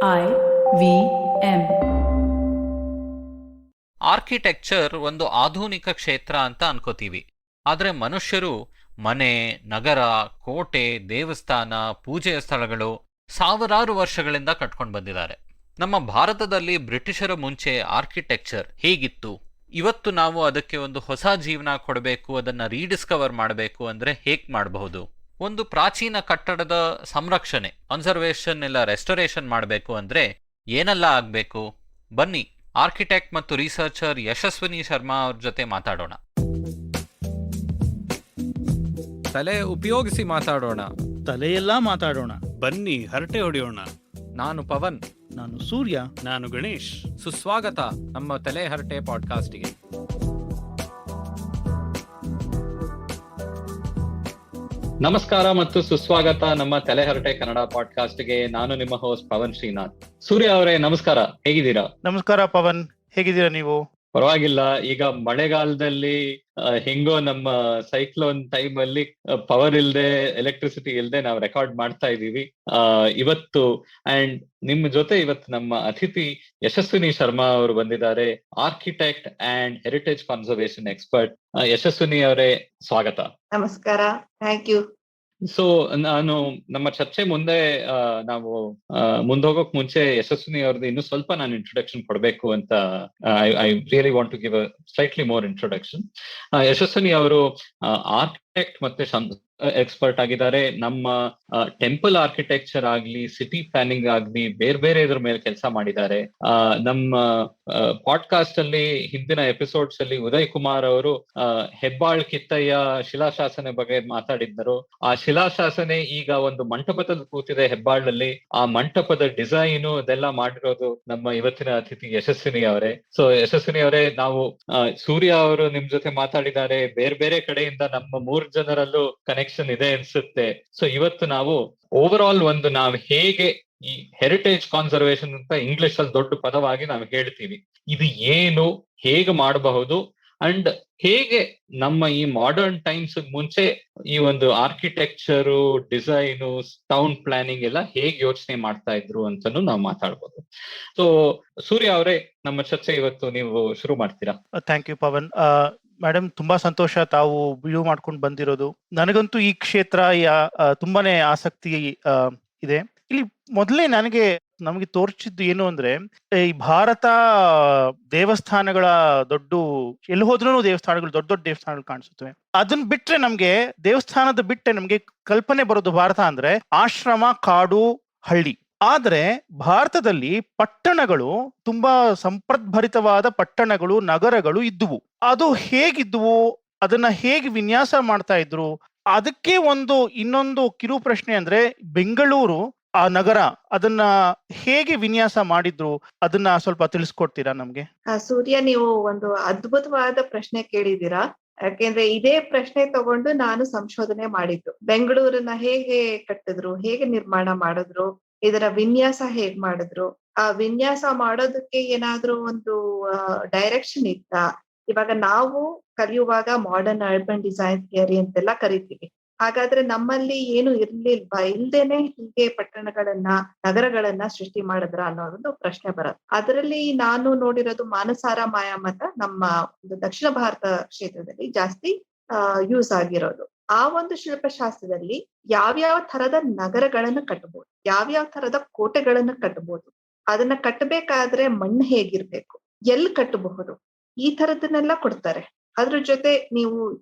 IVM. Architecture ಒಂದು ಆಧುನಿಕ ಕ್ಷೇತ್ರ ಅಂತ ಅನ್ಕೋತೀವಿ. ಆದರೆ ಮನುಷ್ಯರು ಮನೆ, ನಗರ, ಕೋಟೆ, ದೇವಸ್ಥಾನ, ಪೂಜೆಯ ಸ್ಥಳಗಳು ಸಾವಿರಾರು ವರ್ಷಗಳಿಂದ ಕಟ್ಕೊಂಡು ಬಂದಿದ್ದಾರೆ. ನಮ್ಮ ಭಾರತದಲ್ಲಿ ಬ್ರಿಟಿಷರ ಮುಂಚೆ ಆರ್ಕಿಟೆಕ್ಚರ್ ಹೇಗಿತ್ತು? ಇವತ್ತು ನಾವು ಅದಕ್ಕೆ ಒಂದು ಹೊಸ ಜೀವನ ಕೊಡಬೇಕು, ಅದನ್ನು ರೀಡಿಸ್ಕವರ್ ಮಾಡಬೇಕು ಅಂದರೆ ಹೇಗೆ ಮಾಡಬಹುದು? ಒಂದು ಪ್ರಾಚೀನ ಕಟ್ಟಡದ ಸಂರಕ್ಷಣೆ, ಕನ್ಸರ್ವೇಷನ್ ಇಲ್ಲ ರೆಸ್ಟೋರೇಷನ್ ಮಾಡಬೇಕು ಅಂದರೆ ಏನೆಲ್ಲ ಆಗಬೇಕು? ಬನ್ನಿ, ಆರ್ಕಿಟೆಕ್ಟ್ ಮತ್ತು ರಿಸರ್ಚರ್ ಯಶಸ್ವಿನಿ ಶರ್ಮಾ ಅವ್ರ ಜೊತೆ ಮಾತಾಡೋಣ. ತಲೆ ಉಪಯೋಗಿಸಿ ಮಾತಾಡೋಣ. ತಲೆಯೆಲ್ಲ ಮಾತಾಡೋಣ. ಬನ್ನಿ ಹರಟೆ ಹೊಡೆಯೋಣ. ನಾನು ಪವನ್. ನಾನು ಸೂರ್ಯ. ನಾನು ಗಣೇಶ್. ಸುಸ್ವಾಗತ ನಮ್ಮ ತಲೆ ಹರಟೆ ಪಾಡ್ಕಾಸ್ಟ್ಗೆ. ನಮಸ್ಕಾರ ಮತ್ತು ಸುಸ್ವಾಗತ ನಮ್ಮ ತಲೆಹರಟೆ ಕನ್ನಡ ಪಾಡ್ಕಾಸ್ಟ್ಗೆ. ನಾನು ನಿಮ್ಮ ಹೋಸ್ಟ್ ಪವನ್ ಶ್ರೀನಾಥ್. ಸೂರ್ಯ ಅವರೇ ನಮಸ್ಕಾರ, ಹೇಗಿದ್ದೀರಾ? ನಮಸ್ಕಾರ ಪವನ್, ಹೇಗಿದ್ದೀರಾ ನೀವು? ಪರವಾಗಿಲ್ಲ. ಈಗ ಮಳೆಗಾಲದಲ್ಲಿ ಹೆಂಗೋ ನಮ್ಮ ಸೈಕ್ಲೋನ್ ಟೈಮ್ ಅಲ್ಲಿ ಪವರ್ ಇಲ್ದೆ, ಎಲೆಕ್ಟ್ರಿಸಿಟಿ ಇಲ್ದೆ ನಾವು ರೆಕಾರ್ಡ್ ಮಾಡ್ತಾ ಇದೀವಿ ಇವತ್ತು. ಅಂಡ್ ನಿಮ್ಮ ಜೊತೆ ಇವತ್ತು ನಮ್ಮ ಅತಿಥಿ ಯಶಸ್ವಿನಿ ಶರ್ಮಾ ಅವರು ಬಂದಿದ್ದಾರೆ, architect and heritage conservation expert. Yashaswini ಅವರೇ ಸ್ವಾಗತ. ನಮಸ್ಕಾರ, ಥ್ಯಾಂಕ್ ಯು. ಸೊ ನಾನು ನಮ್ಮ ಚರ್ಚೆ ಮುಂದೆ ನಾವು ಮುಂದೋಗೋಕ್ ಮುಂಚೆ ಯಶಸ್ವಿನಿ ಅವ್ರದ್ದು ಇನ್ನೂ ಸ್ವಲ್ಪ ನಾನು ಇಂಟ್ರೊಡಕ್ಷನ್ ಕೊಡ್ಬೇಕು ಅಂತ I really want to give a slightly more introduction. Yashaswini ಅವರು ಆರ್ಕಿಟೆಕ್ಟ್ ಮತ್ತೆ ಎಕ್ಸ್ಪರ್ಟ್ ಆಗಿದ್ದಾರೆ. ನಮ್ಮ ಟೆಂಪಲ್ ಆರ್ಕಿಟೆಕ್ಚರ್ ಆಗ್ಲಿ, ಸಿಟಿ ಪ್ಲಾನಿಂಗ್ ಆಗ್ಲಿ, ಬೇರೆ ಬೇರೆ ಇದ್ರ ಮೇಲೆ ಕೆಲಸ ಮಾಡಿದ್ದಾರೆ. ನಮ್ಮ ಪಾಡ್ಕಾಸ್ಟ್ ಅಲ್ಲಿ ಹಿಂದಿನ ಎಪಿಸೋಡ್ಸ್ ಅಲ್ಲಿ ಉದಯ್ ಕುಮಾರ್ ಅವರು ಹೆಬ್ಬಾಳ್ ಕಿತ್ತಯ್ಯ ಶಿಲಾಶಾಸನ ಬಗ್ಗೆ ಮಾತಾಡಿದ್ದರು. ಆ ಶಿಲಾಶಾಸನೆ ಈಗ ಒಂದು ಮಂಟಪದಲ್ಲಿ ಕೂತಿದೆ ಹೆಬ್ಬಾಳಲ್ಲಿ. ಆ ಮಂಟಪದ ಡಿಸೈನು ಅದೆಲ್ಲ ಮಾಡಿರೋದು ನಮ್ಮ ಇವತ್ತಿನ ಅತಿಥಿ ಯಶಸ್ವಿನಿ ಅವರೇ. ಸೊ ಯಶಸ್ವಿನಿ ಅವರೇ, ನಾವು ಸೂರ್ಯ ಅವರು ನಿಮ್ ಜೊತೆ ಮಾತಾಡಿದ್ದಾರೆ, ಬೇರೆ ಬೇರೆ ಕಡೆಯಿಂದ ನಮ್ಮ 3 ಜನರಲ್ಲೂ ಕನೆಕ್ಷನ್ ಇದೆ ಅನ್ಸುತ್ತೆ. ಸೊ ಇವತ್ತು ನಾವು ಓವರ್ ಆಲ್ ನಾವು ಹೇಗೆ ಈ ಹೆರಿಟೇಜ್ ಕಾನ್ಸರ್ವೇಷನ್ ಅಂತ ಇಂಗ್ಲಿಷ್ ಅಲ್ಲಿ ದೊಡ್ಡ ಪದವಾಗಿ ನಾವು ಹೇಳ್ತೀವಿ, ಇದು ಏನು, ಹೇಗೆ ಮಾಡಬಹುದು, ಅಂಡ್ ಹೇಗೆ ನಮ್ಮ ಈ ಮಾಡರ್ನ್ ಟೈಮ್ಸ್ ಮುಂಚೆ ಈ ಒಂದು ಆರ್ಕಿಟೆಕ್ಚರು, ಡಿಸೈನು, ಟೌನ್ ಪ್ಲಾನಿಂಗ್ ಎಲ್ಲ ಹೇಗೆ ಯೋಚನೆ ಮಾಡ್ತಾ ಇದ್ರು ಅಂತಾನು ನಾವು ಮಾತಾಡ್ಬೋದು. ಸೊ ಸೂರ್ಯ ಅವರೇ, ನಮ್ಮ ಚರ್ಚೆ ಇವತ್ತು ನೀವು ಶುರು ಮಾಡ್ತೀರಾ? Thank you Pavan. ಮೇಡಮ್, ತುಂಬಾ ಸಂತೋಷ ತಾವು ವ್ಯೂ ಮಾಡ್ಕೊಂಡು ಬಂದಿರೋದು. ನನಗಂತೂ ಈ ಕ್ಷೇತ್ರ ತುಂಬಾನೇ ಆಸಕ್ತಿ ಇದೆ. ಇಲ್ಲಿ ಮೊದಲೇ ನಮಗೆ ತೋರಿಸಿದ್ದು ಏನು ಅಂದ್ರೆ, ಈ ಭಾರತ ದೇವಸ್ಥಾನಗಳ ಎಲ್ಲಿ ಹೋದ್ರೂ ದೇವಸ್ಥಾನಗಳು, ದೊಡ್ಡ ದೊಡ್ಡ ದೇವಸ್ಥಾನಗಳು ಕಾಣಿಸುತ್ತವೆ. ಅದನ್ನ ಬಿಟ್ರೆ ನಮ್ಗೆ ಕಲ್ಪನೆ ಬರೋದು ಭಾರತ ಅಂದ್ರೆ ಆಶ್ರಮ, ಕಾಡು, ಹಳ್ಳಿ. ಆದ್ರೆ ಭಾರತದಲ್ಲಿ ಪಟ್ಟಣಗಳು, ತುಂಬಾ ಸಂಪದ್ಭರಿತವಾದ ಪಟ್ಟಣಗಳು, ನಗರಗಳು ಇದ್ದುವು. ಅದು ಹೇಗಿದ್ದುವು, ಅದನ್ನ ಹೇಗೆ ವಿನ್ಯಾಸ ಮಾಡ್ತಾ ಇದ್ರು, ಅದಕ್ಕೆ ಇನ್ನೊಂದು ಕಿರು ಪ್ರಶ್ನೆ ಅಂದ್ರೆ, ಬೆಂಗಳೂರು ಆ ನಗರ ಅದನ್ನ ಹೇಗೆ ವಿನ್ಯಾಸ ಮಾಡಿದ್ರು, ಅದನ್ನ ಸ್ವಲ್ಪ ತಿಳಿಸ್ಕೊಡ್ತೀರಾ ನಮ್ಗೆ? ಸೂರ್ಯ, ನೀವು ಒಂದು ಅದ್ಭುತವಾದ ಪ್ರಶ್ನೆ ಕೇಳಿದ್ದೀರಾ. ಯಾಕೆಂದ್ರೆ ಇದೇ ಪ್ರಶ್ನೆ ತಗೊಂಡು ನಾನು ಸಂಶೋಧನೆ ಮಾಡಿದ್ದು. ಬೆಂಗಳೂರನ್ನ ಹೇಗೆ ಕಟ್ಟಿದ್ರು, ಹೇಗೆ ನಿರ್ಮಾಣ ಮಾಡಿದ್ರು, ಇದರ ವಿನ್ಯಾಸ ಹೇಗ್ ಮಾಡಿದ್ರು, ಆ ವಿನ್ಯಾಸ ಮಾಡೋದಕ್ಕೆ ಏನಾದ್ರೂ ಒಂದು ಡೈರೆಕ್ಷನ್ ಇತ್ತ? ಇವಾಗ ನಾವು ಕಲಿಯುವಾಗ ಮಾಡರ್ನ್ ಅರ್ಬನ್ ಡಿಸೈನ್ ಥಿಯರಿ ಅಂತೆಲ್ಲ ಕರಿತೀವಿ. ಹಾಗಾದ್ರೆ ನಮ್ಮಲ್ಲಿ ಏನು ಇರ್ಲಿಲ್ವಾ? ಇಲ್ದೇನೆ ಹೀಗೆ ಪಟ್ಟಣಗಳನ್ನ, ನಗರಗಳನ್ನ ಸೃಷ್ಟಿ ಮಾಡಿದ್ರ ಅನ್ನೋದೊಂದು ಪ್ರಶ್ನೆ ಬರುತ್ತೆ. ಅದರಲ್ಲಿ ನಾನು ನೋಡಿರೋದು ಮಾನಸಾರ ಮಾಯಾಮತ ನಮ್ಮ ಒಂದು ದಕ್ಷಿಣ ಭಾರತ ಕ್ಷೇತ್ರದಲ್ಲಿ ಜಾಸ್ತಿ ಯೂಸ್ ಆಗಿರೋದು. ಆ ಒಂದು ಶಿಲ್ಪಶಾಸ್ತ್ರದಲ್ಲಿ ಯಾವ್ಯಾವ ತರದ ನಗರಗಳನ್ನ ಕಟ್ಟಬಹುದು, ಯಾವ್ಯಾವ ತರದ ಕೋಟೆಗಳನ್ನ ಕಟ್ಟಬಹುದು, ಅದನ್ನ ಕಟ್ಟಬೇಕಾದ್ರೆ ಮಣ್ಣು ಹೇಗಿರ್ಬೇಕು, ಎಲ್ಲಿ ಕಟ್ಟಬಹುದು, ಈ ತರದನ್ನೆಲ್ಲ ಕೊಡ್ತಾರೆ. ಅದ್ರ ಜೊತೆ ನೀವು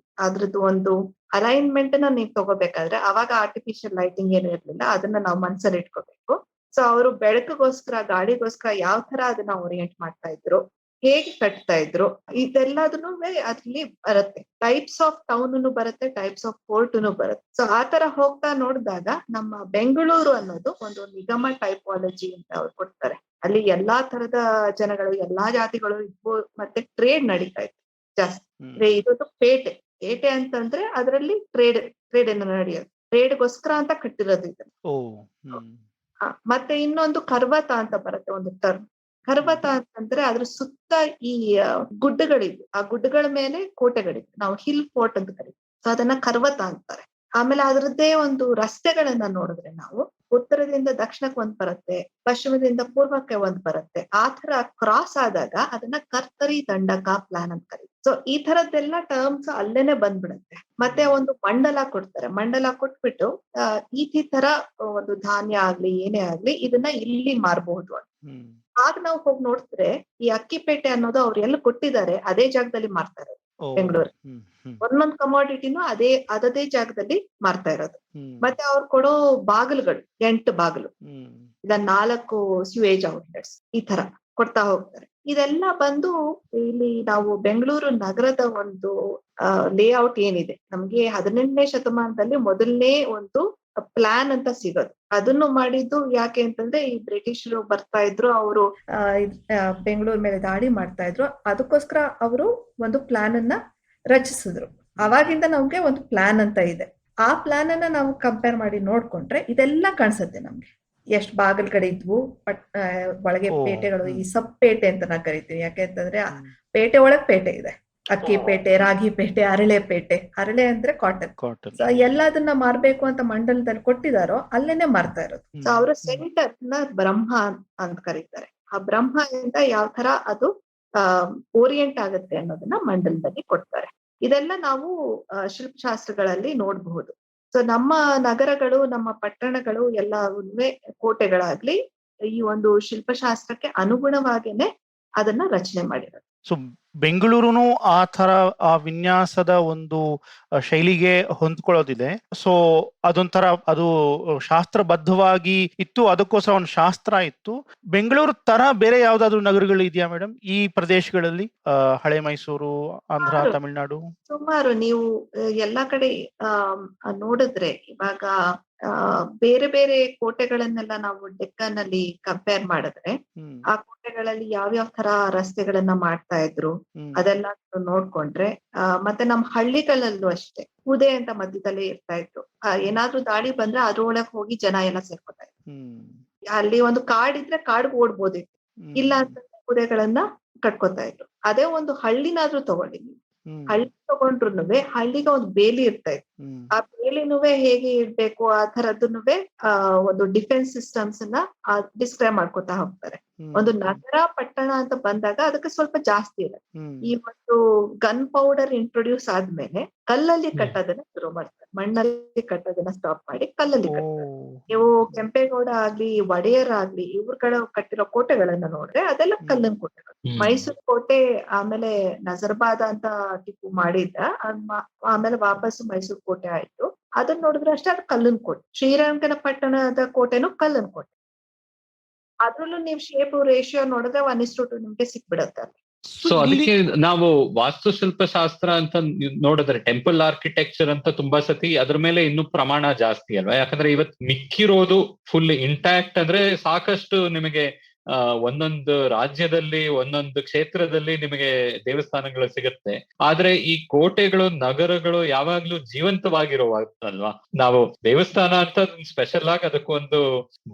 ಅದ್ರದ್ದು ಒಂದು ಅಲೈನ್ಮೆಂಟ್ ನೀವು ತಗೋಬೇಕಾದ್ರೆ, ಅವಾಗ ಆರ್ಟಿಫಿಷಿಯಲ್ ಲೈಟಿಂಗ್ ಏನು ಇರ್ಲಿಲ್ಲ, ಅದನ್ನ ನಾವು ಮನ್ಸಲ್ಲಿ ಇಟ್ಕೋಬೇಕು. ಸೊ ಅವರು ಬೆಳಕಿಗೋಸ್ಕರ, ಗಾಳಿಗೋಸ್ಕರ ಯಾವ ತರ ಅದನ್ನ ಓರಿಯೆಂಟ್ ಮಾಡ್ತಾ ಇದ್ರು, ಹೇಗೆ ಕಟ್ತಾ ಇದ್ರು, ಇದೆಲ್ಲದನ್ನು ಅದ್ರಲ್ಲಿ ಬರುತ್ತೆ. ಟೈಪ್ಸ್ ಆಫ್ ಟೌನ್ ಬರುತ್ತೆ, ಟೈಪ್ಸ್ ಆಫ್ ಫೋರ್ಟ್ ಬರುತ್ತೆ. ಸೊ ಆ ತರ ಹೋಗ್ತಾ ನೋಡಿದಾಗ ನಮ್ಮ ಬೆಂಗಳೂರು ಅನ್ನೋದು ಒಂದು ನಿಗಮ ಟೈಪಾಲಜಿ ಅಂತ ಅವ್ರು ಕೊಡ್ತಾರೆ. ಅಲ್ಲಿ ಎಲ್ಲಾ ತರದ ಜನಗಳು, ಎಲ್ಲಾ ಜಾತಿಗಳು ಇದ್ವು, ಮತ್ತೆ ಟ್ರೇಡ್ ನಡೀತಾ ಇತ್ತು ಜಾಸ್ತಿ. ಇದೊಂದು ಪೇಟೆ ಅಂತಂದ್ರೆ ಅದರಲ್ಲಿ ಟ್ರೇಡ್ ಏನು ನಡೆಯೋದು, ಟ್ರೇಡ್ಗೋಸ್ಕರ ಅಂತ ಕಟ್ಟಿರೋದು ಇದು. ಮತ್ತೆ ಇನ್ನೊಂದು ಕರ್ವತ ಅಂತ ಬರುತ್ತೆ, ಒಂದು ಟರ್ಮ್. ಕರ್ವತ ಅಂತಂದ್ರೆ ಅದ್ರ ಸುತ್ತ ಈ ಗುಡ್ಡಗಳಿದ್ವು, ಆ ಗುಡ್ಡಗಳ ಮೇಲೆ ಕೋಟೆಗಳಿದ್ವು, ನಾವು ಹಿಲ್ ಫೋರ್ಟ್ ಅಂತ ಕರಿತೀವಿ. ಸೊ ಅದನ್ನ ಕರ್ವತ ಅಂತಾರೆ. ಆಮೇಲೆ ಅದರದ್ದೇ ಒಂದು ರಸ್ತೆಗಳನ್ನ ನೋಡಿದ್ರೆ ನಾವು ಉತ್ತರದಿಂದ ದಕ್ಷಿಣಕ್ಕೆ ಒಂದ್ ಬರುತ್ತೆ, ಪಶ್ಚಿಮದಿಂದ ಪೂರ್ವಕ್ಕೆ ಒಂದ್ ಬರುತ್ತೆ. ಆ ತರ ಕ್ರಾಸ್ ಆದಾಗ ಅದನ್ನ ಕರ್ತರಿ ದಂಡಕ ಪ್ಲಾನ್ ಅಂತ ಕರೀತಾರೆ. ಸೊ ಈ ತರದ್ದೆಲ್ಲ ಟರ್ಮ್ಸ್ ಅಲ್ಲೇನೆ ಬಂದ್ಬಿಡುತ್ತೆ. ಮತ್ತೆ ಒಂದು ಮಂಡಲ ಕೊಡ್ತಾರೆ. ಮಂಡಲ ಕೊಟ್ಬಿಟ್ಟು ಈ ತರ ಒಂದು ಧಾನ್ಯ ಆಗ್ಲಿ ಏನೇ ಆಗ್ಲಿ ಇದನ್ನ ಇಲ್ಲಿ ಮಾರಬಹುದು ಅಂತ. ಆಗ ನಾವು ಹೋಗಿ ನೋಡಿದ್ರೆ ಈ ಅಕ್ಕಿಪೇಟೆ ಅನ್ನೋದು ಅವ್ರು ಎಲ್ಲಿ ಕೊಟ್ಟಿದ್ದಾರೆ ಅದೇ ಜಾಗದಲ್ಲಿ ಮಾರ್ತಾರೆ. ಬೆಂಗಳೂರು ಒಂದೊಂದ್ ಕಮಾಡಿಟಿನೂ ಅದೇ ಜಾಗದಲ್ಲಿ ಮಾರ್ತಾ ಇರೋದು. ಮತ್ತೆ ಅವ್ರು ಕೊಡೋ ಬಾಗಿಲುಗಳು 8 ಬಾಗಿಲು, ಇಲ್ಲ 4 ಸ್ಯೂವೇಜ್ ಔಟ್ಲೆಟ್ಸ್ ಈ ತರ ಕೊಡ್ತಾ ಹೋಗ್ತಾರೆ. ಇದೆಲ್ಲ ಬಂದು ಇಲ್ಲಿ ನಾವು ಬೆಂಗಳೂರು ನಗರದ ಒಂದು ಲೇಔಟ್ ಏನಿದೆ ನಮ್ಗೆ 18ನೇ ಶತಮಾನದಲ್ಲಿ ಮೊದಲನೇ ಒಂದು ಪ್ಲಾನ್ ಅಂತ ಸಿಗೋದು. ಅದನ್ನು ಮಾಡಿದ್ದು ಯಾಕೆ ಅಂತಂದ್ರೆ ಈ ಬ್ರಿಟಿಷರು ಬರ್ತಾ ಇದ್ರು, ಅವರು ಬೆಂಗಳೂರು ಮೇಲೆ ದಾಳಿ ಮಾಡ್ತಾ ಇದ್ರು. ಅದಕ್ಕೋಸ್ಕರ ಅವರು ಒಂದು ಪ್ಲಾನ್ ಅನ್ನ ರಚಿಸಿದ್ರು. ಅವಾಗಿಂದ ನಮ್ಗೆ ಒಂದು ಪ್ಲಾನ್ ಅಂತ ಇದೆ. ಆ ಪ್ಲಾನ್ ಅನ್ನ ನಾವು ಕಂಪೇರ್ ಮಾಡಿ ನೋಡ್ಕೊಂಡ್ರೆ ಇದೆಲ್ಲ ಕಾಣಿಸುತ್ತೆ ನಮ್ಗೆ. ಎಷ್ಟ್ ಬಾಗಿಲ್ಗಡೆ ಇದ್ವು, ಒಳಗೆ ಪೇಟೆಗಳು, ಈ ಸಬ್ ಪೇಟೆ ಅಂತ ನಾ ಕರಿತೀವಿ. ಯಾಕೆಂತಂದ್ರೆ ಪೇಟೆ ಒಳಗ್ ಪೇಟೆ ಇದೆ. ಅಕ್ಕಿ ಪೇಟೆ, ರಾಗಿ ಪೇಟೆ, ಅರಳೆ ಪೇಟೆ. ಅರಳೆ ಅಂದ್ರೆ ಕಾಟನ್. ಸೊ ಎಲ್ಲದನ್ನ ಮಾರ್ಬೇಕು ಅಂತ ಮಂಡಲದಲ್ಲಿ ಕೊಟ್ಟಿದಾರೋ ಅಲ್ಲೇನೆ ಮಾರ್ತಾ ಇರೋದು. ಸೊ ಅವರ ಸೆಂಟರ್ ನ ಬ್ರಹ್ಮ ಅಂತ ಕರೀತಾರೆ. ಆ ಬ್ರಹ್ಮದಿಂದ ಯಾವ ತರ ಅದು ಓರಿಯೆಂಟ್ ಆಗುತ್ತೆ ಅನ್ನೋದನ್ನ ಮಂಡಲದಲ್ಲಿ ಕೊಡ್ತಾರೆ. ಇದೆಲ್ಲ ನಾವು ಶಿಲ್ಪಶಾಸ್ತ್ರಗಳಲ್ಲಿ ನೋಡಬಹುದು. ಸೊ ನಮ್ಮ ನಗರಗಳು, ನಮ್ಮ ಪಟ್ಟಣಗಳು ಎಲ್ಲವೇ ಕೋಟೆಗಳಾಗ್ಲಿ ಈ ಒಂದು ಶಿಲ್ಪಶಾಸ್ತ್ರಕ್ಕೆ ಅನುಗುಣವಾಗಿನೇ ಅದನ್ನ ರಚನೆ ಮಾಡಿರೋದು. ಸೊ ಬೆಂಗಳೂರುನು ಆ ತರ ಆ ವಿನ್ಯಾಸದ ಒಂದು ಶೈಲಿಗೆ ಹೊಂದ್ಕೊಳ್ಳೋದಿದೆ. ಸೊ ಅದೊಂಥರ ಅದು ಶಾಸ್ತ್ರಬದ್ಧವಾಗಿ ಇತ್ತು, ಅದಕ್ಕೋಸ್ಕರ ಒಂದು ಶಾಸ್ತ್ರ ಇತ್ತು. ಬೆಂಗಳೂರು ತರ ಬೇರೆ ಯಾವ್ದಾದ್ರು ನಗರಗಳು ಇದೆಯಾ ಮೇಡಮ್ ಈ ಪ್ರದೇಶಗಳಲ್ಲಿ? ಹಳೆ ಮೈಸೂರು, ಆಂಧ್ರ, ತಮಿಳುನಾಡು ಸುಮಾರು ನೀವು ಎಲ್ಲಾ ಕಡೆ ನೋಡಿದ್ರೆ ಇವಾಗ ಬೇರೆ ಬೇರೆ ಕೋಟೆಗಳನ್ನೆಲ್ಲ ನಾವು ಡೆಕ್ಕನ್ ಅಲ್ಲಿ ಕಂಪೇರ್ ಮಾಡಿದ್ರೆ ಆ ಕೋಟೆಗಳಲ್ಲಿ ಯಾವ್ಯಾವ ತರ ರಸ್ತೆಗಳನ್ನ ಮಾಡ್ತಾ ಇದ್ರು ಅದೆಲ್ಲ ನೋಡ್ಕೊಂಡ್ರೆ, ಮತ್ತೆ ನಮ್ ಹಳ್ಳಿಗಳಲ್ಲೂ ಅಷ್ಟೇ ಉದೆ ಅಂತ ಮಧ್ಯದಲ್ಲಿ ಇರ್ತಾ ಇತ್ತು. ಏನಾದ್ರೂ ದಾಳಿ ಬಂದ್ರೆ ಅದ್ರೊಳಗ್ ಹೋಗಿ ಜನ ಎಲ್ಲ ಸೇರ್ಕೊತಾ ಇದ್ರು. ಅಲ್ಲಿ ಒಂದು ಕಾಡಿದ್ರೆ ಕಾಡ್ಗೆ ಓಡ್ಬೋದಿತ್ತು, ಇಲ್ಲ ಅಂತಂದ್ರೆ ಕುದುರೆಗಳನ್ನ ಕಟ್ಕೊತಾ ಇದ್ರು. ಅದೇ ಒಂದು ಹಳ್ಳಿನಾದ್ರೂ ತಗೊಳ್ಳಿ ನೀವು, ಹಳ್ಳಿ ತಗೊಂಡ್ರುನುವೆ ಹಳ್ಳಿಗೆ ಒಂದು ಬೇಲಿ ಇರ್ತಾ ಇತ್ತು. ಆ ಬೇಲಿನುವೆ ಹೇಗೆ ಇರ್ಬೇಕು ಆ ತರದನ್ನುವೆ ಒಂದು ಡಿಫೆನ್ಸ್ ಸಿಸ್ಟಮ್ಸ್ ನ ಡಿಸ್ಕ್ರೈಬ್ ಮಾಡ್ಕೊತಾ ಹೋಗ್ತಾರೆ. ಒಂದು ನಗರ ಪಟ್ಟಣ ಅಂತ ಬಂದಾಗ ಅದಕ್ಕೆ ಸ್ವಲ್ಪ ಜಾಸ್ತಿ ಇದೆ. ಈ ಒಂದು ಗನ್ ಪೌಡರ್ ಇಂಟ್ರೊಡ್ಯೂಸ್ ಆದ್ಮೇಲೆ ಕಲ್ಲಲ್ಲಿ ಕಟ್ಟೋದನ್ನ ಶುರು ಮಾಡ್ತಾರೆ. ಮಣ್ಣಲ್ಲಿ ಕಟ್ಟೋದನ್ನ ಸ್ಟಾಪ್ ಮಾಡಿ ಕಲ್ಲಲ್ಲಿ ಕಟ್ತಾರೆ. ನೀವು ಕೆಂಪೇಗೌಡ ಆಗ್ಲಿ, ಒಡೆಯರ್ ಆಗ್ಲಿ, ಇವ್ರುಗಳ ಕಟ್ಟಿರೋ ಕೋಟೆಗಳನ್ನ ನೋಡ್ರೆ ಅದೆಲ್ಲ ಕಲ್ಲಿನ ಕೋಟೆಗಳು. ಮೈಸೂರು ಕೋಟೆ ಆಮೇಲೆ ನಜರ್ಬಾದ ಅಂತ ಟಿಪ್ಪು ಮಾಡಿದ್ದ, ಆಮೇಲೆ ವಾಪಸ್ ಮೈಸೂರು ಕೋಟೆ ಆಯ್ತು. ಅದನ್ನ ನೋಡಿದ್ರೆ ಅಷ್ಟೇ ಅದು ಕಲ್ಲಿನ ಕೋಟೆ. ಶ್ರೀರಂಗಪಟ್ಟಣದ ಕೋಟೆನೂ ಕಲ್ಲಿನ ಕೋಟೆ. ಅದ್ರಲ್ಲೂ ನೀವು ಶೇಪ್ ರೇಷಿಯೋ ನೋಡಿದ್ರೆ 1:2 ನಿಮ್ಗೆ ಸಿಕ್ಬಿಡತ್ತೆ. ಸೊ ಅದಕ್ಕೆ ನಾವು ವಾಸ್ತುಶಿಲ್ಪ ಶಾಸ್ತ್ರ ಅಂತ ನೋಡಿದ್ರೆ ಟೆಂಪಲ್ ಆರ್ಕಿಟೆಕ್ಚರ್ ಅಂತ ತುಂಬಾ ಸತಿ ಅದ್ರ ಮೇಲೆ ಇನ್ನೂ ಪ್ರಮಾಣ ಜಾಸ್ತಿ ಅಲ್ವಾ? ಯಾಕಂದ್ರೆ ಇವತ್ ಮಿಕ್ಕಿರೋದು ಫುಲ್ ಇಂಟ್ಯಾಕ್ಟ್ ಅಂದ್ರೆ ಸಾಕಷ್ಟು ನಿಮಗೆ ಒಂದೊಂದು ರಾಜ್ಯದಲ್ಲಿ ಒಂದೊಂದು ಕ್ಷೇತ್ರದಲ್ಲಿ ನಿಮಗೆ ದೇವಸ್ಥಾನಗಳು ಸಿಗುತ್ತೆ. ಆದ್ರೆ ಈ ಕೋಟೆಗಳು, ನಗರಗಳು ಯಾವಾಗ್ಲೂ ಜೀವಂತವಾಗಿರುವಲ್ವಾ? ನಾವು ದೇವಸ್ಥಾನ ಅಂತ ಸ್ಪೆಷಲ್ ಆಗಿ ಅದಕ್ಕೊಂದು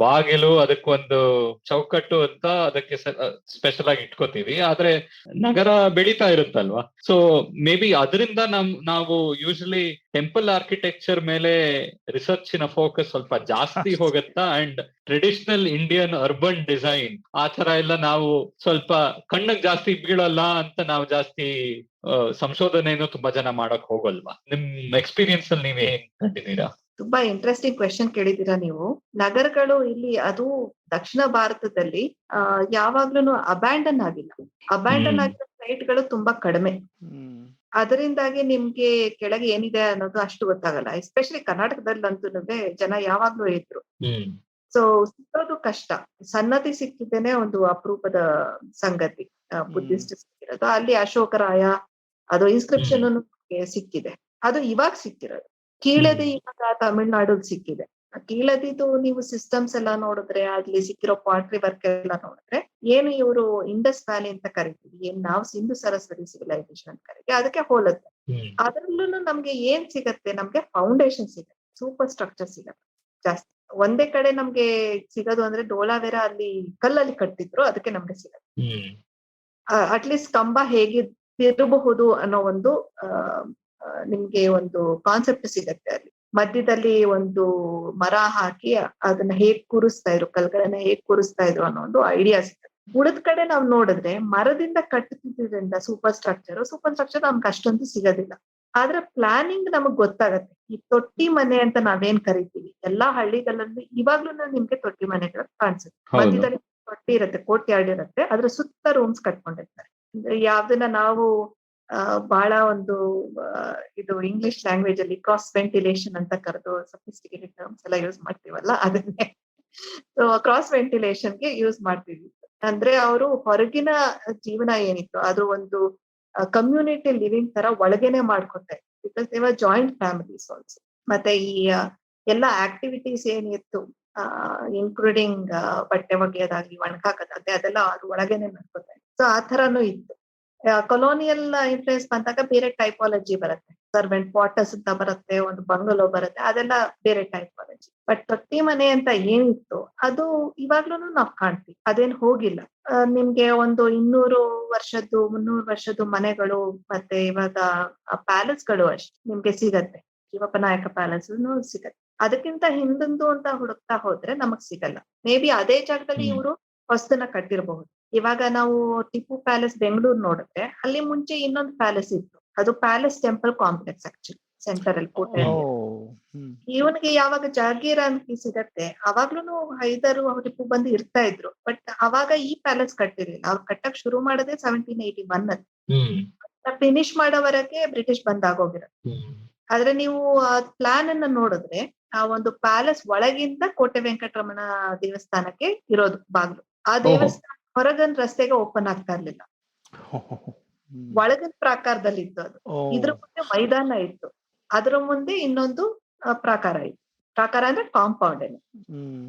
ಬಾಗಿಲು, ಅದಕ್ಕೊಂದು ಚೌಕಟ್ಟು ಅಂತ ಅದಕ್ಕೆ ಸ್ಪೆಷಲ್ ಆಗಿ ಇಟ್ಕೋತೀವಿ. ಆದ್ರೆ ನಗರ ಬೆಳೀತಾ ಇರುತ್ತಲ್ವಾ? ಸೊ ಮೇ ಬಿ ಅದರಿಂದ ನಾವು ಯೂಶಲಿ ಟೆಂಪಲ್ ಆರ್ಕಿಟೆಕ್ಚರ್ ಮೇಲೆ ರಿಸರ್ಚಿನ ಫೋಕಸ್ ಸ್ವಲ್ಪ ಜಾಸ್ತಿ ಹೋಗುತ್ತಾ, and traditional Indian urban design ಆ ತರ ಎಲ್ಲ ನಾವು ಸ್ವಲ್ಪ ಕಣ್ಣಿಗೆ ಜಾಸ್ತಿ ಬೀಳಲ್ಲ ಅಂತ ನಾವು ಜಾಸ್ತಿ ಸಂಶೋಧನೆಯನ್ನು ತುಂಬಾ ಜನ ಮಾಡಕ್ ಹೋಗಲ್ವಾ? ನಿಮ್ ಎಕ್ಸ್ಪೀರಿಯನ್ಸ್ ಅಲ್ಲಿ ನೀವ್ ಏನ್ ಕಂಡಿದ್ದೀರಾ? ತುಂಬಾ ಇಂಟ್ರೆಸ್ಟಿಂಗ್ ಕ್ವೆಶನ್ ಕೇಳಿದೀರಾ ನೀವು. ನಗರಗಳು ಇಲ್ಲಿ, ಅದು ದಕ್ಷಿಣ ಭಾರತದಲ್ಲಿ ಯಾವಾಗ್ಲೂ ಅಬ್ಯಾಂಡನ್ ಆಗಿಲ್ಲ. ಅಬ್ಯಾಂಡನ್ ಆಗಿರೋ ಸೈಟ್ಗಳು ತುಂಬಾ ಕಡಿಮೆ. ಅದರಿಂದಾಗಿ ನಿಮ್ಗೆ ಕೆಳಗೆ ಏನಿದೆ ಅನ್ನೋದು ಅಷ್ಟು ಗೊತ್ತಾಗಲ್ಲ. ಎಸ್ಪೆಷಲಿ ಕರ್ನಾಟಕದಲ್ಲಂತೂ ಜನ ಯಾವಾಗ್ಲೂ ಇದ್ರು. ಸೊ ಸಿಕ್ಕೋದು ಕಷ್ಟ. ಸನ್ನತಿ ಸಿಕ್ಕಿದ್ದೇನೆ ಒಂದು ಅಪರೂಪದ ಸಂಗತಿ. ಬುದ್ಧಿಸ್ಟ್ ಸಿಕ್ಕಿರೋದು ಅಲ್ಲಿ ಅಶೋಕರಾಯ, ಅದು ಇನ್ಸ್ಕ್ರಿಪ್ಷನ್ ಸಿಕ್ಕಿದೆ. ಅದು ಇವಾಗ ಸಿಕ್ಕಿರೋದು. ಕೀಳದಿ ಇವಾಗ ತಮಿಳ್ನಾಡು ಸಿಕ್ಕಿದೆ. ಕೀಳದಿದು ನೀವು ಸಿಸ್ಟಮ್ಸ್ ಎಲ್ಲ ನೋಡಿದ್ರೆ, ಅಲ್ಲಿ ಸಿಕ್ಕಿರೋ ಪಾಟ್ರಿ ವರ್ಕ್ ಎಲ್ಲ ನೋಡಿದ್ರೆ, ಏನು ಇವರು ಇಂಡಸ್ ವ್ಯಾಲಿ ಅಂತ ಕರಿತೀವಿ, ಏನ್ ನಾವು ಸಿಂಧು ಸರಸ್ವತಿ ಸಿವಿಲೈಸೇಷನ್ ಅಂತ ಕರಿತೀವಿ, ಅದಕ್ಕೆ ಹೋಲುತ್ತೆ. ಅದ್ರಲ್ಲೂ ನಮ್ಗೆ ಏನ್ ಸಿಗತ್ತೆ? ನಮ್ಗೆ ಫೌಂಡೇಶನ್ ಸಿಗತ್ತೆ, ಸೂಪರ್ ಸ್ಟ್ರಕ್ಚರ್ ಸಿಗತ್ತೆ ಜಾಸ್ತಿ. ಒಂದೇ ಕಡೆ ನಮ್ಗೆ ಸಿಗೋದು ಅಂದ್ರೆ ಡೋಲಾವೇರ, ಅಲ್ಲಿ ಕಲ್ಲಲ್ಲಿ ಕಟ್ಟಿದ್ರು, ಅದಕ್ಕೆ ನಮ್ಗೆ ಸಿಗತ್ತೆ. ಅಟ್ಲೀಸ್ಟ್ ಕಂಬ ಹೇಗೆ ತಿರುಗಬಹುದು ಅನ್ನೋ ಒಂದು ನಿಮ್ಗೆ ಒಂದು ಕಾನ್ಸೆಪ್ಟ್ ಸಿಗತ್ತೆ ಅಲ್ಲಿ. ಮಧ್ಯದಲ್ಲಿ ಒಂದು ಮರ ಹಾಕಿ ಅದನ್ನ ಹೇಗ್ ಕೂರಿಸ್ತಾ ಇದ್ರು, ಕಲ್ಗಳನ್ನ ಹೇಗ್ ಕೂರಿಸ್ತಾ ಇದ್ರು ಅನ್ನೋ ಒಂದು ಐಡಿಯಾ ಸಿಗುತ್ತೆ. ಉಳಿದ ಕಡೆ ನಾವ್ ನೋಡಿದ್ರೆ ಮರದಿಂದ ಕಟ್ಟುತ್ತಿದ್ರಿಂದ ಸೂಪರ್ ಸ್ಟ್ರಕ್ಚರ್ ನಮ್ಗೆ ಅಷ್ಟೊಂದು ಸಿಗೋದಿಲ್ಲ. ಆದ್ರೆ ಪ್ಲಾನಿಂಗ್ ನಮಗ್ ಗೊತ್ತಾಗತ್ತೆ. ಈ ತೊಟ್ಟಿ ಮನೆ ಅಂತ ನಾವೇನ್ ಕರಿತೀವಿ, ಎಲ್ಲಾ ಹಳ್ಳಿಗಳಲ್ಲಿ ಇವಾಗ್ಲೂ ನಿಮ್ಗೆ ತೊಟ್ಟಿ ಮನೆಗಳು ಕಾಣಿಸುತ್ತೆ. ಹೌದು. ಮಧ್ಯದಲ್ಲಿ ತೊಟ್ಟಿ ಇರುತ್ತೆ, ಕೋರ್ಟ್ಯಾರ್ಡ್ ಇರುತ್ತೆ, ಅದ್ರ ಸುತ್ತ ರೂಮ್ಸ್ ಕಟ್ಕೊಂಡಿರ್ತಾರೆ. ಅಂದ್ರೆ ಯಾವ್ದನ್ನ ನಾವು ಬಹಳ ಒಂದು ಇದು ಇಂಗ್ಲಿಷ್ ಲ್ಯಾಂಗ್ವೇಜ್ ಅಲ್ಲಿ ಕ್ರಾಸ್ ವೆಂಟಿಲೇಷನ್ ಅಂತ ಕರೆದು ಸಫಿಸ್ಟಿಕೇಟೆಡ್ ಟರ್ಮ್ಸ್ ಎಲ್ಲ ಯೂಸ್ ಮಾಡ್ತೀವಲ್ಲ, ಅದನ್ನೇ ಕ್ರಾಸ್ ವೆಂಟಿಲೇಷನ್ಗೆ ಯೂಸ್ ಮಾಡ್ತೀವಿ. ಅಂದ್ರೆ ಅವರು ಹೊರಗಿನ ಜೀವನ ಏನಿತ್ತು ಅದು ಒಂದು ಕಮ್ಯುನಿಟಿ ಲಿವಿಂಗ್ ತರ ಒಳಗೇನೆ ಮಾಡ್ಕೊತಾರೆ, ಬಿಕಾಸ್ ದೇವರ್ ಜಾಯಿಂಟ್ ಫ್ಯಾಮಿಲೀಸ್ ಆಲ್ಸೋ. ಮತ್ತೆ ಈ ಎಲ್ಲ ಆಕ್ಟಿವಿಟೀಸ್ ಏನಿತ್ತು, ಇನ್ಕ್ಲೂಡಿಂಗ್ ಬಟ್ಟೆ ಒಗೆಯೋದಾಗ್ಲಿ, ಒಣಗಾಕೋದಾಗ್ಲಿ, ಅದೆಲ್ಲ ಅದು ಒಳಗೇನೆ ಮಾಡ್ಕೊತಾರೆ. ಸೊ ಆ ತರಾನು ಇತ್ತು. ಕೊಲೋನಿಯಲ್ ಇನ್ಫ್ಲೂಯೆನ್ಸ್ ಬಂದಾಗ ಬೇರೆ ಟೈಪಾಲಜಿ ಬರುತ್ತೆ, ಸರ್ವೆಂಟ್ ಕ್ವಾರ್ಟರ್ಸ್ ಅಂತ ಬರುತ್ತೆ, ಒಂದು ಬಂಗಲೋ ಬರುತ್ತೆ, ಅದೆಲ್ಲ ಬೇರೆ ಟೈಪಾಲಜಿ. ಬಟ್ ತೊಟ್ಟಿ ಮನೆ ಅಂತ ಏನಿತ್ತು ಅದು ಇವಾಗ್ಲೂ ನಾವ್ ಕಾಣ್ತೀವಿ, ಅದೇನ್ ಹೋಗಿಲ್ಲ. ನಿಮ್ಗೆ ಒಂದು 200 ವರ್ಷದ್ದು 300 ವರ್ಷದ್ದು ಮನೆಗಳು ಮತ್ತೆ ಇವಾಗ ಪ್ಯಾಲೇಸ್ಗಳು ಅಷ್ಟೇ ನಿಮ್ಗೆ ಸಿಗತ್ತೆ. ಶಿವಪ್ಪ ನಾಯಕ ಪ್ಯಾಲೇಸ್ ಸಿಗತ್ತೆ. ಅದಕ್ಕಿಂತ ಹಿಂದಂದು ಅಂತ ಹುಡುಕ್ತಾ ಹೋದ್ರೆ ನಮಗ್ ಸಿಗಲ್ಲ. ಮೇ ಬಿ ಅದೇ ಜಾಗದಲ್ಲಿ ಇವರು ಹೊಸದನ್ನ ಕಟ್ಟಿರಬಹುದು. ಇವಾಗ ನಾವು ಟಿಪ್ಪು ಪ್ಯಾಲೇಸ್ ಬೆಂಗಳೂರು ನೋಡಿದ್ರೆ ಅಲ್ಲಿ ಮುಂಚೆ ಇನ್ನೊಂದು ಪ್ಯಾಲೇಸ್ ಇತ್ತು, ಅದು palace temple complex actually centre ಅಲ್ಲಿ ಕೋಟೆ. ಇವನಿಗೆ ಯಾವಾಗ ಜಾಗೀರ ಅಂತ ಸಿಗತ್ತೆ ಅವಾಗ್ಲೂ ಹೈದರು ಟಿಪ್ಪು ಬಂದು ಇರ್ತಾ ಇದ್ರು. ಬಟ್ ಅವಾಗ ಈ ಪ್ಯಾಲೇಸ್ ಕಟ್ಟಿರ್ಲಿಲ್ಲ. ಅವ್ರು ಕಟ್ಟಕ್ ಶುರು ಮಾಡದೆ 1781 ಅಲ್ಲಿ, ಫಿನಿಶ್ ಮಾಡೋವರೆಗೆ ಬ್ರಿಟಿಷ್ ಬಂದಾಗೋಗಿರುತ್ತೆ. ಆದ್ರೆ ನೀವು ಆ ಪ್ಲಾನ್ ಅನ್ನ ನೋಡಿದ್ರೆ ಆ ಒಂದು ಪ್ಯಾಲೇಸ್ ಒಳಗಿಂದ ಕೋಟೆ ವೆಂಕಟರಮಣ ದೇವಸ್ಥಾನಕ್ಕೆ ಇರೋದು ಬಾಗ್ಲು. ಆ ದೇವಸ್ಥಾನ ಹೊರಗನ್ ರಸ್ತೆಗೆ ಓಪನ್ ಆಗ್ತಾ ಇರ್ಲಿಲ್ಲ, ಒಳಗನ್ ಪ್ರಾಕಾರದಲ್ಲಿ ಇತ್ತು ಅದು. ಇದ್ರ ಮುಂದೆ ಮೈದಾನ ಇತ್ತು, ಅದ್ರ ಮುಂದೆ ಇನ್ನೊಂದು ಪ್ರಾಕಾರ ಇತ್ತು. ಪ್ರಾಕಾರ ಅಂದ್ರೆ ಕಾಂಪೌಂಡ್ ಏನು.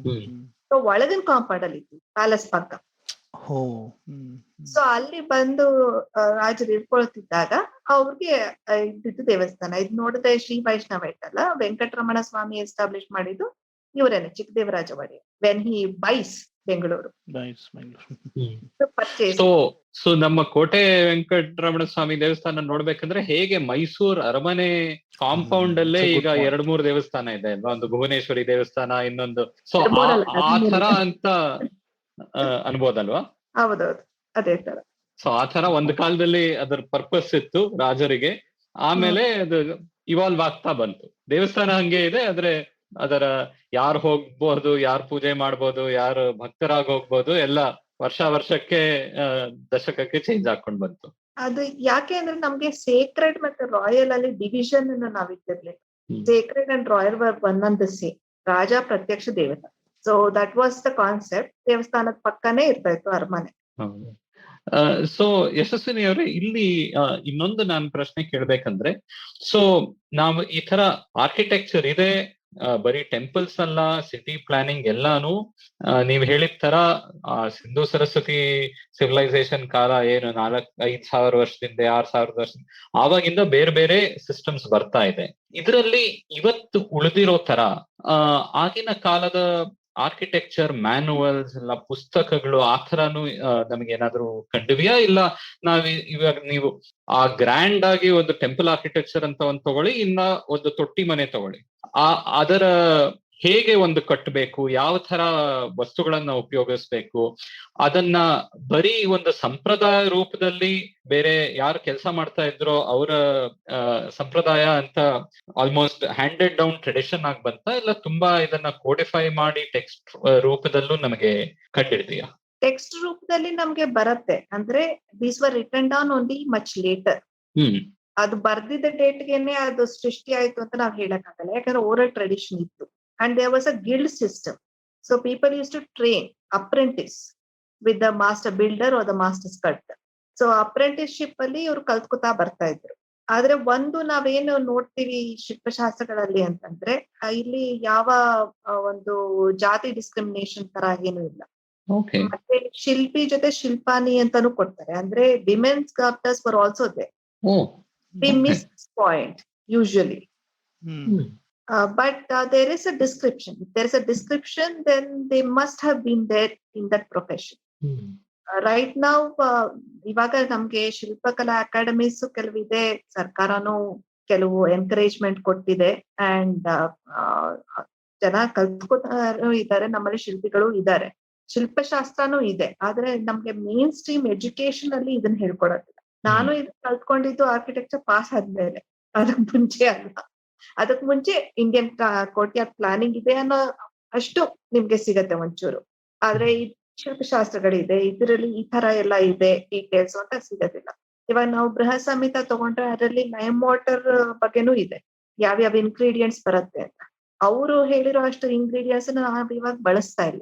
ಸೊ ಒಳಗನ್ ಕಾಂಪೌಂಡ್ ಅಲ್ಲಿ ಇತ್ತು ಪ್ಯಾಲೇಸ್ ಪಕ್ಕ. ಸೊ ಅಲ್ಲಿ ಬಂದು ರಾಜರು ಇರ್ಕೊಳ್ತಿದ್ದಾಗ ಅವ್ರಿಗೆ ಇದ್ದಿದ್ದು ದೇವಸ್ಥಾನ. ಇದು ನೋಡಿದ್ರೆ ಶ್ರೀ ವೈಷ್ಣವ ಇಟ್ಟಲ್ಲ, ವೆಂಕಟರಮಣ ಸ್ವಾಮಿ ಎಸ್ಟಾಬ್ಲಿಷ್ ಮಾಡಿದ್ದು ಇವರೇನೆ, Chikkadevaraja Wodeyar, when he buys Bengaluru. So ನಮ್ಮ ಕೋಟೆ ವೆಂಕಟರಮಣ ಸ್ವಾಮಿ ದೇವಸ್ಥಾನ ನೋಡ್ಬೇಕಂದ್ರೆ ಹೇಗೆ ಮೈಸೂರ್ ಅರಮನೆ ಕಾಂಪೌಂಡ್ ಅಲ್ಲೇ ಈಗ 2-3 ದೇವಸ್ಥಾನ ಇದೆ ಅಲ್ವಾ, ಒಂದು ಭುವನೇಶ್ವರಿ ದೇವಸ್ಥಾನ, ಇನ್ನೊಂದು. ಸೊ ಆ ತರ ಅಂತ ಅನ್ಬೋದಲ್ವಾ? ಹೌದೌದು, ಅದೇ ತರ. ಸೊ ಆ ತರ ಒಂದು ಕಾಲದಲ್ಲಿ ಅದರ ಪರ್ಪಸ್ ಇತ್ತು ರಾಜರಿಗೆ, ಆಮೇಲೆ ಅದು ಇವಾಲ್ವ್ ಆಗ್ತಾ ಬಂತು. ದೇವಸ್ಥಾನ ಹಂಗೆ ಇದೆ, ಆದ್ರೆ ಅದರ ಯಾರು ಹೋಗ್ಬೋದು, ಯಾರು ಪೂಜೆ ಮಾಡ್ಬೋದು, ಯಾರು ಭಕ್ತರಾಗಿ ಹೋಗ್ಬೋದು, ಎಲ್ಲ ವರ್ಷಕ್ಕೆ ದಶಕಕ್ಕೆ ಚೇಂಜ್ ಹಾಕೊಂಡ್ ಬಂತು. ಅದು ಯಾಕೆ ಅಂದ್ರೆ ನಮ್ಗೆ ಸೇಕ್ರೆಡ್ ಮತ್ತೆ ರಾಯಲ್ ಅಲ್ಲಿ ಡಿವಿಷನ್ ನಾವಿಟ್ಟಿರ್ಲಿಲ್ಲ. ಸೇಕ್ರೆಡ್ ಅಂಡ್ ರಾಯಲ್ ಒಂದೊಂದು ರಾಜ ಪ್ರತ್ಯಕ್ಷ ದೇವತೆ. So that was the concept. ದೇವಸ್ಥಾನದ ಪಕ್ಕನೇ ಇರ್ತಾ ಇತ್ತು ಅರಮನೆ. ಸೊ ಯಶಸ್ವಿನಿ ಅವರೇ, ಇಲ್ಲಿ ಇನ್ನೊಂದು ನಾನು ಪ್ರಶ್ನೆ ಕೇಳ್ಬೇಕಂದ್ರೆ, ಸೊ ನಾವು ಈ ತರ ಆರ್ಕಿಟೆಕ್ಚರ್ ಇದೆ, ಬರೀ ಟೆಂಪಲ್ಸ್ ಅಲ್ಲ, ಸಿಟಿ ಪ್ಲಾನಿಂಗ್ ಎಲ್ಲಾನು ನೀವ್ ಹೇಳಿದ ತರ ಸಿಂಧು ಸರಸ್ವತಿ ಸಿವಿಲೈಸೇಷನ್ ಕಾಲ ಏನು 4,000-5,000 ವರ್ಷದಿಂದ 6,000 ವರ್ಷದಿಂದ ಆವಾಗಿಂದ ಬೇರೆ ಬೇರೆ ಸಿಸ್ಟಮ್ಸ್ ಬರ್ತಾ ಇದೆ. ಇದರಲ್ಲಿ ಇವತ್ತು ಉಳಿದಿರೋ ತರ ಆಗಿನ ಕಾಲದ ಆರ್ಕಿಟೆಕ್ಚರ್ ಮ್ಯಾನುವಲ್ಸ್ ಇಲ್ಲ ಪುಸ್ತಕಗಳು ಆ ತರಾನು ನಮ್ಗೆ ಏನಾದ್ರು ಕಂಡಿವ್ಯಾ? ಇಲ್ಲ ಇವಾಗ ನೀವು ಆ ಗ್ರ್ಯಾಂಡ್ ಆಗಿ ಒಂದು ಟೆಂಪಲ್ ಆರ್ಕಿಟೆಕ್ಚರ್ ಅಂತ ಒಂದು ತಗೊಳ್ಳಿ, ಇನ್ನ ಒಂದು ತೊಟ್ಟಿ ಮನೆ ತಗೊಳ್ಳಿ, ಅದರ ಹೇಗೆ ಒಂದು ಕಟ್ಟಬೇಕು, ಯಾವ ತರ ವಸ್ತುಗಳನ್ನ ಉಪಯೋಗಿಸ್ಬೇಕು, ಅದನ್ನ ಬರೀ ಒಂದು ಸಂಪ್ರದಾಯ ರೂಪದಲ್ಲಿ ಬೇರೆ ಯಾರು ಕೆಲಸ ಮಾಡ್ತಾ ಇದ್ರೋ ಅವರ ಸಂಪ್ರದಾಯ ಅಂತ ಆಲ್ಮೋಸ್ಟ್ ಹ್ಯಾಂಡೆಡ್ ಡೌನ್ ಟ್ರೆಡಿಷನ್ ಆಗಿ ಬಂತ, ಇಲ್ಲ ತುಂಬಾ ಇದನ್ನ ಕೋಡಿಫೈ ಮಾಡಿ ಟೆಕ್ಸ್ಟ್ ರೂಪದಲ್ಲೂ ನಮಗೆ ಕಂಡಿಡ್ತೀಯಾ? ಟೆಕ್ಸ್ಟ್ ರೂಪದಲ್ಲಿ ನಮ್ಗೆ ಬರತ್ತೆ, ಅಂದ್ರೆ these were written down only much later. ಅದು ಬರ್ದಿದ್ದ ಡೇಟ್ಗೆನೆ ಅದು ಸೃಷ್ಟಿ ಆಯ್ತು ಅಂತ ನಾವ್ ಹೇಳಕ್ಕಾಗಲ್ಲ, ಯಾಕಂದ್ರೆ ಓರಲ್ ಟ್ರೆಡಿಷನ್ ಇತ್ತು. And there was a guild system. So people use to train apprentice with the master builder or the master sculptor. So apprenticeship ಅಲ್ಲಿ ಇವ್ರು ಕಲ್ತ್ಕೊತಾ ಬರ್ತಾ ಇದ್ರು. ಆದ್ರೆ ಒಂದು ನಾವೇನು ನೋಡ್ತೀವಿ ಶಿಲ್ಪಶಾಸ್ತ್ರಗಳಲ್ಲಿ ಅಂತಂದ್ರೆ, ಇಲ್ಲಿ ಯಾವ ಒಂದು ಜಾತಿ ಡಿಸ್ಕ್ರಿಮಿನೇಷನ್ ತರ ಏನು ಇಲ್ಲ. ಮತ್ತೆ ಶಿಲ್ಪಿ ಜೊತೆ ಶಿಲ್ಪಾನಿ ಅಂತಾನು ಕೊಡ್ತಾರೆ, ಅಂದ್ರೆ women sculptors were also there. We miss this point usually. But there is a description. If there is a description, then they must have been there in that profession. Right now, ಇವಾಗ ನಮ್ಗೆ ಶಿಲ್ಪಕಲಾ academies ಕೆಲವಿದೆ, ಸರ್ಕಾರನು ಕೆಲವು encouragement ಕೊಟ್ಟಿದೆ. And ಜನ ಕಲ್ತ್ಕೊತಾರು ಇದ್ದಾರೆ, ನಮ್ಮಲ್ಲಿ ಶಿಲ್ಪಿಗಳು ಇದ್ದಾರೆ, ಶಿಲ್ಪಶಾಸ್ತ್ರನೂ ಇದೆ. ಆದ್ರೆ ನಮ್ಗೆ ಮೇನ್ ಸ್ಟ್ರೀಮ್ ಎಜುಕೇಶನ್ ಅಲ್ಲಿ ಇದನ್ನ ಹೇಳ್ಕೊಡೋದಿಲ್ಲ. ನಾನು ಇದನ್ನ ಕಲ್ತ್ಕೊಂಡಿದ್ದು ಆರ್ಕಿಟೆಕ್ಚರ್ ಪಾಸ್ ಆದ್ಮೇಲೆ, ಅದಕ್ ಮುಂಚೆ ಅಲ್ಲ. ಅದಕ್ ಮುಂಚೆ ಇಂಡಿಯನ್ ಕೋರ್ಟ್ಯಾರ್ಡ್ ಪ್ಲಾನಿಂಗ್ ಇದೆ ಅನ್ನೋ ಅಷ್ಟು ನಿಮ್ಗೆ ಸಿಗತ್ತೆ ಒಂಚೂರು. ಆದ್ರೆ ಈ ಶಿಲ್ಪಶಾಸ್ತ್ರಗಳಿದೆ, ಇದರಲ್ಲಿ ಈ ತರ ಎಲ್ಲ ಇದೆ ಡೀಟೇಲ್ಸ್ ಅಂತ ಸಿಗೋದಿಲ್ಲ. ಇವಾಗ ನಾವು ಬೃಹತ್ ಸಂಹಿತ ತಗೊಂಡ್ರೆ ಅದರಲ್ಲಿ ನೈಮ್ ವಾಟರ್ ಬಗ್ಗೆನೂ ಇದೆ, ಯಾವ್ಯಾವ ಇಂಗ್ರೀಡಿಯೆಂಟ್ಸ್ ಬರುತ್ತೆ ಅಂತ. ಅವರು ಹೇಳಿರೋ ಅಷ್ಟು ಇಂಗ್ರೀಡಿಯೆಂಟ್ಸ್ ನಾವು ಇವಾಗ ಬಳಸ್ತಾ ಇಲ್ಲ.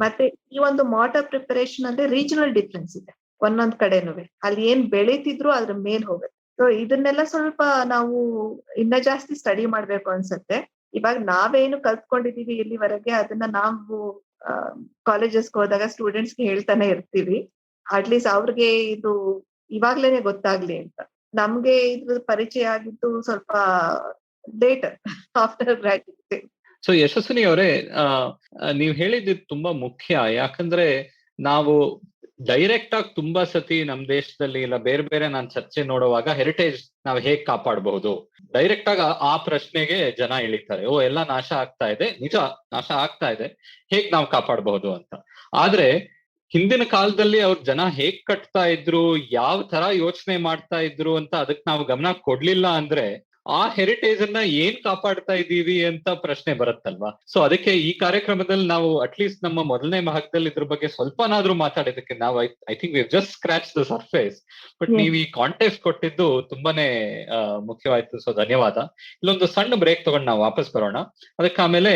ಮತ್ತೆ ಈ ಒಂದು ವಾಟರ್ ಪ್ರಿಪರೇಷನ್ ಅಲ್ಲಿ ರೀಜನಲ್ ಡಿಫ್ರೆನ್ಸ್ ಇದೆ ಒಂದೊಂದ್ ಕಡೆನೂ. ಅಲ್ಲಿ ಏನ್ ಬೆಳೀತಿದ್ರು ಅದ್ರ ಮೇಲ್ ಹೋಗುತ್ತೆ. ಸೊ ಇದನ್ನೆಲ್ಲ ಸ್ವಲ್ಪ ನಾವು ಇನ್ನ ಜಾಸ್ತಿ ಸ್ಟಡಿ ಮಾಡ್ಬೇಕು ಅನ್ಸತ್ತೆ. ಇವಾಗ ನಾವೇನು ಕಲ್ತ್ಕೊಂಡಿದೀವಿ ಇಲ್ಲಿವರೆಗೆ ಅದನ್ನ ನಾವು ಕಾಲೇಜಸ್ಗೆ ಹೋದಾಗ ಸ್ಟೂಡೆಂಟ್ಸ್ಗೆ ಹೇಳ್ತಾನೆ ಇರ್ತೀವಿ. ಅಟ್ಲೀಸ್ಟ್ ಅವ್ರಿಗೆ ಇದು ಇವಾಗ್ಲೇನೆ ಗೊತ್ತಾಗ್ಲಿ ಅಂತ. ನಮ್ಗೆ ಇದ್ರ ಪರಿಚಯ ಆಗಿದ್ದು ಸ್ವಲ್ಪ later, after graduate. So Yashaswini ಅವರೇ, ನೀವ್ ಹೇಳಿದ್ದು ತುಂಬಾ ಮುಖ್ಯ. ಯಾಕಂದ್ರೆ ನಾವು ಡೈರೆಕ್ಟ್ ಆಗಿ ತುಂಬಾ ಸತಿ ನಮ್ ದೇಶದಲ್ಲಿ ಇಲ್ಲ ಬೇರೆ ಬೇರೆ ನಾನು ಚರ್ಚೆ ನೋಡುವಾಗ ಹೆರಿಟೇಜ್ ನಾವು ಹೇಗ್ ಕಾಪಾಡಬಹುದು, ಡೈರೆಕ್ಟ್ ಆಗಿ ಆ ಪ್ರಶ್ನೆಗೆ ಜನ ಇಳಿತಾರೆ. ಎಲ್ಲ ನಾಶ ಆಗ್ತಾ ಇದೆ, ನಿಜ ನಾಶ ಆಗ್ತಾ ಇದೆ, ಹೇಗ್ ನಾವು ಕಾಪಾಡಬಹುದು ಅಂತ. ಆದ್ರೆ ಹಿಂದಿನ ಕಾಲದಲ್ಲಿ ಅವ್ರ ಜನ ಹೇಗ್ ಕಟ್ತಾ ಇದ್ರು, ಯಾವ ತರ ಯೋಚನೆ ಮಾಡ್ತಾ ಇದ್ರು ಅಂತ ಅದಕ್ ನಾವು ಗಮನ ಕೊಡ್ಲಿಲ್ಲ ಅಂದ್ರೆ ಆ ಹೆರಿಟೇಜ್ ಅನ್ನ ಏನ್ ಕಾಪಾಡ್ತಾ ಇದೀವಿ ಅಂತ ಪ್ರಶ್ನೆ ಬರುತ್ತಲ್ವಾ. ಸೊ ಅದಕ್ಕೆ ಈ ಕಾರ್ಯಕ್ರಮದಲ್ಲಿ ನಾವು ಅಟ್ಲೀಸ್ಟ್ ನಮ್ಮ ಮೊದಲನೇ ಭಾಗದಲ್ಲಿ ಇದ್ರ ಬಗ್ಗೆ ಸ್ವಲ್ಪನಾದ್ರೂ ಮಾತಾಡಿದಕ್ಕೆ ನಾವು I think we just scratch the surface. But ನೀವು ಈ ಕಾಂಟೆಕ್ಸ್ಟ್ ಕೊಟ್ಟಿದ್ದು ತುಂಬಾನೇ ಮುಖ್ಯವಾಯ್ತು. ಸೊ ಧನ್ಯವಾದ. ಇಲ್ಲೊಂದು ಸಣ್ಣ ಬ್ರೇಕ್ ತಗೊಂಡು ನಾವು ವಾಪಸ್ ಬರೋಣ. ಅದಕ್ಕೆ ಆಮೇಲೆ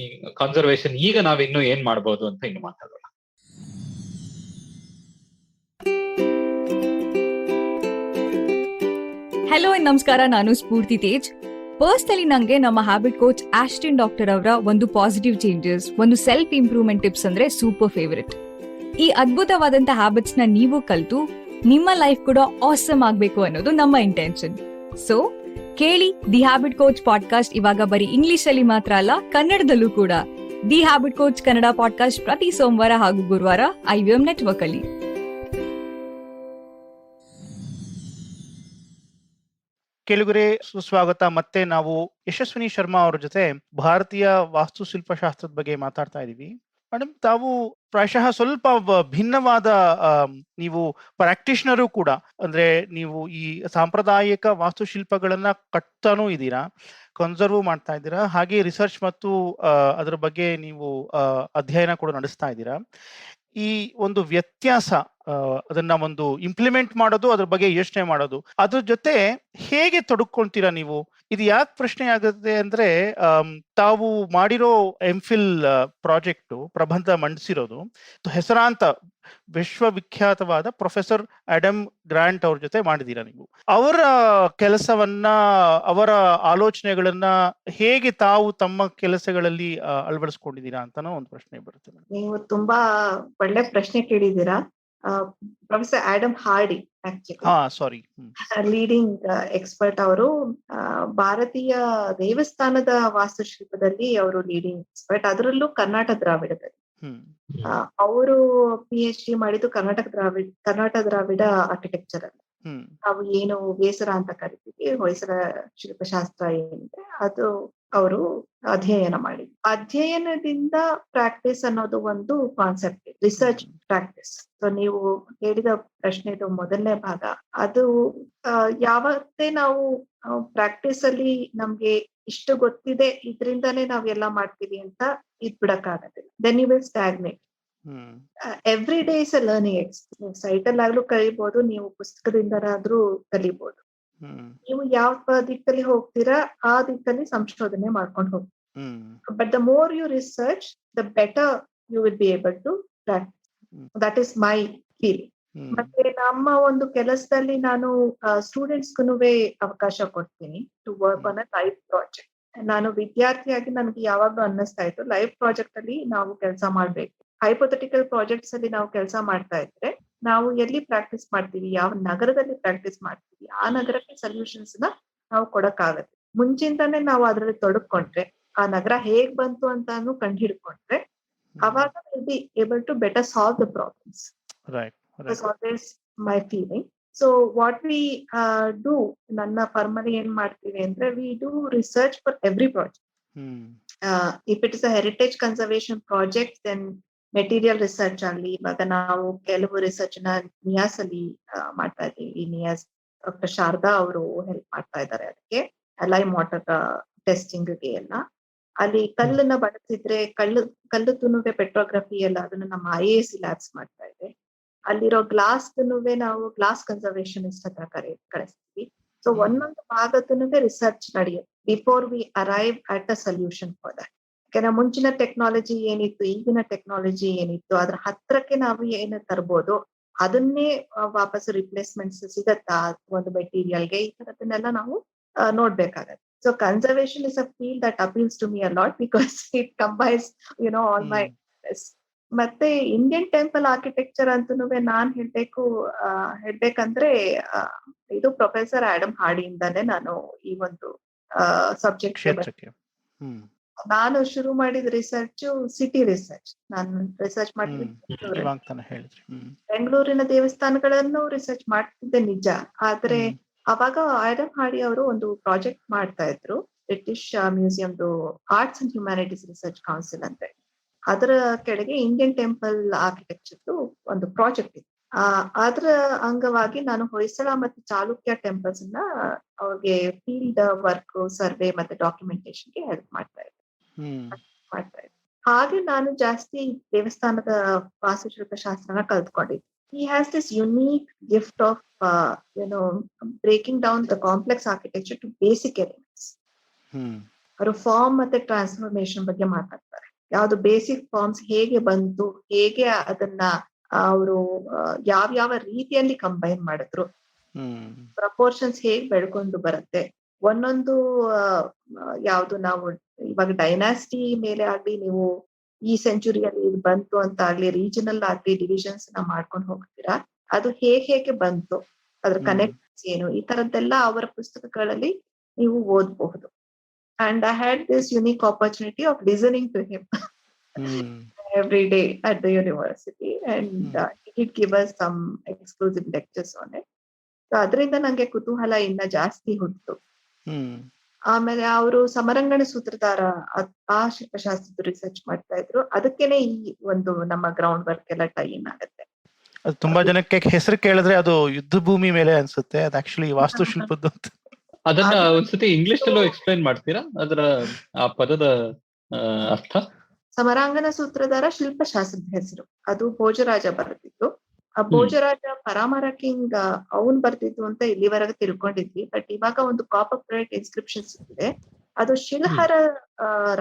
ಈ ಕನ್ಸರ್ವೇಷನ್ ಈಗ ನಾವ್ ಇನ್ನು ಏನ್ ಮಾಡ್ಬೋದು ಅಂತ ಇನ್ನು ಮಾತಾಡೋಣ. ಹಲೋ ನಮಸ್ಕಾರ, ನಾನು ಸ್ಫೂರ್ತಿ ತೇಜ್. ಪರ್ಸ್ನಲಿ ನಂಗೆ ನಮ್ಮ ಹ್ಯಾಬಿಟ್ ಕೋಚ್ ಆಸ್ಟಿನ್ ಡಾಕ್ಟರ್ ಅವರ ಒಂದು ಪಾಸಿಟಿವ್ ಚೇಂಜಸ್, ಒಂದು ಸೆಲ್ಫ್ ಇಂಪ್ರೂವ್ಮೆಂಟ್ ಟಿಪ್ಸ್ ಅಂದ್ರೆ ಸೂಪರ್ ಫೇವರಿಟ್. ಈ ಅದ್ಭುತವಾದಂತ ಹ್ಯಾಬಿಟ್ಸ್ ನ ನೀವು ಕಲ್ತು ನಿಮ್ಮ ಲೈಫ್ ಕೂಡ ಆಸಮ್ ಆಗ್ಬೇಕು ಅನ್ನೋದು ನಮ್ಮ ಇಂಟೆನ್ಷನ್. ಸೊ ಕೇಳಿ ದಿ ಹ್ಯಾಬಿಟ್ ಕೋಚ್ ಪಾಡ್ಕಾಸ್ಟ್. ಇವಾಗ ಬರೀ ಇಂಗ್ಲಿಷ್ ಅಲ್ಲಿ ಮಾತ್ರ ಅಲ್ಲ, ಕನ್ನಡದಲ್ಲೂ ಕೂಡ. The habit coach Kannada podcast ಪ್ರತಿ ಸೋಮವಾರ ಹಾಗೂ ಗುರುವಾರ IVM ನೆಟ್ವರ್ಕ್ ಅಲ್ಲಿ. ಕೆಲವರೇ ಸುಸ್ವಾಗತ. ಮತ್ತೆ ನಾವು ಯಶಸ್ವಿನಿ ಶರ್ಮಾ ಅವ್ರ ಜೊತೆ ಭಾರತೀಯ ವಾಸ್ತುಶಿಲ್ಪಶಾಸ್ತ್ರದ ಬಗ್ಗೆ ಮಾತಾಡ್ತಾ ಇದೀವಿ. ಮೇಡಮ್, ತಾವು ಪ್ರಾಯಶಃ ಸ್ವಲ್ಪ ಭಿನ್ನವಾದ ನೀವು ಪ್ರಾಕ್ಟೀಷನರು ಕೂಡ. ಅಂದ್ರೆ ನೀವು ಈ ಸಾಂಪ್ರದಾಯಿಕ ವಾಸ್ತುಶಿಲ್ಪಗಳನ್ನ ಕಟ್ತಾನೂ ಇದ್ದೀರಾ, ಕನ್ಸರ್ವ್ ಮಾಡ್ತಾ ಇದ್ದೀರಾ, ಹಾಗೆ ರಿಸರ್ಚ್ ಮತ್ತು ಅದರ ಬಗ್ಗೆ ನೀವು ಅಧ್ಯಯನ ಕೂಡ ನಡೆಸ್ತಾ ಇದ್ದೀರಾ. ಈ ಒಂದು ವ್ಯತ್ಯಾಸ, ಅದನ್ನ ಒಂದು ಇಂಪ್ಲಿಮೆಂಟ್ ಮಾಡೋದು, ಅದ್ರ ಬಗ್ಗೆ ಯೋಚನೆ ಮಾಡೋದು, ಅದ್ರ ಜೊತೆ ಹೇಗೆ ತೊಡಕೊಂತೀರಾ ನೀವು? ಇದು ಯಾಕೆ ಪ್ರಶ್ನೆ ಆಗುತ್ತೆ ಅಂದ್ರೆ, ತಾವು ಮಾಡಿರೋ MPhil ಪ್ರಾಜೆಕ್ಟ್ ಪ್ರಬಂಧ ಮಂಡಿಸಿರೋದು ಹೆಸರಾಂತ ವಿಶ್ವವಿಖ್ಯಾತವಾದ ಪ್ರೊಫೆಸರ್ ಆಡಮ್ ಗ್ರಾಂಟ್ ಅವ್ರ ಜೊತೆ ಮಾಡಿದೀರಾ ನೀವು. ಅವರ ಕೆಲಸವನ್ನ, ಅವರ ಆಲೋಚನೆಗಳನ್ನ ಹೇಗೆ ತಾವು ತಮ್ಮ ಕೆಲಸಗಳಲ್ಲಿ ಅಳವಡಿಸ್ಕೊಂಡಿದ್ದೀರಾ ಅಂತಾನೋ ಒಂದು ಪ್ರಶ್ನೆ ಬರುತ್ತೆ. ನೀವು ತುಂಬಾ ಒಳ್ಳೆ ಪ್ರಶ್ನೆ ಕೇಳಿದ್ದೀರಾ. ಪ್ರೊಫೆಸರ್ ಆಡಮ್ ಹಾರ್ಡಿ ಸಾರಿ, ಲೀಡಿಂಗ್ ಎಕ್ಸ್ಪರ್ಟ್. ಅವರು ಭಾರತೀಯ ದೇವಸ್ಥಾನದ ವಾಸ್ತುಶಿಲ್ಪದಲ್ಲಿ ಅವರು ಲೀಡಿಂಗ್ ಎಕ್ಸ್ಪರ್ಟ್, ಅದರಲ್ಲೂ ಕರ್ನಾಟಕ ದ್ರಾವಿಡದಲ್ಲಿ. ಅವರು PhD ಮಾಡಿದ್ದು ಕರ್ನಾಟಕ ದ್ರಾವಿಡ ಆರ್ಕಿಟೆಕ್ಚರ್ ಅಲ್ಲಿ. ನಾವು ಏನು ಬೇಸರ ಅಂತ ಕರಿತೀವಿ, ಹೊಯ್ಸಳ ಶಿಲ್ಪಶಾಸ್ತ್ರ ಏನಿದೆ ಅದು ಅವರು ಅಧ್ಯಯನ ಮಾಡಿದ್ರು. ಅಧ್ಯಯನದಿಂದ ಪ್ರಾಕ್ಟೀಸ್ ಅನ್ನೋದು ಒಂದು ಕಾನ್ಸೆಪ್ಟ್, ರಿಸರ್ಚ್ ಪ್ರಾಕ್ಟೀಸ್. ಸೊ ನೀವು ಹೇಳಿದ ಪ್ರಶ್ನೆದು ಮೊದಲನೇ ಭಾಗ, ಅದು ಯಾವತ್ತೇ ನಾವು ಪ್ರಾಕ್ಟೀಸ್ ಅಲ್ಲಿ ನಮ್ಗೆ ಇಷ್ಟು ಗೊತ್ತಿದೆ, ಇದ್ರಿಂದಾನೇ ನಾವೆಲ್ಲ ಮಾಡ್ತೀವಿ ಅಂತ ಇದ್ಬಿಡಕ್ಕಾಗತ್ತೆ. Then you will stagnate. Every day is a learning experience. Site ಅಲ್ಲಾಗ್ಲೂ ಕಲಿಬಹುದು, ನೀವು ಪುಸ್ತಕದಿಂದನಾದ್ರೂ ಕಲಿಬಹುದು. ನೀವು ಯಾವ ದಿಕ್ಕಲ್ಲಿ ಹೋಗ್ತೀರಾ ಆ ದಿಕ್ಕಲ್ಲಿ ಸಂಶೋಧನೆ ಮಾಡ್ಕೊಂಡು ಹೋಗ್ತೀರಾ. But the more you research, the better you will be able to practise. That is my feeling. ಮತ್ತೆ ನಮ್ಮ ಒಂದು ಕೆಲಸದಲ್ಲಿ ನಾನು ಸ್ಟೂಡೆಂಟ್ಸ್ಗೂ ಅವಕಾಶ ಕೊಡ್ತೀನಿ to work on a live project. ನಾನು ವಿದ್ಯಾರ್ಥಿಯಾಗಿ ನನಗೆ ಯಾವಾಗ್ಲೂ ಅನ್ನಿಸ್ತಾ ಇತ್ತು, ಲೈವ್ ಪ್ರಾಜೆಕ್ಟ್ ಅಲ್ಲಿ ನಾವು ಕೆಲಸ ಮಾಡ್ಬೇಕು. ಹೈಪೋಥೆಟಿಕಲ್ ಪ್ರಾಜೆಕ್ಟ್ಸ್ ಅಲ್ಲಿ ನಾವು ಕೆಲಸ ಮಾಡ್ತಾ ಇದ್ರೆ ನಾವು ಎಲ್ಲಿ ಪ್ರಾಕ್ಟೀಸ್ ಮಾಡ್ತೀವಿ, ಯಾವ ನಗರದಲ್ಲಿ ಪ್ರಾಕ್ಟೀಸ್ ಮಾಡ್ತೀವಿ, ಆ ನಗರಕ್ಕೆ ಸೊಲ್ಯೂಷನ್ಸ್ ನ ನಾವು ಕೊಡಕ್ಕಾಗತ್ತೆ. ಮುಂಚಿಂದಾನೇ ನಾವು ಅದರಲ್ಲಿ ತೊಡಕೊಂಡ್ರೆ, ಆ ನಗರ ಹೇಗ್ ಬಂತು ಅಂತಾನು ಕಂಡು ಹಿಡ್ಕೊಂಡ್ರೆ, ಅವಾಗ will be able to better solve the problems. Always my feeling. So what we do, ನನ್ನ ಫರ್ಮಲ್ಲಿ ಏನ್ ಮಾಡ್ತೀವಿ ಅಂದ್ರೆ we do research for every project. Hmm if it is a heritage conservation project then material research ಆಗಲಿ, ಇವಾಗ ನಾವು ಕೆಲವು research ನ ನಿಯಾಸ್ ಅಲ್ಲಿ ಮಾಡ್ತಾ ಇದ್ದೀವಿ. ನಿಯಾಸ್ ಡಾಕ್ಟರ್ ಶಾರದಾ ಅವರು ಹೆಲ್ಪ್ ಮಾಡ್ತಾ ಇದ್ದಾರೆ ಅದಕ್ಕೆ, ಲೈಮ್ ವಾಟರ್ ಟೆಸ್ಟಿಂಗ್ ಗೆ ಎಲ್ಲ. ಅಲ್ಲಿ ಕಲ್ಲನ್ನ ಬಳಸಿದ್ರೆ ಕಲ್ಲು ತುನುವೆ ಪೆಟ್ರೋಗ್ರಫಿ ಎಲ್ಲ ಅದನ್ನ ನಮ್ಮ IAC ಲ್ಯಾಬ್ಸ್ ಮಾಡ್ತಾ ಇದೆ. ಅಲ್ಲಿರೋ ಗ್ಲಾಸ್ ತುನುವೆ ನಾವು ಗ್ಲಾಸ್ ಕನ್ಸರ್ವೇಷನಿಸ್ಟ್ ಹತ್ರ ಕಳಿಸ್ತೀವಿ. ಸೊ ಒಂದೊಂದು ಭಾಗದನುವೆ ರಿಸರ್ಚ್ ನಡೆಯುತ್ತೆ before we arrive at a solution for that. ಯಾಕಂದ್ರೆ ಮುಂಚಿನ ಟೆಕ್ನಾಲಜಿ ಏನಿತ್ತು, ಈಗಿನ ಟೆಕ್ನಾಲಜಿ ಏನಿತ್ತು, ಅದ್ರ ಹತ್ರಕ್ಕೆ ನಾವು ಏನು ತರ್ಬೋದು, ಅದನ್ನೇ ವಾಪಸ್ ರಿಪ್ಲೇಸ್ಮೆಂಟ್ಸ್ ಸಿಗತ್ತಾ ಒಂದು ಮೆಟೀರಿಯಲ್ಗೆ, ಈ ತರದನ್ನೆಲ್ಲ ನಾವು ನೋಡ್ಬೇಕಾಗತ್ತೆ. So conservation is a field that appeals to me a lot because it combines, all my interests. ಮತ್ತೆ ಇಂಡಿಯನ್ ಟೆಂಪಲ್ ಆರ್ಕಿಟೆಕ್ಚರ್ ಅಂತನೂ ನಾನ್ ಹೇಳ್ಬೇಕಂದ್ರೆ ಇದು ಪ್ರೊಫೆಸರ್ ಆಡಮ್ ಹಾರ್ಡಿಯಿಂದಾನೆ ನಾನು ಈ ಒಂದು ಸಬ್ಜೆಕ್ಟ್ ಕ್ಷೇತ್ರಕ್ಕೆ. ಹ್ಮ್ ನಾನು ಶುರು ಮಾಡಿದ ರಿಸರ್ಚ್ ಸಿಟಿ ರಿಸರ್ಚ್. ನಾನು ರಿಸರ್ಚ್ ಮಾಡಿದ್ದು ಇವಾಗ ತಾನೇ ಹೇಳಿದ್ರಿ. ಬೆಂಗಳೂರಿನ ದೇವಸ್ಥಾನಗಳನ್ನು ರಿಸರ್ಚ್ ಮಾಡ್ತಿದ್ದೆ ನಿಜ, ಆದ್ರೆ ಅವಾಗ ಆಡಮ್ ಹಾರ್ಡಿ ಅವರು ಒಂದು ಪ್ರಾಜೆಕ್ಟ್ ಮಾಡ್ತಾ ಇದ್ರು, ಬ್ರಿಟಿಷ್ ಮ್ಯೂಸಿಯಂದು arts and humanities research council ಅಂತ. ಅದರ ಕೆಳಗೆ ಇಂಡಿಯನ್ ಟೆಂಪಲ್ ಆರ್ಕಿಟೆಕ್ಚರ್ ಒಂದು ಪ್ರಾಜೆಕ್ಟ್ ಇತ್ತು. ಅದರ ಅಂಗವಾಗಿ ನಾನು ಹೊಯ್ಸಳ ಮತ್ತು ಚಾಲುಕ್ಯ ಟೆಂಪಲ್ಸ್ ನ ಅವ್ರಿಗೆ ಫೀಲ್ಡ್ ವರ್ಕ್, ಸರ್ವೆ ಮತ್ತೆ ಡಾಕ್ಯುಮೆಂಟೇಶನ್ಗೆ ಹೆಲ್ಪ್ ಮಾಡ್ತಾ ಇದ್ದೆ. ಹಾಗೆ ನಾನು ಜಾಸ್ತಿ ದೇವಸ್ಥಾನದ ವಾಸ್ತುಶಿಲ್ಪ ಶಾಸ್ತ್ರನ ಕಲ್ತ್ಕೊಂಡಿದ್ದೆ. He has this unique gift of, breaking down the complex architecture to basic elements. ಅವರು ಫಾರ್ಮ್ ಮತ್ತೆ ಟ್ರಾನ್ಸ್ಫಾರ್ಮೇಶನ್ ಬಗ್ಗೆ ಮಾತಾಡ್ತಾರೆ. ಯಾವ್ದು ಬೇಸಿಕ್ ಫಾರ್ಮ್ಸ್ ಹೇಗೆ ಬಂತು, ಹೇಗೆ ಅದನ್ನ ಅವರು ಯಾವ ರೀತಿಯಲ್ಲಿ ಕಂಬೈನ್ ಮಾಡಿದ್ರು, ಪ್ರಪೋರ್ಷನ್ಸ್ ಹೇಗೆ ಬೆಳ್ಕೊಂಡು ಬರುತ್ತೆ, ಒಂದೊಂದು ಯಾವ್ದು ನಾವು ಇವಾಗ ಡೈನಾಸ್ಟಿ ಮೇಲೆ ಆಗ್ಲಿ, ನೀವು ಈ ಸೆಂಚುರಿಯಲ್ಲಿ ಇದು ಬಂತು ಅಂತ ಆಗ್ಲಿ, ರೀಜನಲ್ ಆಗ್ಲಿ ಡಿವಿಷನ್ಸ್ ನ ಮಾಡ್ಕೊಂಡು ಹೋಗ್ತೀರಾ, ಅದು ಹೇಗೆ ಬಂತು, ಅದ್ರ ಕನೆಕ್ಟ್ಸ್ ಏನು, ಈ ತರದ್ದೆಲ್ಲ ಅವರ ಪುಸ್ತಕಗಳಲ್ಲಿ ನೀವು ಓದಬಹುದು. And I had this unique opportunity of listening to him every day at the university, and he did give us some exclusive lectures on it. So ಅದರಿಂದ ನಂಗೆ ಕುತೂಹಲ ಇನ್ನ ಜಾಸ್ತಿ ಹುಟ್ಟಿತು. ಆಮೇಲೆ ಅವರು ಸಮರಂಗಣ ಸೂತ್ರಧಾರ ಆ ಶಿಲ್ಪಶಾಸ್ತ್ರದ ರಿಸರ್ಚ್ ಮಾಡ್ತಾ ಇದ್ರು. ಅದಕ್ಕೇನೆ ಈ ಒಂದು ನಮ್ಮ ಗ್ರೌಂಡ್ ವರ್ಕ್ ಎಲ್ಲ ಟೈ ಇನ್ ಆಗುತ್ತೆ. ಅದು ತುಂಬಾ ಜನಕ್ಕೆ ಹೆಸರು ಕೇಳಿದ್ರೆ ಅದು ಯುದ್ಧ ಭೂಮಿ ಮೇಲೆ ಅನ್ಸುತ್ತೆ, ಅದು ಆಕ್ಚುಲಿ ವಾಸ್ತುಶಿಲ್ಪದ್ದು ಅಂತ. ಅದನ್ನ ಒಂದ್ಸತಿ ಇಂಗ್ಲಿಷ್ ಅಲ್ಲೂ ಎಕ್ಸ್ಪ್ಲೈನ್ ಮಾಡ್ತೀರಾ, ಅದರ ಆ ಪದದ ಅರ್ಥ? ಸಮರಾಂಗಣ ಸೂತ್ರಧಾರ ಶಿಲ್ಪಶಾಸ್ತ್ರದ ಹೆಸರು. ಅದು ಭೋಜರಾಜ ಬರೆದಿದ್ದು. ಆ ಭೋಜರಾಜ ಪರಾಮರ ಕಿಂಗ್ ಅವನ್ ಬರ್ತಿದ್ದು ಅಂತ ಇಲ್ಲಿವರೆಗೆ ತಿಳ್ಕೊಂಡಿದ್ವಿ. ಬಟ್ ಇವಾಗ ಒಂದು ಕಾಪರ್ ಪ್ಲೇಟ್ ಇನ್ಸ್ಕ್ರಿಪ್ಷನ್ ಸಿಕ್ಕಿದೆ, ಅದು ಶಿಲ್ಹರ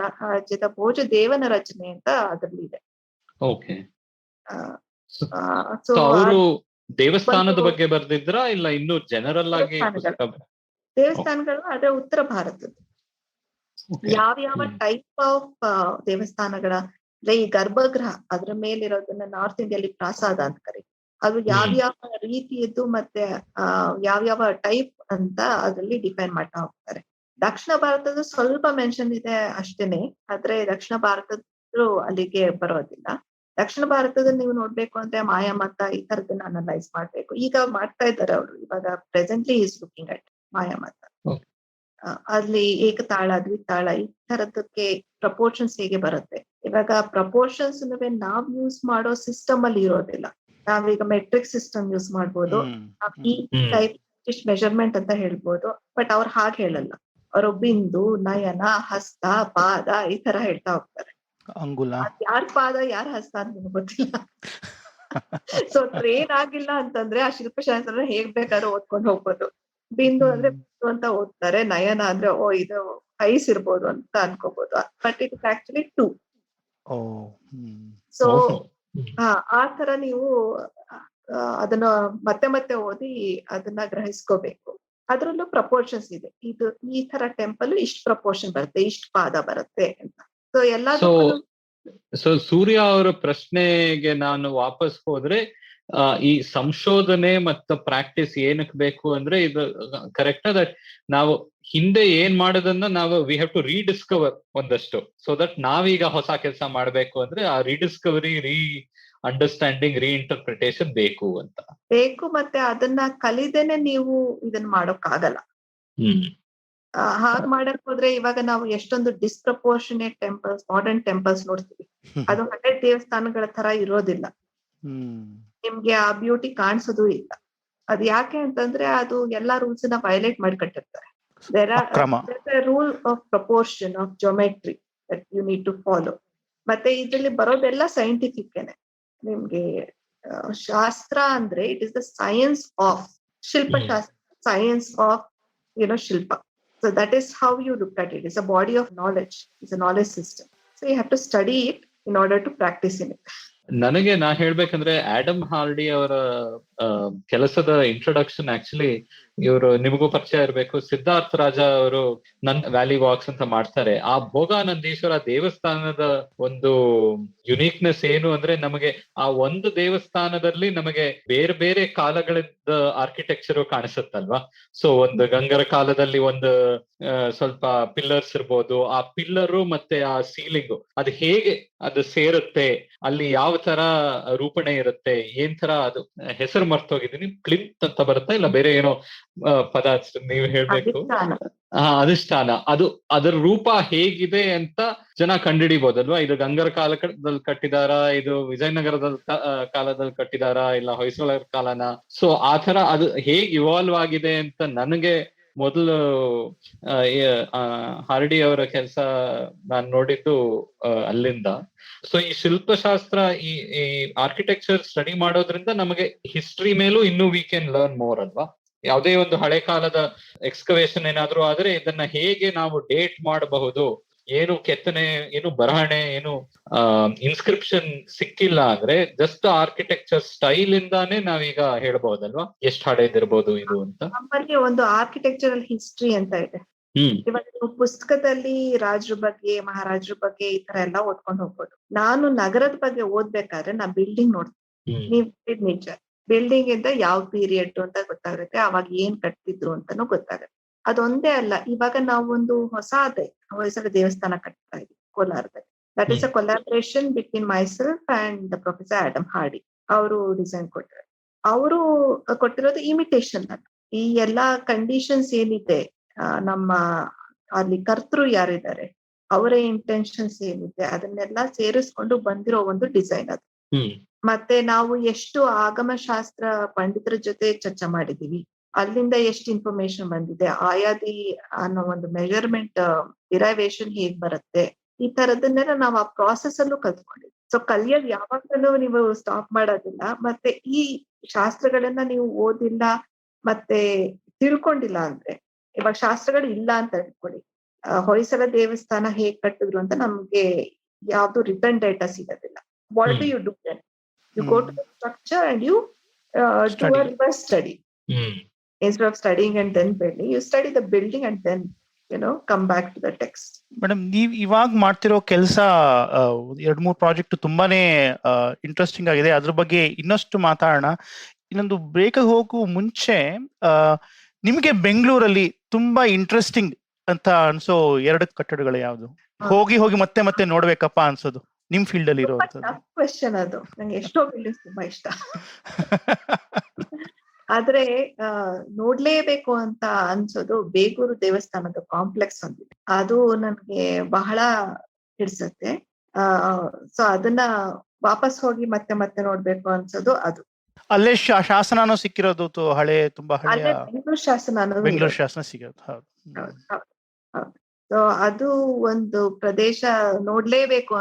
ರಾಜ್ಯದ ಭೋಜ ದೇವನ ರಚನೆ ಅಂತ ಅದ್ರಲ್ಲಿ ಇದೆ. ಸೊ ಅವರು ದೇವಸ್ಥಾನದ ಬಗ್ಗೆ ಬರ್ದಿದ್ರ ಇಲ್ಲ ಇನ್ನು ಜನರಲ್ ಆಗಿ? ದೇವಸ್ಥಾನಗಳು ಅದೇ ಉತ್ತರ ಭಾರತದ್ದು ಯಾವ ಟೈಪ್ ಆಫ್ ದೇವಸ್ಥಾನಗಳ, ಈ ಗರ್ಭಗೃಹ ಅದ್ರ ಮೇಲಿರೋದನ್ನ ನಾರ್ತ್ ಇಂಡಿಯಲ್ಲಿ ಪ್ರಾಸಾದ ಅಂತ ಕರೀತಾರೆ. ಅದು ಯಾವ್ಯಾವ ರೀತಿಯದ್ದು ಮತ್ತೆ ಯಾವ್ಯಾವ ಟೈಪ್ ಅಂತ ಅದ್ರಲ್ಲಿ ಡಿಫೈನ್ ಮಾಡ್ತಾ ಹೋಗ್ತಾರೆ. ದಕ್ಷಿಣ ಭಾರತದ ಸ್ವಲ್ಪ ಮೆನ್ಷನ್ ಇದೆ ಅಷ್ಟೇನೆ, ಆದ್ರೆ ದಕ್ಷಿಣ ಭಾರತದ್ದು ಅಲ್ಲಿಗೆ ಬರೋದಿಲ್ಲ. ದಕ್ಷಿಣ ಭಾರತದ ನೀವು ನೋಡ್ಬೇಕು ಅಂದ್ರೆ ಮಾಯಾಮತ ಈ ತರದನ್ನ ಅನಲೈಸ್ ಮಾಡ್ಬೇಕು. ಈಗ ಮಾಡ್ತಾ ಇದ್ದಾರೆ ಅವರು, ಇವಾಗ ಪ್ರೆಸೆಂಟ್ಲಿ ಈಸ್ ಲುಕಿಂಗ್ ಅಟ್ ಮಾಯಾಮತ. ಅಲ್ಲಿ ಏಕತಾಳ, ದ್ವಿತಾಳ ಈ ತರದಕ್ಕೆ ಪ್ರಪೋರ್ಷನ್ಸ್ ಹೇಗೆ ಬರುತ್ತೆ. ಇವಾಗ ಪ್ರಪೋರ್ಷನ್ಸ್ ನಾವ್ ಯೂಸ್ ಮಾಡೋ ಸಿಸ್ಟಮ್ ಅಲ್ಲಿ ಇರೋದಿಲ್ಲ. ನಾವೀಗ ಮೆಟ್ರಿಕ್ ಸಿಸ್ಟಮ್ ಯೂಸ್ ಮಾಡ್ಬೋದು, ಈ ಟೈಪ್ ಮೆಜರ್ಮೆಂಟ್ ಅಂತ ಹೇಳ್ಬೋದು. ಬಟ್ ಅವ್ರು ಹಾಗೆ ಹೇಳಲ್ಲ, ಅವರು ಬಿಂದು, ನಯನ, ಹಸ್ತ, ಪಾದ ಈ ತರ ಹೇಳ್ತಾ ಹೋಗ್ತಾರೆ. ಅಂಗುಲ, ಯಾರ್ ಪಾದ ಯಾರ ಹಸ್ತ ಅಂತ ನಿಮ್ಗೆ ಗೊತ್ತಿಲ್ಲ. ಸೊ ಟ್ರೈನ್ ಆಗಿಲ್ಲ ಅಂತಂದ್ರೆ ಆ ಶಿಲ್ಪಶಾಸ್ತ್ರ ಹೇಗ್ ಬೇಕಾದ್ರೂ ಓದ್ಕೊಂಡು ಹೋಗ್ಬೋದು. ಬಿಂದು ಅಂದ್ರೆ ಬಿಂದು ಅಂತ ಓದ್ತಾರೆ, ನಯನ ಅಂದ್ರೆ ಇದು ಐಸ್ ಇರ್ಬೋದು ಅಂತ ಅನ್ಕೋಬಹುದು. But it is actually 2. So ಆ ತರ ನೀವು ಅದನ್ನ ಮತ್ತೆ ಓದಿ ಅದನ್ನ ಗ್ರಹಿಸ್ಕೋಬೇಕು. ಅದ್ರಲ್ಲೂ ಪ್ರಪೋರ್ಷನ್ಸ್ ಇದೆ. ಇದು ಈ ತರ ಟೆಂಪಲ್ ಇಷ್ಟು ಪ್ರಪೋರ್ಷನ್ ಬರುತ್ತೆ, ಇಷ್ಟು ಪಾದ ಬರುತ್ತೆ ಅಂತ. ಸೊ ಸೊ ಸೂರ್ಯ ಅವರ ಪ್ರಶ್ನೆಗೆ ನಾನು ವಾಪಸ್ ಹೋದ್ರೆ, ಈ ಸಂಶೋಧನೆ ಮತ್ತು ಪ್ರಾಕ್ಟೀಸ್ ಏನಕ್ಕೆ ಬೇಕು ಅಂದ್ರೆ, ಇದು ಕರೆಕ್ಟ್ ದಟ್ ನಾವು ಹಿಂದೆ ಏನ್ ಮಾಡೋದನ್ನ ನಾವು ವಿ ಹ್ಯಾವ್ ಟು ರೀಡಿಸ್ಕವರ್ ಒಂದಷ್ಟು, ಸೊ ದಟ್ ನಾವೀಗ ಹೊಸ ಕೆಲಸ ಮಾಡ್ಬೇಕು ಅಂದ್ರೆ ಆ ರೀಡಿಸ್ಕವರಿ ಅಂಡರ್ಸ್ಟ್ಯಾಂಡಿಂಗ್ ರೀಇಂಟರ್ಪ್ರಿಟೇಷನ್ ಬೇಕು ಅಂತ. ಬೇಕು, ಮತ್ತೆ ಅದನ್ನ ಕಲಿದೇನೆ ನೀವು ಇದನ್ನ ಮಾಡೋಕ್ಕಾಗಲ್ಲ. ಹ್ಮ್ ಹಾಗ್ ಮಾಡಕ್ ಹೋದ್ರೆ ಇವಾಗ ನಾವು ಎಷ್ಟೊಂದು ಡಿಸ್ಪ್ರಪೋರ್ಷನೇಟ್ ಟೆಂಪಲ್ಸ್, ಮಾಡರ್ನ್ ಟೆಂಪಲ್ಸ್ ನೋಡ್ತೀವಿ. ಅದು 100 ದೇವಸ್ಥಾನಗಳ ತರ ಇರೋದಿಲ್ಲ. ನಿಮ್ಗೆ ಆ ಬ್ಯೂಟಿ ಕಾಣಿಸೋದು ಇಲ್ಲ. ಅದು ಯಾಕೆ ಅಂತಂದ್ರೆ ಅದು ಎಲ್ಲಾ ರೂಲ್ಸ್ ನ ವೈಲೇಟ್ ಮಾಡಿ ಕಟ್ಟಿರ್ತಾರೆ. ಅಕ್ರಮ. Rule of proportion of geometry that you need to follow. ಮತ್ತೆ ಇದ್ರಲ್ಲಿ ಬರೋದೆಲ್ಲ ಸೈಂಟಿಫಿಕ್ನೆ. ನಿಮ್ಗೆ ಶಾಸ್ತ್ರ ಅಂದ್ರೆ it is the science of shilpashastra, science of shilpa. So that is how you look at it. It's a body of knowledge. It's a knowledge system. So you have to study it in order to practice in it. ನನಗೆ ನಾ ಹೇಳ್ಬೇಕಂದ್ರೆ Adam hardy ಅವರ ಕೆಲಸದ introduction actually ಇವರು ನಿಮಗೂ ಪರಿಚಯ ಇರಬೇಕು. ಸಿದ್ಧಾರ್ಥ ರಾಜ ಅವರು ನನ್ ವ್ಯಾಲಿ ವಾಕ್ಸ್ ಅಂತ ಮಾಡ್ತಾರೆ. ಆ ಭೋಗಾನಂದೀಶ್ವರ ದೇವಸ್ಥಾನದ ಒಂದು ಯುನೀಕ್ನೆಸ್ ಏನು ಅಂದ್ರೆ ನಮಗೆ ಆ ಒಂದು ದೇವಸ್ಥಾನದಲ್ಲಿ ನಮಗೆ ಬೇರೆ ಬೇರೆ ಕಾಲಗಳಿದ್ದ ಆರ್ಕಿಟೆಕ್ಚರ್ ಕಾಣಿಸುತ್ತಲ್ವಾ. ಸೊ ಒಂದು ಗಂಗರ ಕಾಲದಲ್ಲಿ ಒಂದು ಸ್ವಲ್ಪ ಪಿಲ್ಲರ್ಸ್ ಇರ್ಬೋದು. ಆ ಪಿಲ್ಲರು ಮತ್ತೆ ಆ ಸೀಲಿಂಗು ಅದು ಹೇಗೆ ಅದು ಸೇರುತ್ತೆ, ಅಲ್ಲಿ ಯಾವ ತರ ರೂಪಣೆ ಇರುತ್ತೆ, ಏನ್ ತರ ಅದು ಹೆಸರು ಮರ್ತೋಗಿದ್ದೀನಿ, ಪ್ಲಿಂತ್ ಅಂತ ಬರುತ್ತೆ ಇಲ್ಲ ಬೇರೆ ಏನೋ ಪದ ನೀವು ಹೇಳ್ಬೇಕು. ಅಧಿಷ್ಠಾನ. ಅದು ಅದರ ರೂಪ ಹೇಗಿದೆ ಅಂತ ಜನ ಕಂಡುಹಿಡಿಬಹುದಲ್ವಾ. ಇದು ಗಂಗರ ಕಾಲದಲ್ಲಿ ಕಟ್ಟಿದಾರ, ಇದು ವಿಜಯನಗರದ ಕಾಲದಲ್ಲಿ ಕಟ್ಟಿದಾರ, ಇಲ್ಲ ಹೊಯ್ಸಳ ಕಾಲನ. ಸೊ ಆ ತರ ಅದು ಹೇಗ್ ಇವಾಲ್ವ್ ಆಗಿದೆ ಅಂತ ನನಗೆ ಮೊದಲು ಹಾರ್ಡಿ ಅವರ ಕೆಲಸ ನಾನ್ ನೋಡಿದ್ದು ಅಲ್ಲಿಂದ. ಸೊ ಈ ಶಿಲ್ಪಶಾಸ್ತ್ರ, ಈ ಆರ್ಕಿಟೆಕ್ಚರ್ ಸ್ಟಡಿ ಮಾಡೋದ್ರಿಂದ ನಮಗೆ ಹಿಸ್ಟ್ರಿ ಮೇಲೂ ಇನ್ನೂ ವಿ ಕ್ಯಾನ್ ಲರ್ನ್ ಮೋರ್ ಅಲ್ವಾ. ಯಾವುದೇ ಒಂದು ಹಳೆ ಕಾಲದ ಎಕ್ಸ್ಕವೇಷನ್ ಏನಾದ್ರು ಆದ್ರೆ ಇದನ್ನ ಹೇಗೆ ನಾವು ಡೇಟ್ ಮಾಡಬಹುದು, ಏನು ಕೆತ್ತನೆ, ಏನು ಬರಹಣೆ, ಏನು ಇನ್ಸ್ಕ್ರಿಪ್ಷನ್ ಸಿಕ್ಕಿಲ್ಲ ಅಂದ್ರೆ ಜಸ್ಟ್ ಆರ್ಕಿಟೆಕ್ಚರ್ ಸ್ಟೈಲ್ ಇಂದಾನೇ ನಾವೀಗ ಹೇಳ್ಬಹುದಲ್ವಾ ಎಷ್ಟು ಹಳೇದಿರ್ಬೋದು ಇದು ಅಂತ. ನಮ್ಮಲ್ಲಿ ಒಂದು ಆರ್ಕಿಟೆಕ್ಚರಲ್ ಹಿಸ್ಟ್ರಿ ಅಂತ ಇದೆ. ಇವಾಗ ನೀವು ಪುಸ್ತಕದಲ್ಲಿ ರಾಜರ ಬಗ್ಗೆ, ಮಹಾರಾಜರ ಬಗ್ಗೆ ಈ ತರ ಎಲ್ಲ ಓದ್ಕೊಂಡು ಹೋಗ್ಬೋದು. ನಾನು ನಗರದ ಬಗ್ಗೆ ಓದ್ಬೇಕಾದ್ರೆ ನಾ ಬಿಲ್ಡಿಂಗ್ ನೋಡ್ತೀನಿ. ನೀವು ನಿಜ ಬಿಲ್ಡಿಂಗ್ ಇಂದ ಯಾವ ಪೀರಿಯಡ್ ಅಂತ ಗೊತ್ತಾಗುತ್ತೆ, ಅವಾಗ ಏನ್ ಕಟ್ತಿದ್ರು ಅಂತಾನು ಗೊತ್ತಾಗುತ್ತೆ. ಅದೊಂದೇ ಅಲ್ಲ, ಇವಾಗ ನಾವು ಒಂದು ಹೊಸ ದೇವಸ್ಥಾನ ಕಟ್ತಾ ಇದೀವಿ ಕೋಲಾರದಲ್ಲಿ. That is a collaboration between myself and professor Adam hardy. ಅವರು ಡಿಸೈನ್ ಕೊಟ್ಟಿದ್ದಾರೆ. ಅವರು ಕೊಟ್ಟಿರೋದು ಇಮಿಟೇಷನ್ ಅಲ್ಲ. ಈ ಎಲ್ಲಾ ಕಂಡೀಷನ್ಸ್ ಏನಿದೆ, ನಮ್ಮ ಅಲ್ಲಿ ಕರ್ತೃ ಯಾರಿದ್ದಾರೆ, ಅವರ ಇಂಟೆನ್ಷನ್ಸ್ ಏನಿದೆ, ಅದನ್ನೆಲ್ಲ ಸೇರಿಸ್ಕೊಂಡು ಬಂದಿರೋ ಒಂದು ಡಿಸೈನ್ ಅದು. ಮತ್ತೆ ನಾವು ಎಷ್ಟು ಆಗಮಶಾಸ್ತ್ರ ಪಂಡಿತರ ಜೊತೆ ಚರ್ಚೆ ಮಾಡಿದೀವಿ, ಅಲ್ಲಿಂದ ಎಷ್ಟು ಇನ್ಫಾರ್ಮೇಶನ್ ಬಂದಿದೆ, ಆಯಾದಿ ಅನ್ನೋ ಒಂದು ಮೆಜರ್ಮೆಂಟ್ ಡಿರೈವೇಶನ್ ಹೇಗ್ ಬರುತ್ತೆ, ಈ ತರದನ್ನೆಲ್ಲ ನಾವು ಆ ಪ್ರಾಸೆಸ್ ಅಲ್ಲೂ ಕಲ್ತ್ಕೊಂಡಿದ್ವಿ. ಸೊ ಕಲಿಯೋದು ಯಾವಾಗಲೂ ನೀವು ಸ್ಟಾಪ್ ಮಾಡೋದಿಲ್ಲ. ಮತ್ತೆ ಈ ಶಾಸ್ತ್ರಗಳನ್ನ ನೀವು ಓದಿಲ್ಲ ಮತ್ತೆ ತಿಳ್ಕೊಂಡಿಲ್ಲ ಅಂದ್ರೆ, ಇವಾಗ ಶಾಸ್ತ್ರಗಳು ಇಲ್ಲ ಅಂತ ಹೇಳ್ಕೊಳ್ಳಿ, ಹೊಯ್ಸಳ ದೇವಸ್ಥಾನ ಹೇಗ್ ಕಟ್ಟಿದ್ರು ಅಂತ ನಮ್ಗೆ ಯಾವ್ದು ರಿಟರ್ನ್ ಡೇಟಾ ಸಿಗೋದಿಲ್ಲ. What do you do then? You go to the structure and you do a reverse study. Instead of studying and then building, you study the building and then come back to the text. Madam, ನೀವ್ ಇವಾಗ ಮಾಡ್ತಿರೋ ಕೆಲಸ 2-3 project ತುಂಬಾನೇ interesting ಆಗಿದೆ. ಅದ್ರ ಬಗ್ಗೆ ಇನ್ನಷ್ಟು ಮಾತಾಡೋಣ. ಇನ್ನೊಂದು ಬ್ರೇಕ್ ಹೋಗೋ ಮುಂಚೆ ನಿಮ್ಗೆ ಬೆಂಗಳೂರಲ್ಲಿ ತುಂಬಾ ಇಂಟ್ರೆಸ್ಟಿಂಗ್ ಅಂತ ಅನ್ಸೋ 2 ಕಟ್ಟಡಗಳು ಯಾವ್ದು? ಹೋಗಿ ಮತ್ತೆ ಮತ್ತೆ ನೋಡ್ಬೇಕಪ್ಪ ಅನ್ಸೋದು ನಿಮ್ ಫೀಲ್ಡ್ ಅಲ್ಲಿ ಇರುವಂತದ್ದು. ಕ್ವೆಶ್ಚನ್ ಅದು. ನಂಗೆ ಎಷ್ಟೋ ಬಿಲ್ಡಿಂಗ್ಸ್ ತುಂಬಾ ಇಷ್ಟ, ಆದ್ರೆ ನೋಡ್ಲೇಬೇಕು ಅಂತ ಅನ್ಸೋದು ಬೇಗೂರು ದೇವಸ್ಥಾನದ ಕಾಂಪ್ಲೆಕ್ಸ್ ಒಂದಿದೆ. ಅದು ನನ್ಗೆ ಬಹಳ ಹಿಡ್ಸತ್ತೆ. ಸೊ ಅದನ್ನ ವಾಪಸ್ ಹೋಗಿ ಮತ್ತೆ ಮತ್ತೆ ನೋಡ್ಬೇಕು ಅನ್ಸೋದು ಅದು. ಅಲ್ಲೇ ಶಾಸನನೂ ಸಿಕ್ಕಿರೋದು, ಹಳೆ ತುಂಬಾ ಹಳೆಯ ಬೆಂಗಳೂರು ಶಾಸನ, ಬೆಂಗಳೂರು ಶಾಸನ ಸಿಗೋದು. ಹೌದು. ಸೊ ಅದು ಒಂದು ಪ್ರದೇಶ ನೋಡ್ಲೇಬೇಕು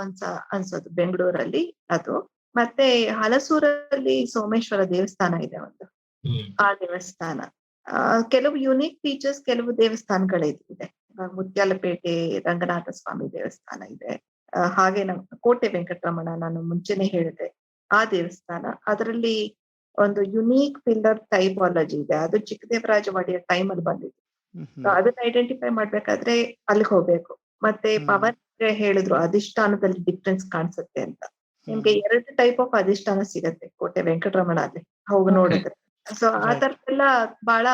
ಅನ್ಸೋದು ಬೆಂಗಳೂರಲ್ಲಿ ಅದು. ಮತ್ತೆ ಹಲಸೂರಲ್ಲಿ ಸೋಮೇಶ್ವರ ದೇವಸ್ಥಾನ ಇದೆ ಒಂದು, ಆ ದೇವಸ್ಥಾನ. ಕೆಲವು ಯುನೀಕ್ ಫೀಚರ್ಸ್ ಕೆಲವು ದೇವಸ್ಥಾನಗಳಿದೆ. ಮುತ್ಯಾಲಪೇಟೆ ರಂಗನಾಥ ಸ್ವಾಮಿ ದೇವಸ್ಥಾನ ಇದೆ. ಹಾಗೆ ನಮ್ಮ ಕೋಟೆ ವೆಂಕಟರಮಣ, ನಾನು ಮುಂಚೆನೆ ಹೇಳಿದೆ, ಆ ದೇವಸ್ಥಾನ. ಅದರಲ್ಲಿ ಒಂದು ಯುನೀಕ್ ಪಿಲ್ಲರ್ ಟೈಪಾಲಜಿ ಇದೆ. ಅದು ಚಿಕ್ಕದೇವರಾಜ ಒಡೆಯರ್ ಟೈಮ್ ಅಲ್ಲಿ ಬಂದಿದೆ. ಅದನ್ನ ಐಡೆಂಟಿಫೈ ಮಾಡ್ಬೇಕಾದ್ರೆ ಅಲ್ಲಿಗೆ ಹೋಗ್ಬೇಕು. ಮತ್ತೆ ಪವನ್ ಹೇಳಿದ್ರು ಅಧಿಷ್ಠಾನದಲ್ಲಿ ಡಿಫ್ರೆನ್ಸ್ ಕಾಣಿಸುತ್ತೆ ಅಂತ. ನಿಮ್ಗೆ 2 ಟೈಪ್ ಆಫ್ ಅಧಿಷ್ಠಾನ ಸಿಗತ್ತೆ ಕೋಟೆ ವೆಂಕಟರಮಣ ಅಲ್ಲಿ ಹೋಗಿ ನೋಡಿದ್ರೆ. ಸೊ ಆ ತರದೆಲ್ಲ ಬಹಳ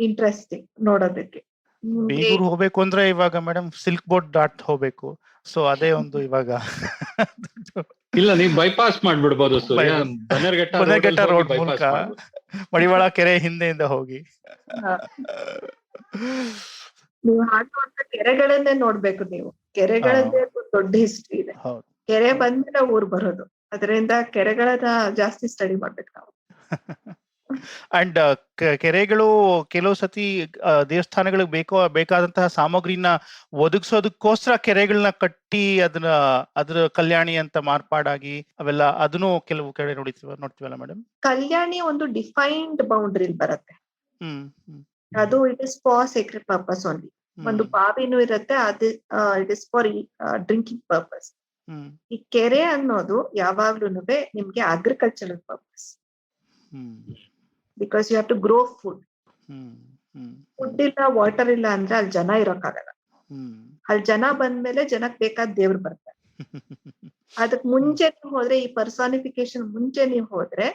ಇಂಟ್ರೆಸ್ಟಿಂಗ್ ನೋಡೋದಕ್ಕೆ. ಬೇಗೂರು ಹೋಗ್ಬೇಕು ಅಂದ್ರೆ ಇವಾಗ ಮೇಡಮ್ ಸಿಲ್ಕ್ ಬೋರ್ಡ್ ದಾಟ್ ಹೋಗ್ಬೇಕು. ಸೊ ಅದೇ ಒಂದು ಇವಾಗ ಇಲ್ಲ, ನೀವು ಬೈಪಾಸ್ ಮಾಡ್ಬಿಡ್ಬೋದು ಸೂರ್ಯ. ಬನ್ನೇರ್ಘಟ್ಟ ಬನ್ನೇರ್ಘಟ್ಟ ರೋಡ್ bypass ಮೂಲಕ ಮಾಡ್ಬೋದು. ಮಡಿವಾಳ ಕೆರೆ ಹಿಂದೆಯಿಂದ ಹೋಗಿ. ಹಾ. ನೀವು ಹಾಕುವಂತ ಕೆರೆಗಳನ್ನೇ ನೋಡ್ಬೇಕು ನೀವು. ಕೆರೆಗಳದ್ದೇ ಒಂದು ದೊಡ್ಡ ಹಿಸ್ಟ್ರಿ ಇದೆ. ಹೌದು. ಕೆರೆ ಬಂದ್ರೆ ಊರ್ ಬರೋದು. ಅದರಿಂದ ಕೆರೆಗಳನ್ನ ಜಾಸ್ತಿ ಸ್ಟಡಿ ಮಾಡ್ಬೇಕು ನಾವು. ಅಂಡ್ ಕೆರೆಗಳು ಕೆಲವು ಸತಿ ದೇವಸ್ಥಾನಗಳಿಗೆ ಬೇಕಾದಂತಹ ಸಾಮಗ್ರಿನ ಒದಗಿಸೋದಕ್ಕೋಸ್ಕರ ಕೆರೆಗಳನ್ನ ಕಟ್ಟಿ ಅದ್ರ ಕಲ್ಯಾಣಿ ಅಂತ ಮಾರ್ಪಾಡಾಗಿ ಅವೆಲ್ಲ ಅದನ್ನು ಕೆಲವು ಕಡೆ ನೋಡ್ತೀವಲ್ಲ ಮೇಡಮ್. ಕಲ್ಯಾಣಿ ಒಂದು ಡಿಫೈನ್ಡ್ ಬೌಂಡ್ರಿ ಬರುತ್ತೆ. ಹ್ಮ್ ಹ್ಮ್ ಅದು it is for sacred purpose only. ಒಂದು ಬಾವಿನೂ ಇರುತ್ತೆ, ಅದು it is for drinking purpose. Hmm ಈ ಕೆರೆ ಅನ್ನೋದು ಯಾವಾಗ್ಲೂ ನಿಮ್ಗೆ agricultural purpose. Hmm because you have to grow food. Hmm hmm food ಇಲ್ಲ, ವಾಟರ್ ಇಲ್ಲ ಅಂದ್ರೆ ಅಲ್ಲಿ ಜನ ಇರೋಕ್ಕಾಗಲ್ಲ. ಹ್ಮ್ ಅಲ್ಲಿ ಜನ ಬಂದ್ಮೇಲೆ ಜನಕ್ ಬೇಕಾದ ದೇವ್ರು ಬರ್ತಾರೆ. ಅದಕ್ ಮುಂಚೆ ನೀವು ಹೋದ್ರೆ, ಈ ಪರ್ಸಾನಿಫಿಕೇಶನ್ ಮುಂಚೆ ನೀವು ಹೋದ್ರೆ,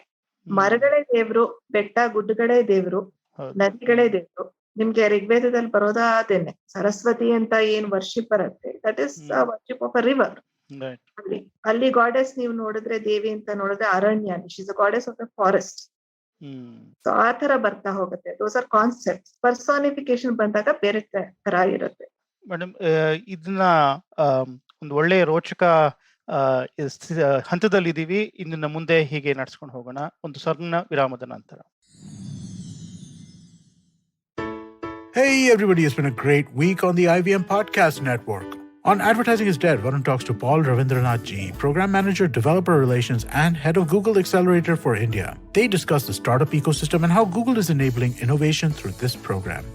ಮರಗಳೇ ದೇವ್ರು, ಬೆಟ್ಟ ಗುಡ್ಡಗಳೇ ದೇವ್ರು, ಹೌದು. ನದಿಗಳೇ ದೇವ್ರು. ನಿಮ್ಗೆ ಋಗ್ವೇದದಲ್ಲಿ ಬರೋದ ಅದೇನೆ. ಸರಸ್ವತಿ ಅಂತ ಏನ್ ವರ್ಷಿಪ್ ಬರುತ್ತೆ, that is worship of a river. Right. ಅಲ್ಲಿ ಗಾಡೆಸ್ ನೀವು ನೋಡಿದ್ರೆ, ದೇವಿ ಅಂತ ನೋಡಿದ್ರೆ ಅರಣ್ಯ, she is a goddess of the forest. So ಆ ತರ ಬರ್ತಾ ಹೋಗುತ್ತೆ. Those are concepts. ಪರ್ಸಾನಿಫಿಕೇಶನ್ ಬಂದಾಗ ಬೇರೆ ತರ ಇರುತ್ತೆ. ಮೇಡಮ್, ಇದನ್ನ ಒಂದು ಒಳ್ಳೆ ರೋಚಕ ಹಂತದಲ್ಲಿದ್ದೀವಿ. ಇದನ್ನ ಮುಂದೆ ಹೀಗೆ ನಡ್ಸ್ಕೊಂಡು ಹೋಗೋಣ ಒಂದು ಸಣ್ಣ ವಿರಾಮದ ನಂತರ. Hey everybody, it's been a great week on the IVM Podcast Network. On Advertising is Dead, Varun talks to Paul Ravindranath G, Program Manager, Developer Relations and Head of Google Accelerator for India. They discuss the startup ecosystem and how Google is enabling innovation through this program.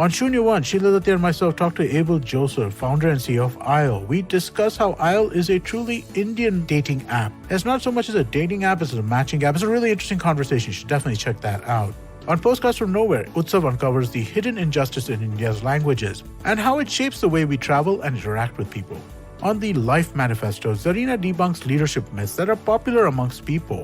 On Shunya One, Sheila Datti and myself talk to Abel Joseph, founder and CEO of ISLE. We discuss how ISLE is a truly Indian dating app. It's not so much as a dating app, it's a matching app. It's a really interesting conversation. You should definitely check that out. On Postcards from Nowhere, Utsav uncovers the hidden injustice in India's languages and how it shapes the way we travel and interact with people. On the Life Manifesto, Zarina debunks leadership myths that are popular amongst people.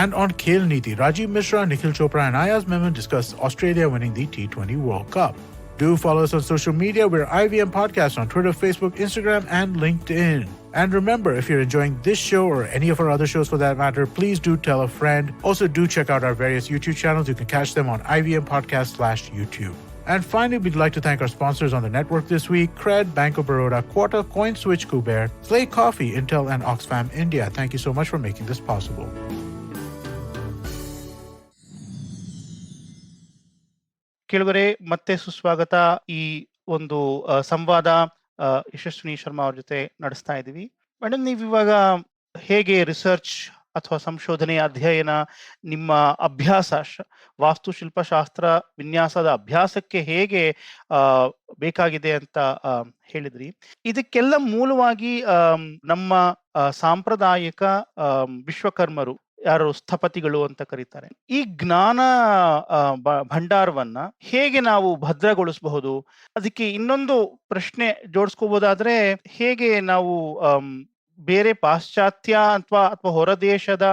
And on Khel Niti, Rajiv Mishra, Nikhil Chopra and Ayaz Memon discuss Australia winning the T20 World Cup. Do follow us on social media. We're IVM Podcast on Twitter, Facebook, Instagram, and LinkedIn. And remember, if you're enjoying this show or any of our other shows for that matter, please do tell a friend. Also, do check out our various YouTube channels. You can catch them on IVM Podcast/YouTube. And finally, we'd like to thank our sponsors on the network this week: Cred, Bank of Baroda, Quota, CoinSwitch, Kuber, Slay Coffee, Intel, and Oxfam India. Thank you so much for making this possible. ಕೇಳುಗರೆ, ಮತ್ತೆ ಸುಸ್ವಾಗತ. ಈ ಒಂದು ಸಂವಾದ ಯಶಸ್ವಿನಿ ಶರ್ಮಾ ಅವ್ರ ಜೊತೆ ನಡೆಸ್ತಾ ಇದ್ದೀವಿ. ಮೇಡಮ್, ನೀವು ಇವಾಗ ಹೇಗೆ ರಿಸರ್ಚ್ ಅಥವಾ ಸಂಶೋಧನೆ ಅಧ್ಯಯನ, ನಿಮ್ಮ ಅಭ್ಯಾಸ ವಾಸ್ತುಶಿಲ್ಪಶಾಸ್ತ್ರ ವಿನ್ಯಾಸದ ಅಭ್ಯಾಸಕ್ಕೆ ಹೇಗೆ ಬೇಕಾಗಿದೆ ಅಂತ ಹೇಳಿದ್ರಿ. ಇದಕ್ಕೆಲ್ಲ ಮೂಲವಾಗಿ ನಮ್ಮ ಸಾಂಪ್ರದಾಯಿಕ ವಿಶ್ವಕರ್ಮರು, ಯಾರು ಸ್ಥಪತಿಗಳು ಅಂತ ಕರೀತಾರೆ, ಈ ಜ್ಞಾನ ಭಂಡಾರವನ್ನ ಹೇಗೆ ನಾವು ಭದ್ರಗೊಳಿಸಬಹುದು? ಅದಕ್ಕೆ ಇನ್ನೊಂದು ಪ್ರಶ್ನೆ ಜೋಡಿಸ್ಕೋಬಹುದಾದ್ರೆ, ಹೇಗೆ ನಾವು ಬೇರೆ ಪಾಶ್ಚಾತ್ಯ ಅಥವಾ ಹೊರದೇಶದ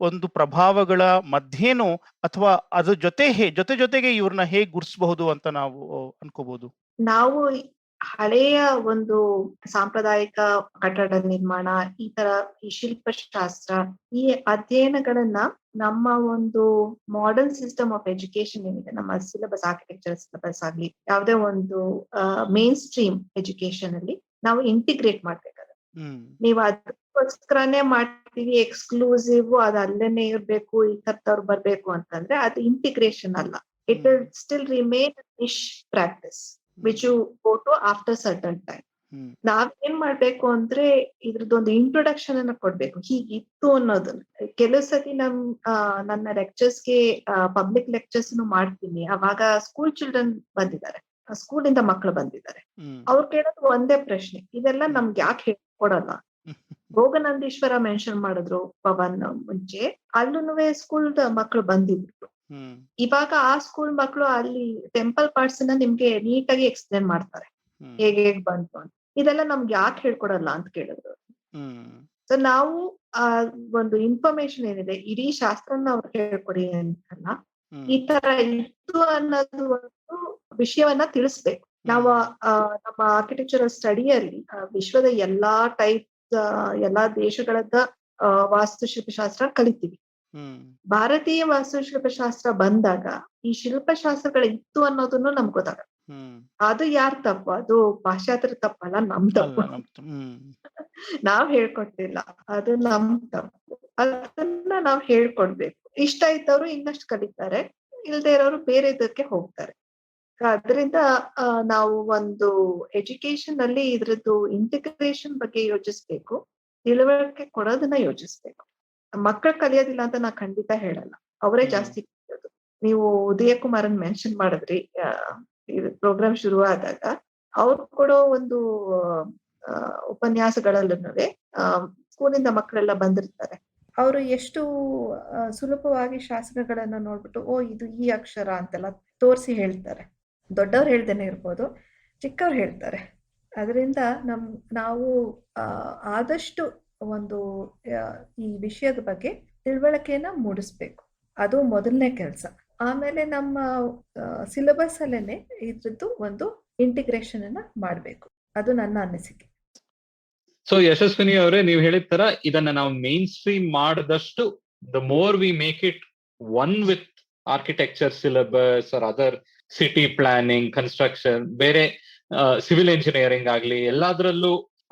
ಒಂದು ಪ್ರಭಾವಗಳ ಮಧ್ಯೇನು ಅಥವಾ ಅದ್ರ ಜೊತೆಗೆ ಇವ್ರನ್ನ ಹೇಗೆ ಗುರ್ಸ್ಬಹುದು ಅಂತ ನಾವು ಅನ್ಕೋಬಹುದು? ನಾವು ಹಳೆಯ ಒಂದು ಸಾಂಪ್ರದಾಯಿಕ ಕಟ್ಟಡ ನಿರ್ಮಾಣ, ಈ ತರ ಈ ಶಿಲ್ಪಶಾಸ್ತ್ರ, ಈ ಅಧ್ಯಯನಗಳನ್ನ ನಮ್ಮ ಒಂದು ಮಾಡರ್ನ್ ಸಿಸ್ಟಮ್ ಆಫ್ ಎಜುಕೇಶನ್ ಏನಿದೆ, ನಮ್ಮ ಸಿಲೆಬಸ್, ಆರ್ಕಿಟೆಕ್ಚರ್ ಸಿಲೆಬಸ್ ಆಗ್ಲಿ, ಯಾವುದೇ ಒಂದು ಮೇನ್ ಸ್ಟ್ರೀಮ್ ಎಜುಕೇಶನ್ ಅಲ್ಲಿ ನಾವು ಇಂಟಿಗ್ರೇಟ್ ಮಾಡ್ಬೇಕಾಗುತ್ತೆ. ನೀವು ಅದಕ್ಕೋಸ್ಕರನೇ ಮಾಡ್ತೀವಿ ಎಕ್ಸ್ಕ್ಲೂಸಿವ್, ಅದು ಅಲ್ಲೇನೆ ಇರ್ಬೇಕು, ಈ ತರದವ್ರು ಬರ್ಬೇಕು ಅಂತಂದ್ರೆ ಅದು ಇಂಟಿಗ್ರೇಷನ್ ಅಲ್ಲ. It will still remain niche practice which you go to after certain time. ನಾವೇನ್ ಮಾಡ್ಬೇಕು ಅಂದ್ರೆ ಇದ್ರದ್ದೊಂದು ಇಂಟ್ರೊಡಕ್ಷನ್ ಅನ್ನ ಕೊಡ್ಬೇಕು, ಹೀಗಿತ್ತು ಅನ್ನೋದನ್ನ. ಕೆಲವು ಸತಿ ನನ್ನ ಲೆಕ್ಚರ್ಸ್ಗೆ ಪಬ್ಲಿಕ್ ಲೆಕ್ಚರ್ಸ್ ಮಾಡ್ತೀನಿ. ಅವಾಗ ಸ್ಕೂಲ್ ಚಿಲ್ಡ್ರನ್ ಬಂದಿದ್ದಾರೆ, ಸ್ಕೂಲಿಂದ ಮಕ್ಕಳು ಬಂದಿದ್ದಾರೆ. ಅವ್ರು ಕೇಳೋದು ಒಂದೇ ಪ್ರಶ್ನೆ, ಇದೆಲ್ಲ ನಮ್ಗೆ ಯಾಕೆ ಹೇಳ್ಕೊಡಲ್ಲ? ಭೋಗನಂದೀಶ್ವರ ಮೆನ್ಷನ್ ಮಾಡಿದ್ರು ಪವನ್ ಮುಂಚೆ, ಅಲ್ಲೂ ಸ್ಕೂಲ್ ಮಕ್ಕಳು ಬಂದಿದ್ರು. ಇವಾಗ ಆ ಸ್ಕೂಲ್ ಮಕ್ಕಳು ಅಲ್ಲಿ ಟೆಂಪಲ್ ಪಾರ್ಟ್ಸ್ ನ ನಿಮ್ಗೆ ನೀಟಾಗಿ ಎಕ್ಸ್ಪ್ಲೇನ್ ಮಾಡ್ತಾರೆ, ಹೇಗೆ ಬಂತು ಅಂತ. ಇದೆಲ್ಲ ನಮ್ಗೆ ಯಾಕೆ ಹೇಳ್ಕೊಡಲ್ಲ ಅಂತ ಕೇಳಿದ್ರು. ಸೊ ನಾವು ಆ ಒಂದು ಇನ್ಫಾರ್ಮೇಶನ್ ಏನಿದೆ, ಇಡೀ ಶಾಸ್ತ್ರನ ಅವ್ರು ಹೇಳ್ಕೊಡಿ ಅಂತಲ್ಲ, ಈ ತರ ಇತ್ತು ಅನ್ನೋದು ಒಂದು ವಿಷಯವನ್ನ ತಿಳಿಸ್ಬೇಕು. ನಾವು ನಮ್ಮ ಆರ್ಕಿಟೆಕ್ಚರಲ್ ಸ್ಟಡಿಯಲ್ಲಿ ವಿಶ್ವದ ಎಲ್ಲಾ ಟೈಪ್, ಎಲ್ಲಾ ದೇಶಗಳದ ವಾಸ್ತುಶಿಲ್ಪಶಾಸ್ತ್ರ ಕಲಿತೀವಿ. ಭಾರತೀಯ ವಾಸ್ತುಶಿಲ್ಪಶಾಸ್ತ್ರ ಬಂದಾಗ ಈ ಶಿಲ್ಪಶಾಸ್ತ್ರಗಳು ಇತ್ತು ಅನ್ನೋದನ್ನು ನಮ್ಗೆ ಗೊತ್ತಾಗಲ್ಲ. ಅದು ಯಾರ್ ತಪ್ಪು? ಅದು ಪಾಶ್ಚಾತ್ಯರ ತಪ್ಪಲ್ಲ, ನಮ್ ತಪ್ಪು. ನಾವ್ ಹೇಳ್ಕೊಟ್ಟಿಲ್ಲ, ಅದು ನಮ್ ತಪ್ಪು. ಅದನ್ನ ನಾವ್ ಹೇಳ್ಕೊಡ್ಬೇಕು. ಇಷ್ಟ ಇದ್ದವ್ರು ಇನ್ನಷ್ಟು ಕಲಿತಾರೆ, ಇಲ್ದೇ ಇರೋರು ಬೇರೆ ಇದಕ್ಕೆ ಹೋಗ್ತಾರೆ. ಅದರಿಂದ ನಾವು ಒಂದು ಎಜುಕೇಶನ್ ಅಲ್ಲಿ ಇದ್ರದ್ದು ಇಂಟಿಗ್ರೇಷನ್ ಬಗ್ಗೆ ಯೋಚಿಸ್ಬೇಕು, ತಿಳುವಳಿಕೆ ಕೊಡೋದನ್ನ ಯೋಚಿಸ್ಬೇಕು. ಮಕ್ಕಳು ಕಲಿಯೋದಿಲ್ಲ ಅಂತ ನಾ ಖಂಡಿತ ಹೇಳಲ್ಲ, ಅವರೇ ಜಾಸ್ತಿ ಕಲಿಯೋದು. ನೀವು ಉದಯ ಕುಮಾರನ್ ಮೆನ್ಷನ್ ಮಾಡಿದ್ರಿ, ಪ್ರೋಗ್ರಾಮ್ ಶುರು ಆದಾಗ ಅವ್ರು ಕೊಡೋ ಒಂದು ಉಪನ್ಯಾಸಗಳಲ್ಲೂ ಸ್ಕೂಲಿಂದ ಮಕ್ಕಳೆಲ್ಲ ಬಂದಿರ್ತಾರೆ. ಅವರು ಎಷ್ಟು ಸುಲಭವಾಗಿ ಶಾಸನಗಳನ್ನ ನೋಡ್ಬಿಟ್ಟು ಇದು ಈ ಅಕ್ಷರ ಅಂತೆಲ್ಲ ತೋರಿಸಿ ಹೇಳ್ತಾರೆ. ದೊಡ್ಡವ್ರು ಹೇಳ್ದೇನೆ ಇರ್ಬೋದು, ಚಿಕ್ಕವ್ರು ಹೇಳ್ತಾರೆ. ಅದರಿಂದ ನಾವು ಆದಷ್ಟು ಒಂದು ಈ ವಿಷಯದ ಬಗ್ಗೆ ತಿಳುವಳಿಕೆಯನ್ನ ಮೂಡಿಸ್ಬೇಕು, ಅದು ಮೊದಲನೇ ಕೆಲಸ. ಆಮೇಲೆ ನಮ್ಮ ಸಿಲೆಬಸ್ ಅಲ್ಲೇನೆ ಇದ್ರದ್ದು ಒಂದು ಇಂಟಿಗ್ರೇಷನ್ ಅನ್ನ ಮಾಡ್ಬೇಕು, ಅದು ನನ್ನ ಅನಿಸಿಕೆ. ಸೊ ಯಶಸ್ವಿನಿ ಅವರೇ, ನೀವು ಹೇಳಿದ ತರ ಇದನ್ನ ನಾವು ಮೇನ್ ಸ್ಟ್ರೀಮ್ ಮಾಡಿದಷ್ಟು the more we make it one with architecture syllabus or other city planning, construction, ಬೇರೆ ಸಿವಿಲ್ ಇಂಜಿನಿಯರಿಂಗ್ ಆಗ್ಲಿ, ಎಲ್ಲಾದ್ರಲ್ಲೂ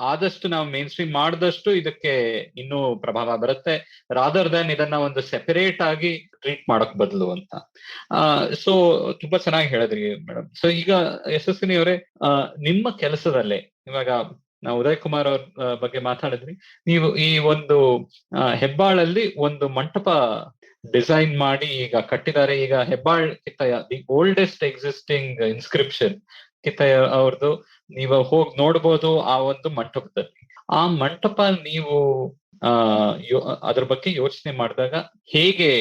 ಆದಷ್ಟು ನಾವು ಮೇನ್ ಸ್ಟ್ರೀಮ್ ಮಾಡಿದಷ್ಟು ಇದಕ್ಕೆ ಇನ್ನೂ ಪ್ರಭಾವ ಬರುತ್ತೆ, ರಾದರ್ ದನ್ ಇದನ್ನ ಒಂದು ಸೆಪರೇಟ್ ಆಗಿ ಟ್ರೀಟ್ ಮಾಡಕ್ ಬದಲು ಅಂತ. ಸೊ ತುಂಬಾ ಚೆನ್ನಾಗಿ ಹೇಳಿದ್ರಿ ಮೇಡಮ್. ಸೊ ಈಗ ಯಶಸ್ವಿನಿ ಅವರೇ, ನಿಮ್ಮ ಕೆಲಸದಲ್ಲೇ ಇವಾಗ ನಾವು ಉದಯ್ ಕುಮಾರ್ ಅವ್ರ ಬಗ್ಗೆ ಮಾತಾಡಿದ್ರಿ. ನೀವು ಈ ಒಂದು ಹೆಬ್ಬಾಳಲ್ಲಿ ಒಂದು ಮಂಟಪ ಡಿಸೈನ್ ಮಾಡಿ ಈಗ ಕಟ್ಟಿದ್ದಾರೆ. ಈಗ Hebbal Kittayya, the oldest existing inscription Kittayya ಅವ್ರದ್ದು ನೀವು ಹೋಗಿ ನೋಡ್ಬೋದು ಆ ಒಂದು ಮಂಟಪದಲ್ಲಿ. ಆ ಮಂಟಪ ನೀವು ಅದ್ರ ಬಗ್ಗೆ ಯೋಚನೆ ಮಾಡಿದಾಗ ಹೇಗೆ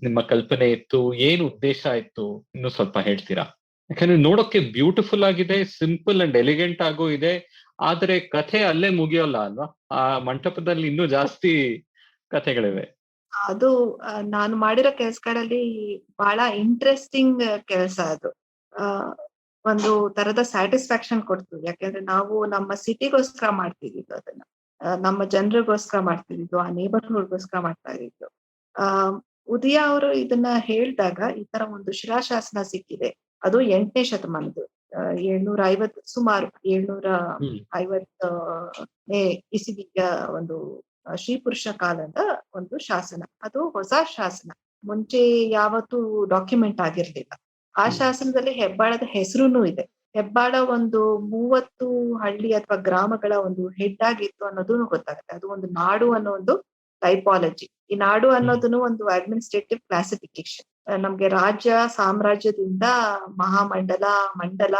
ನಿಮ್ಮ ಕಲ್ಪನೆ ಇತ್ತು, ಏನು ಉದ್ದೇಶ ಇತ್ತು, ಇನ್ನು ಸ್ವಲ್ಪ ಹೇಳ್ತೀರಾ? ಯಾಕಂದ್ರೆ ನೋಡೋಕೆ ಬ್ಯೂಟಿಫುಲ್ ಆಗಿದೆ, ಸಿಂಪಲ್ ಅಂಡ್ ಎಲಿಗೆಂಟ್ ಆಗೂ ಇದೆ, ಆದ್ರೆ ಕಥೆ ಅಲ್ಲೇ ಮುಗಿಯೋಲ್ಲ ಅಲ್ವಾ? ಆ ಮಂಟಪದಲ್ಲಿ ಇನ್ನೂ ಜಾಸ್ತಿ ಕಥೆಗಳಿವೆ. ಅದು ನಾನು ಮಾಡಿರೋ ಕೆಲ್ಸಗಳಲ್ಲಿ ಬಹಳ ಇಂಟ್ರೆಸ್ಟಿಂಗ್ ಕೆಲಸ ಅದು. ಒಂದು ತರದ ಸ್ಯಾಟಿಸ್ಫ್ಯಾಕ್ಷನ್ ಕೊಡ್ತು. ಯಾಕಂದ್ರೆ ನಾವು ನಮ್ಮ ಸಿಟಿಗೋಸ್ಕರ ಮಾಡ್ತಿದ್ದಿದ್ದು ಅದನ್ನ, ನಮ್ಮ ಜನರಿಗೋಸ್ಕರ ಮಾಡ್ತಿದ್ದಿದ್ದು, ಆ ನೇಬರ್ಹುಡ್ಗೋಸ್ಕರ ಮಾಡ್ತಾ ಇದ್ದಿದ್ದು. ಉದಯ ಅವರು ಇದನ್ನ ಹೇಳಿದಾಗ ಈ ತರ ಒಂದು ಶಿಲಾಶಾಸನ ಸಿಕ್ಕಿದೆ, ಅದು 8ನೇ ಶತಮಾನದ್ದು, 750 ಸುಮಾರು 750ನೇ ಇಸವಿಯ ಒಂದು ಶ್ರೀ ಪುರುಷ ಕಾಲದ ಒಂದು ಶಾಸನ. ಅದು ಹೊಸ ಶಾಸನ, ಮುಂಚೆ ಯಾವತ್ತೂ ಡಾಕ್ಯುಮೆಂಟ್ ಆಗಿರ್ಲಿಲ್ಲ. ಆ ಶಾಸನದಲ್ಲಿ ಹೆಬ್ಬಾಳದ ಹೆಸರುನು ಇದೆ. ಹೆಬ್ಬಾಳ ಒಂದು 30 ಹಳ್ಳಿ ಅಥವಾ ಗ್ರಾಮಗಳ ಒಂದು ಹೆಡ್ ಆಗಿತ್ತು ಅನ್ನೋದು ಗೊತ್ತಾಗುತ್ತೆ. ಅದು ಒಂದು ನಾಡು ಅನ್ನೋ ಒಂದು ಟೈಪಾಲಜಿ. ಈ ನಾಡು ಅನ್ನೋದನ್ನು ಒಂದು ಅಡ್ಮಿನಿಸ್ಟ್ರೇಟಿವ್ ಕ್ಲಾಸಿಫಿಕೇಶನ್. ನಮ್ಗೆ ರಾಜ್ಯ, ಸಾಮ್ರಾಜ್ಯದಿಂದ ಮಹಾಮಂಡಲ, ಮಂಡಲ,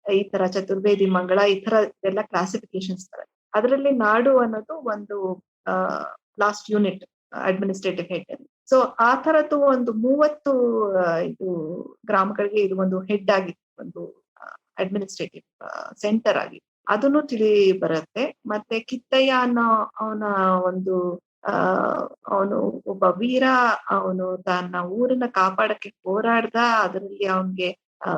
ಈ ತರ ಚತುರ್ವೇದಿ, ಮಂಗಳ, ಈ ತರ ಎಲ್ಲ ಕ್ಲಾಸಿಫಿಕೇಶನ್ಸ್ ತರ. ಅದರಲ್ಲಿ ನಾಡು ಅನ್ನೋದು ಒಂದು last unit, administrative head. So ಆ ತರದ್ದು ಒಂದು 30 ಇದು ಗ್ರಾಮಗಳಿಗೆ ಇದು ಒಂದು ಹೆಡ್ ಆಗಿತ್ತು, ಒಂದು ಅಡ್ಮಿನಿಸ್ಟ್ರೇಟಿವ್ ಸೆಂಟರ್ ಆಗಿ. ಅದನ್ನು ತಿಳಿ ಬರುತ್ತೆ. ಮತ್ತೆ ಕಿತ್ತಯ್ಯ ಅನ್ನೋ ಅವನ ಒಂದು ಅವನು ಒಬ್ಬ ವೀರ, ಅವನು ತನ್ನ ಊರನ್ನ ಕಾಪಾಡಕ್ಕೆ ಹೋರಾಡ್ದ, ಅದರಲ್ಲಿ ಅವನ್ಗೆ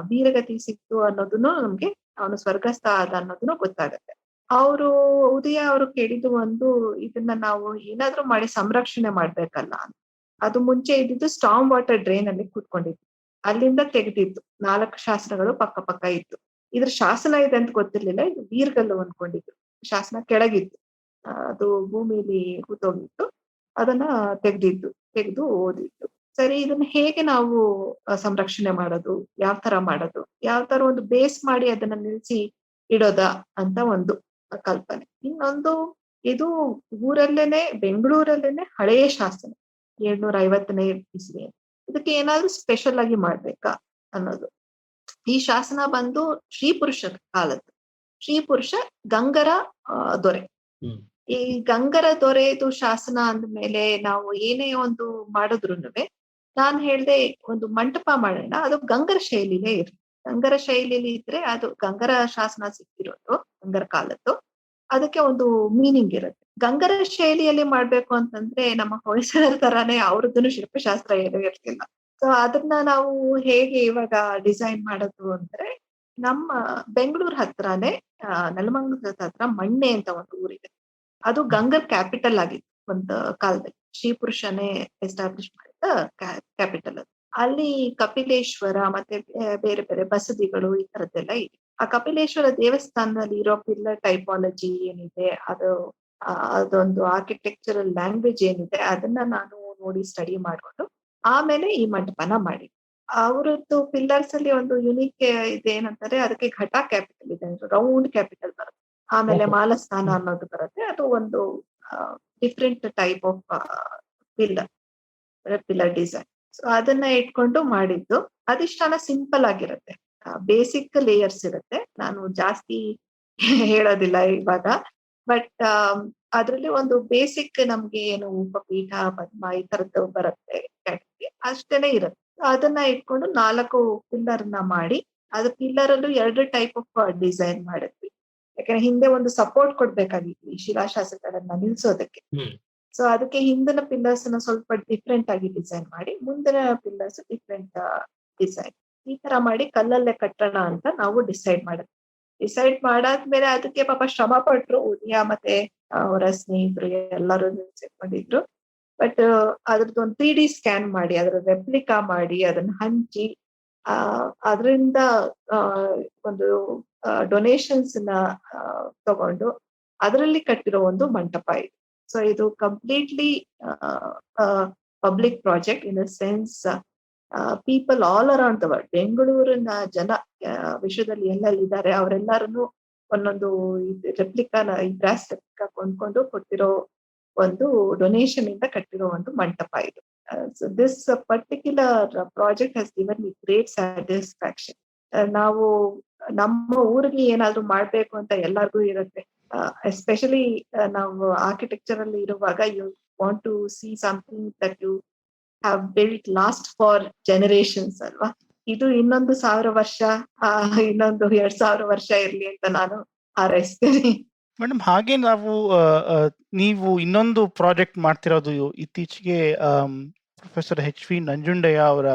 ವೀರಗತಿ ಸಿಕ್ತು ಅನ್ನೋದನ್ನು ನಮ್ಗೆ, ಅವನು ಸ್ವರ್ಗಸ್ಥ ಆದ ಅನ್ನೋದನ್ನು ಗೊತ್ತಾಗತ್ತೆ. ಅವರು ಉದಯ ಅವರು ಕೇಳಿದ್ದು ಒಂದು, ಇದನ್ನ ನಾವು ಏನಾದ್ರೂ ಮಾಡಿ ಸಂರಕ್ಷಣೆ ಮಾಡ್ಬೇಕಲ್ಲ ಅಂತ. ಅದು ಮುಂಚೆ ಇದ್ದಿದ್ದು ಸ್ಟಾಮ್ ವಾಟರ್ ಡ್ರೈನ್ ಅಲ್ಲಿ ಕೂತ್ಕೊಂಡಿತ್ತು, ಅಲ್ಲಿಂದ ತೆಗೆದಿತ್ತು. 4 ಶಾಸನಗಳು ಪಕ್ಕ ಪಕ್ಕ ಇತ್ತು. ಇದ್ರ ಶಾಸನ ಇದೆ ಅಂತ ಗೊತ್ತಿರ್ಲಿಲ್ಲ, ಇದು ವೀರ್ಗಲ್ಲು ಅನ್ಕೊಂಡಿದ್ರು. ಶಾಸನ ಕೆಳಗಿತ್ತು, ಅದು ಭೂಮಿಲಿ ಕೂತೋಗಿತ್ತು, ಅದನ್ನ ತೆಗೆದು ಓದಿತ್ತು. ಸರಿ, ಇದನ್ನ ಹೇಗೆ ನಾವು ಸಂರಕ್ಷಣೆ ಮಾಡೋದು, ಯಾವ ತರ ಮಾಡೋದು, ಯಾವ ತರ ಒಂದು ಬೇಸ್ ಮಾಡಿ ಅದನ್ನ ನಿಲ್ಸಿ ಇಡೋದ ಅಂತ ಒಂದು ಕಲ್ಪನೆ. ಇನ್ನೊಂದು, ಇದು ಊರಲ್ಲೇನೆ, ಬೆಂಗಳೂರಲ್ಲೇನೆ ಹಳೆಯ ಶಾಸನ, 750ನೇ ಇಸವಿ. ಇದಕ್ಕೆ ಏನಾದ್ರೂ ಸ್ಪೆಷಲ್ ಆಗಿ ಮಾಡ್ಬೇಕಾ ಅನ್ನೋದು. ಈ ಶಾಸನ ಬಂದು ಶ್ರೀ ಪುರುಷ ಕಾಲದ್ದು. ಶ್ರೀ ಪುರುಷ ಗಂಗರ ದೊರೆ. ಈ ಗಂಗರ ದೊರೆದು ಶಾಸನ ಅಂದ್ಮೇಲೆ ನಾವು ಏನೇ ಒಂದು ಮಾಡಿದ್ರುನುವೆ, ನಾನ್ ಹೇಳ್ದೆ ಒಂದು ಮಂಟಪ ಮಾಡೋಣ, ಅದು ಗಂಗರ ಶೈಲಿಲೇ ಇರ್ಲಿ. ಗಂಗರ ಶೈಲಿಲಿ ಇದ್ರೆ ಅದು ಗಂಗರ ಶಾಸನ ಸಿಕ್ಕಿರೋದು, ಗಂಗರ ಕಾಲದ್ದು, ಅದಕ್ಕೆ ಒಂದು ಮೀನಿಂಗ್ ಇರುತ್ತೆ. ಗಂಗರ ಶೈಲಿಯಲ್ಲಿ ಮಾಡ್ಬೇಕು ಅಂತಂದ್ರೆ ನಮ್ಮ ಹೊಯ್ಸಳರ ತರಾನೇ ಅವ್ರದ್ದು ಶಿಲ್ಪಶಾಸ್ತ್ರ ಏನೂ ಇರ್ತಿಲ್ಲ. ಸೊ ಅದನ್ನ ನಾವು ಹೇಗೆ ಇವಾಗ ಡಿಸೈನ್ ಮಾಡೋದು ಅಂದ್ರೆ, ನಮ್ಮ ಬೆಂಗಳೂರು ಹತ್ರನೇ ನೆಲಮಂಗಲದ ಹತ್ರ ಮಣ್ಣೆ ಅಂತ ಒಂದು ಊರಿದೆ. ಅದು ಗಂಗರ್ ಕ್ಯಾಪಿಟಲ್ ಆಗಿತ್ತು. ಒಂದು ಕಾಲದಲ್ಲಿ ಶ್ರೀ ಪುರುಷನೇ ಎಸ್ಟಾಬ್ಲಿಷ್ ಮಾಡಿದ ಕ್ಯಾಪಿಟಲ್ ಅದು. ಅಲ್ಲಿ ಕಪಿಲೇಶ್ವರ ಮತ್ತೆ ಬೇರೆ ಬೇರೆ ಬಸದಿಗಳು ಈ ತರದ್ದೆಲ್ಲ ಇದೆ. ಆ ಕಪಿಲೇಶ್ವರ ದೇವಸ್ಥಾನದಲ್ಲಿ ಇರೋ ಪಿಲ್ಲರ್ ಟೈಪಾಲಜಿ ಏನಿದೆ, ಅದೊಂದು ಆರ್ಕಿಟೆಕ್ಚರಲ್ ಲ್ಯಾಂಗ್ವೇಜ್ ಏನಿದೆ, ಅದನ್ನ ನಾನು ನೋಡಿ ಸ್ಟಡಿ ಮಾಡ್ಕೊಂಡು ಆಮೇಲೆ ಈ ಮಂಟಪನ ಮಾಡಿ. ಅವರದ್ದು ಪಿಲ್ಲರ್ಸ್ ಅಲ್ಲಿ ಒಂದು ಯುನಿಕ್ ಇದೇನಂತಾರೆ, ಅದಕ್ಕೆ ಘಟ ಕ್ಯಾಪಿಟಲ್ ಇದೆ, ರೌಂಡ್ ಕ್ಯಾಪಿಟಲ್ ಬರುತ್ತೆ. ಆಮೇಲೆ ಮಾಲಸ್ಥಾನ ಅನ್ನೋದು ಬರುತ್ತೆ. ಅದು ಒಂದು different type of pillar design. So ಅದನ್ನ ಇಟ್ಕೊಂಡು ಮಾಡಿದ್ದು. ಅದಿಷ್ಟನ ಸಿಂಪಲ್ ಆಗಿರುತ್ತೆ, ಬೇಸಿಕ್ ಲೇಯರ್ಸ್ ಇರುತ್ತೆ. ನಾನು ಜಾಸ್ತಿ ಹೇಳೋದಿಲ್ಲ ಇವಾಗ. ಬಟ್ ಅದ್ರಲ್ಲಿ ಒಂದು ಬೇಸಿಕ್ ನಮ್ಗೆ ಏನು ಉಪಪೀಠ ಪದ್ಮ ಈ ತರದ್ದು ಬರುತ್ತೆ category, ಅಷ್ಟೇನೆ ಇರುತ್ತೆ. ಅದನ್ನ ಇಟ್ಕೊಂಡು 4 ಪಿಲ್ಲರ್ ನ ಮಾಡಿ, ಅದು ಪಿಲ್ಲರ್ ಅಲ್ಲೂ 2 ಟೈಪ್ ಆಫ್ ಡಿಸೈನ್ ಮಾಡಿದ್ವಿ. ಯಾಕಂದ್ರೆ ಹಿಂದೆ ಒಂದು ಸಪೋರ್ಟ್ ಕೊಡ್ಬೇಕಾಗಿತ್ತು ಈ ಶಿಲಾಶಾಸನಗಳನ್ನ ನಿಲ್ಸೋದಕ್ಕೆ. ಸೊ ಅದಕ್ಕೆ ಹಿಂದಿನ ಪಿಲ್ಲರ್ಸ್ ನ ಸ್ವಲ್ಪ ಡಿಫ್ರೆಂಟ್ ಆಗಿ ಡಿಸೈನ್ ಮಾಡಿ, ಮುಂದಿನ ಪಿಲ್ಲರ್ಸ್ ಡಿಫ್ರೆಂಟ್ ಡಿಸೈನ್ ಈ ತರ ಮಾಡಿ ಕಲ್ಲಲ್ಲೇ ಕಟ್ಟೋಣ ಅಂತ ನಾವು ಡಿಸೈಡ್ ಮಾಡಾದ್ಮೇಲೆ ಅದಕ್ಕೆ ಪಾಪ ಶ್ರಮ ಪಟ್ರು ಉದಯ ಮತ್ತೆ ಅವರ ಸ್ನೇಹಿತರು ಎಲ್ಲರೂ ಸೇರ್ಕೊಂಡಿದ್ರು. ಬಟ್ ಅದ್ರದ್ದು ಒಂದು 3D ಸ್ಕ್ಯಾನ್ ಮಾಡಿ, ಅದರ ರೆಪ್ಲಿಕಾ ಮಾಡಿ, ಅದನ್ನ ಹಂಚಿ ಅದರಿಂದ ಒಂದು ಡೊನೇಷನ್ಸ್ ನ ತಗೊಂಡು ಅದರಲ್ಲಿ ಕಟ್ಟಿರೋ ಒಂದು ಮಂಟಪ ಇದು. ಸೊ ಇದು completely public project in the sense people all around the world, ಬೆಂಗಳೂರಿನ ಜನ ವಿಶ್ವದಲ್ಲಿ ಎಲ್ಲೆಲ್ಲಿದ್ದಾರೆ ಅವರೆಲ್ಲರನ್ನು ಒಂದೊಂದು ರೆಪ್ಲಿಕಾನ, ಈ ಬ್ರಾಸ್ ರೆಪ್ಲಿಕಾ ಕೊಂಡ್ಕೊಂಡು ಕೊಟ್ಟಿರೋ ಒಂದು ಡೊನೇಷನ್ ಇಂದ ಕಟ್ಟಿರೋ ಒಂದು ಮಂಟಪ ಇದು. So this particular project has given me great satisfaction. ನಾವು ನಮ್ಮ ಊರಿಗೆ ಏನಾದ್ರು ಮಾಡ್ಬೇಕು ಅಂತ ಎಲ್ಲರಿಗೂ ಇರುತ್ತೆ. ಎಸ್ಪೆಷಲಿ ನಾವು ಆರ್ಕಿಟೆಕ್ಚರ್ ಅಲ್ಲಿ ಇರುವಾಗ you want to see something that you have built last for generations ಅಲ್ವಾ. ಇದು ಇನ್ನೊಂದು 1000 ವರ್ಷ, ಇನ್ನೊಂದು 2000 ವರ್ಷ ಇರ್ಲಿ ಅಂತ ನಾನು ಹಾರೈಸ್ತೇನೆ. ಮೇಡಮ್, ಹಾಗೆ ನೀವು ಇನ್ನೊಂದು ಪ್ರಾಜೆಕ್ಟ್ ಮಾಡ್ತಿರೋದು ಇತ್ತೀಚೆಗೆ ಪ್ರೊಫೆಸರ್ HV ನಂಜುಂಡಯ್ಯ ಅವರ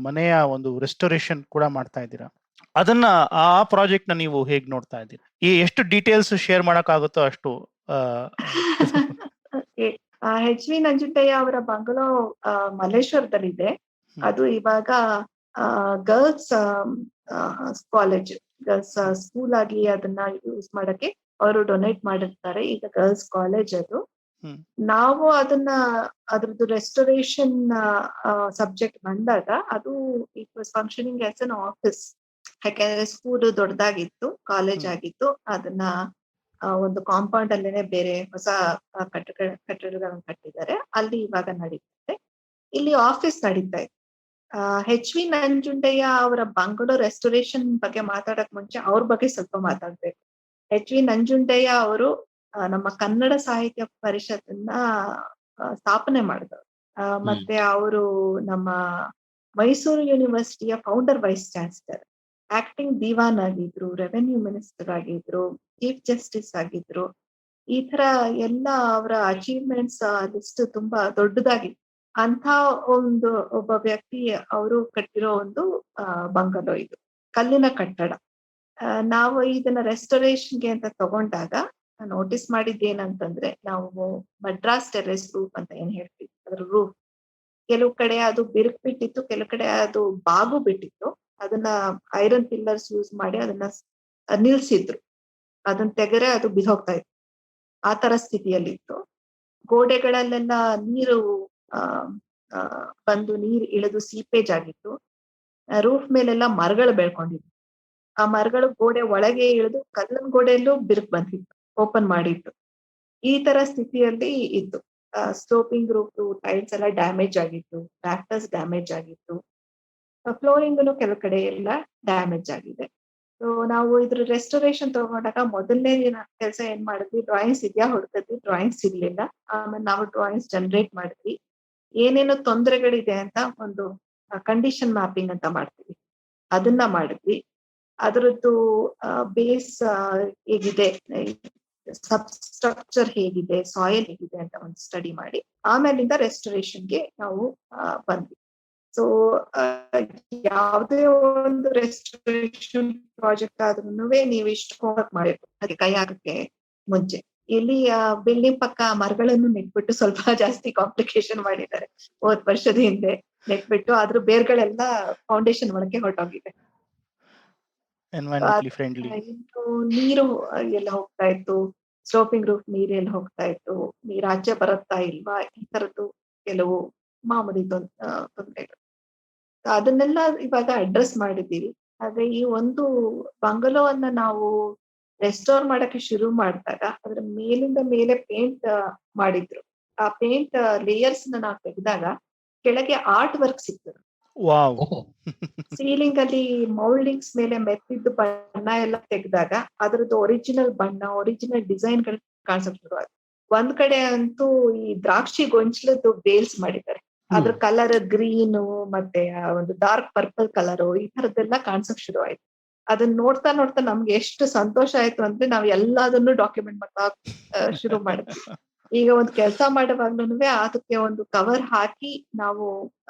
ಮನೆಯ ಒಂದು ರೆಸ್ಟೋರೇಷನ್ ಕೂಡ ಮಾಡ್ತಾ ಇದ್ದೀರಾ. ಅದನ್ನ ಆ ಪ್ರಾಜೆಕ್ಟ್ ನ ನೀವು ಹೇಗ್ ನೋಡ್ತಾ ಇದ್ದೀರಾ? ಎಷ್ಟು ಡೀಟೇಲ್ಸ್ ಶೇರ್ ಮಾಡಕ್ಕಾಗುತ್ತೋ ಅಷ್ಟು. HV ನಂಜುಂಡಯ್ಯ ಅವರ ಬಂಗಲೋ ಮಲ್ಲೇಶ್ವರದಲ್ಲಿದೆ. ಅದು ಇವಾಗ ಗರ್ಲ್ಸ್ ಕಾಲೇಜ್, ಗರ್ಲ್ಸ್ ಸ್ಕೂಲ್ ಆಗಿ ಅದನ್ನ ಯೂಸ್ ಮಾಡಕ್ಕೆ ಅವರು ಡೊನೇಟ್ ಮಾಡಿರ್ತಾರೆ. ಈಗ ಗರ್ಲ್ಸ್ ಕಾಲೇಜ್ ಅದು. ನಾವು ಅದ್ರದ್ದು ರೆಸ್ಟೋರೇಷನ್ ಸಬ್ಜೆಕ್ಟ್ ಬಂದಾಗ ಅದು it was functioning as an office. ಯಾಕಂದ್ರೆ ಸ್ಕೂಲ್ ದೊಡ್ಡದಾಗಿತ್ತು, ಕಾಲೇಜ್ ಆಗಿತ್ತು. ಅದನ್ನ ಒಂದು ಕಾಂಪೌಂಡ್ ಅಲ್ಲೇನೆ ಬೇರೆ ಹೊಸ ಕಟ್ಟಡಗಳನ್ನು ಕಟ್ಟಿದ್ದಾರೆ. ಅಲ್ಲಿ ಇವಾಗ ನಡೀತಿದೆ. ಇಲ್ಲಿ ಆಫೀಸ್ ನಡೀತಾ ಇದೆ. HV ನಂಜುಂಡಯ್ಯ ಅವರ ಬಂಗಲೋ ರೆಸ್ಟೋರೇಷನ್ ಬಗ್ಗೆ ಮಾತಾಡಕ್ ಮುಂಚೆ ಅವ್ರ ಬಗ್ಗೆ ಸ್ವಲ್ಪ ಮಾತಾಡ್ಬೇಕು. HV ನಂಜುಂಡಯ್ಯ ಅವರು ನಮ್ಮ ಕನ್ನಡ ಸಾಹಿತ್ಯ ಪರಿಷತ್ತನ್ನ ಸ್ಥಾಪನೆ ಮಾಡಿದವರು. ಮತ್ತೆ ಅವರು ನಮ್ಮ ಮೈಸೂರು ಯೂನಿವರ್ಸಿಟಿಯ ಫೌಂಡರ್ ವೈಸ್ ಚಾನ್ಸಲರ್, ಆಕ್ಟಿಂಗ್ ದಿವಾನ್ ಆಗಿದ್ರು, ರೆವೆನ್ಯೂ ಮಿನಿಸ್ಟರ್ ಆಗಿದ್ರು, ಚೀಫ್ ಜಸ್ಟಿಸ್ ಆಗಿದ್ರು. ಈ ತರ ಎಲ್ಲ ಅವರ ಅಚೀವ್ಮೆಂಟ್ಸ್ ಲಿಸ್ಟ್ ತುಂಬಾ ದೊಡ್ಡದಾಗಿತ್ತು. ಅಂತ ಒಬ್ಬ ವ್ಯಕ್ತಿ ಅವರು ಕಟ್ಟಿರೋ ಒಂದು ಬಂಗಲೋ ಇದು, ಕಲ್ಲಿನ ಕಟ್ಟಡ. ನಾವು ಇದನ್ನ ರೆಸ್ಟೋರೇಷನ್ಗೆ ಅಂತ ತಗೊಂಡಾಗ ನೋಟಿಸ್ ಮಾಡಿದ್ದೇನಂತಂದ್ರೆ, ನಾವು ಮಡ್ರಾಸ್ ಟೆರೆಸ್ ರೂಫ್ ಅಂತ ಏನ್ ಹೇಳ್ತೀವಿ, ಅದ್ರ ರೂಫ್ ಕೆಲವು ಕಡೆ ಅದು ಬಿರುಕು ಬಿಟ್ಟಿತ್ತು, ಕೆಲವು ಕಡೆ ಅದು ಬಾಗು ಬಿಟ್ಟಿತ್ತು. ಅದನ್ನ ಐರನ್ ಪಿಲ್ಲರ್ಸ್ ಯೂಸ್ ಮಾಡಿ ಅದನ್ನ ನಿಲ್ಸಿದ್ರು. ಅದನ್ನ ತೆಗೆರೆ ಅದು ಬಿದ್ದೋಗ್ತಾ ಇತ್ತು. ಆ ತರ ಸ್ಥಿತಿಯಲ್ಲಿತ್ತು. ಗೋಡೆಗಳಲ್ಲೆಲ್ಲ ನೀರು ಬಂದು ನೀರು ಇಳಿದು ಸೀಪೇಜ್ ಆಗಿತ್ತು. ರೂಫ್ ಮೇಲೆಲ್ಲ ಮರಗಳು ಬೆಳ್ಕೊಂಡಿದ್ವು. ಆ ಮರಗಳು ಗೋಡೆ ಒಳಗೆ ಇಳಿದು ಕಲ್ಲಿನ ಗೋಡೆಯಲ್ಲೂ ಬಿರುಕು ಬಂದಿತ್ತು, ಓಪನ್ ಮಾಡಿತ್ತು. ಈ ತರ ಸ್ಥಿತಿಯಲ್ಲಿ ಇತ್ತು. ಸ್ಲೋಪಿಂಗ್ ರೂಫ್ ಟೈಲ್ಸ್ ಎಲ್ಲ ಡ್ಯಾಮೇಜ್ ಆಗಿತ್ತು, ರಾಫ್ಟರ್ಸ್ ಡ್ಯಾಮೇಜ್ ಆಗಿತ್ತು, ಫ್ಲೋರಿಂಗ್ನು ಕೆಲವು ಕಡೆ ಎಲ್ಲ ಡ್ಯಾಮೇಜ್ ಆಗಿದೆ. ಸೊ ನಾವು ಇದ್ರ ರೆಸ್ಟೋರೇಷನ್ ತಗೊಂಡಾಗ ಮೊದಲನೇ ದಿನ ಕೆಲಸ ಏನ್ ಮಾಡಿದ್ವಿ, ಡ್ರಾಯಿಂಗ್ಸ್ ಇದೆಯಾ ಹುಡುಕಿದ್ವಿ, ಡ್ರಾಯಿಂಗ್ಸ್ ಸಿಗ್ಲಿಲ್ಲ. ಆಮೇಲೆ ನಾವು ಡ್ರಾಯಿಂಗ್ಸ್ ಜನರೇಟ್ ಮಾಡಿದ್ವಿ. ಏನೇನು ತೊಂದರೆಗಳಿದೆ ಅಂತ ಒಂದು ಕಂಡೀಷನ್ ಮ್ಯಾಪಿಂಗ್ ಅಂತ ಮಾಡ್ತೀವಿ, ಅದನ್ನ ಮಾಡಿದ್ವಿ. ಅದರದ್ದು ಬೇಸ್ ಹೇಗಿದೆ, ಸಬ್ ಸ್ಟ್ರಕ್ಚರ್ ಹೇಗಿದೆ, ಸಾಯಿಲ್ ಹೇಗಿದೆ ಅಂತ ಒಂದು ಸ್ಟಡಿ ಮಾಡಿ ಆಮೇಲಿಂದ ರೆಸ್ಟೋರೇಷನ್ಗೆ ನಾವು ಬಂದ್ವಿ. ಸೊ ಯಾವುದೇ ಒಂದು ರೆಸ್ಟೋರೇಷನ್ ಪ್ರಾಜೆಕ್ಟ್ ಆದ್ರೂ ನೀವು ಇಷ್ಟು ಹೋಮ್ವರ್ಕ್ ಮಾಡಬೇಕು ಅದಕ್ಕೆ ಕೈ ಹಾಕಕ್ಕೆ ಮುಂಚೆ. ಇಲ್ಲಿ ಬಿಲ್ಡಿಂಗ್ ಪಕ್ಕ ಮರಗಳನ್ನು ನೆಟ್ಬಿಟ್ಟು ಸ್ವಲ್ಪ ಜಾಸ್ತಿ ಕಾಂಪ್ಲಿಕೇಶನ್ ಮಾಡಿದ್ದಾರೆ. ಹೋದ್ ವರ್ಷದ ಹಿಂದೆ ನೆಟ್ಬಿಟ್ಟು ಅದ್ರ ಬೇರ್ಗಳೆಲ್ಲ ಫೌಂಡೇಶನ್ ಒಳಗೆ ಹೊರಟೋಗಿದೆ. ಎನ್ವೈರನ್ಮೆಂಟ್ಲಿ ಫ್ರೆಂಡ್ಲಿ. ಇನ್ನು ನೀರು ಎಲ್ಲ ಹೋಗ್ತಾ ಇತ್ತು, ಸ್ಲೋಪಿಂಗ್ ರೂಫ್ ನೀರ್ ಎಲ್ಲ ಹೋಗ್ತಾ ಇತ್ತು, ನೀರ್ ಆಚೆ ಬರುತ್ತಾ ಇಲ್ವಾ, ಈ ತರದ್ದು ಕೆಲವು ಮಾಮೂಲಿ ತೊಂದರೆಗಳು. ಅದನ್ನೆಲ್ಲ ಇವಾಗ ಅಡ್ರೆಸ್ ಮಾಡಿದ್ದೀವಿ. ಆದ್ರೆ ಈ ಒಂದು ಬಂಗಲೋವನ್ನ ನಾವು ರೆಸ್ಟೋರ್ ಮಾಡಕ್ಕೆ ಶುರು ಮಾಡಿದಾಗ ಅದ್ರ ಮೇಲಿಂದ ಮೇಲೆ ಪೇಂಟ್ ಮಾಡಿದ್ರು. ಆ ಪೇಂಟ್ ಲೇಯರ್ಸ್ ನಾವು ತೆಗೆದಾಗ ಕೆಳಗೆ ಆರ್ಟ್ ವರ್ಕ್ ಸಿಗ್ತದೆ. ವಾವ್. ಸೀಲಿಂಗ್ ಅಲ್ಲಿ ಮೌಲ್ಡಿಂಗ್ಸ್ ಮೇಲೆ ಮೆತ್ತಿದ್ದು ಬಣ್ಣ ಎಲ್ಲ ತೆಗೆದಾಗ ಅದ್ರದ್ದು ಒರಿಜಿನಲ್ ಬಣ್ಣ, ಒರಿಜಿನಲ್ ಡಿಸೈನ್ ಗಳು ಕಾಣಿಸಕ್ ಶುರು ಆಯ್ತು. ಒಂದ್ ಕಡೆ ಅಂತೂ ಈ ದ್ರಾಕ್ಷಿ ಗೊಂಚಲದ್ದು ಬೇಲ್ಸ್ ಮಾಡಿದ್ದಾರೆ. ಅದ್ರ ಕಲರ್ ಗ್ರೀನು ಮತ್ತೆ ಒಂದು ಡಾರ್ಕ್ ಪರ್ಪಲ್ ಕಲರು ಈ ತರದ್ದೆಲ್ಲ ಕಾಣಿಸಕ್ ಶುರು ಆಯ್ತು. ಅದನ್ನ ನೋಡ್ತಾ ನೋಡ್ತಾ ನಮ್ಗೆ ಎಷ್ಟು ಸಂತೋಷ ಆಯ್ತು ಅಂದ್ರೆ ನಾವ್ ಎಲ್ಲದನ್ನು ಡಾಕ್ಯುಮೆಂಟ್ ಮಾಡ್ತಾ ಶುರು ಮಾಡಿದ್ವಿ. ಈಗ ಒಂದ್ ಕೆಲಸ ಮಾಡುವಾಗ್ಲೂ ಅದಕ್ಕೆ ಒಂದು ಕವರ್ ಹಾಕಿ ನಾವು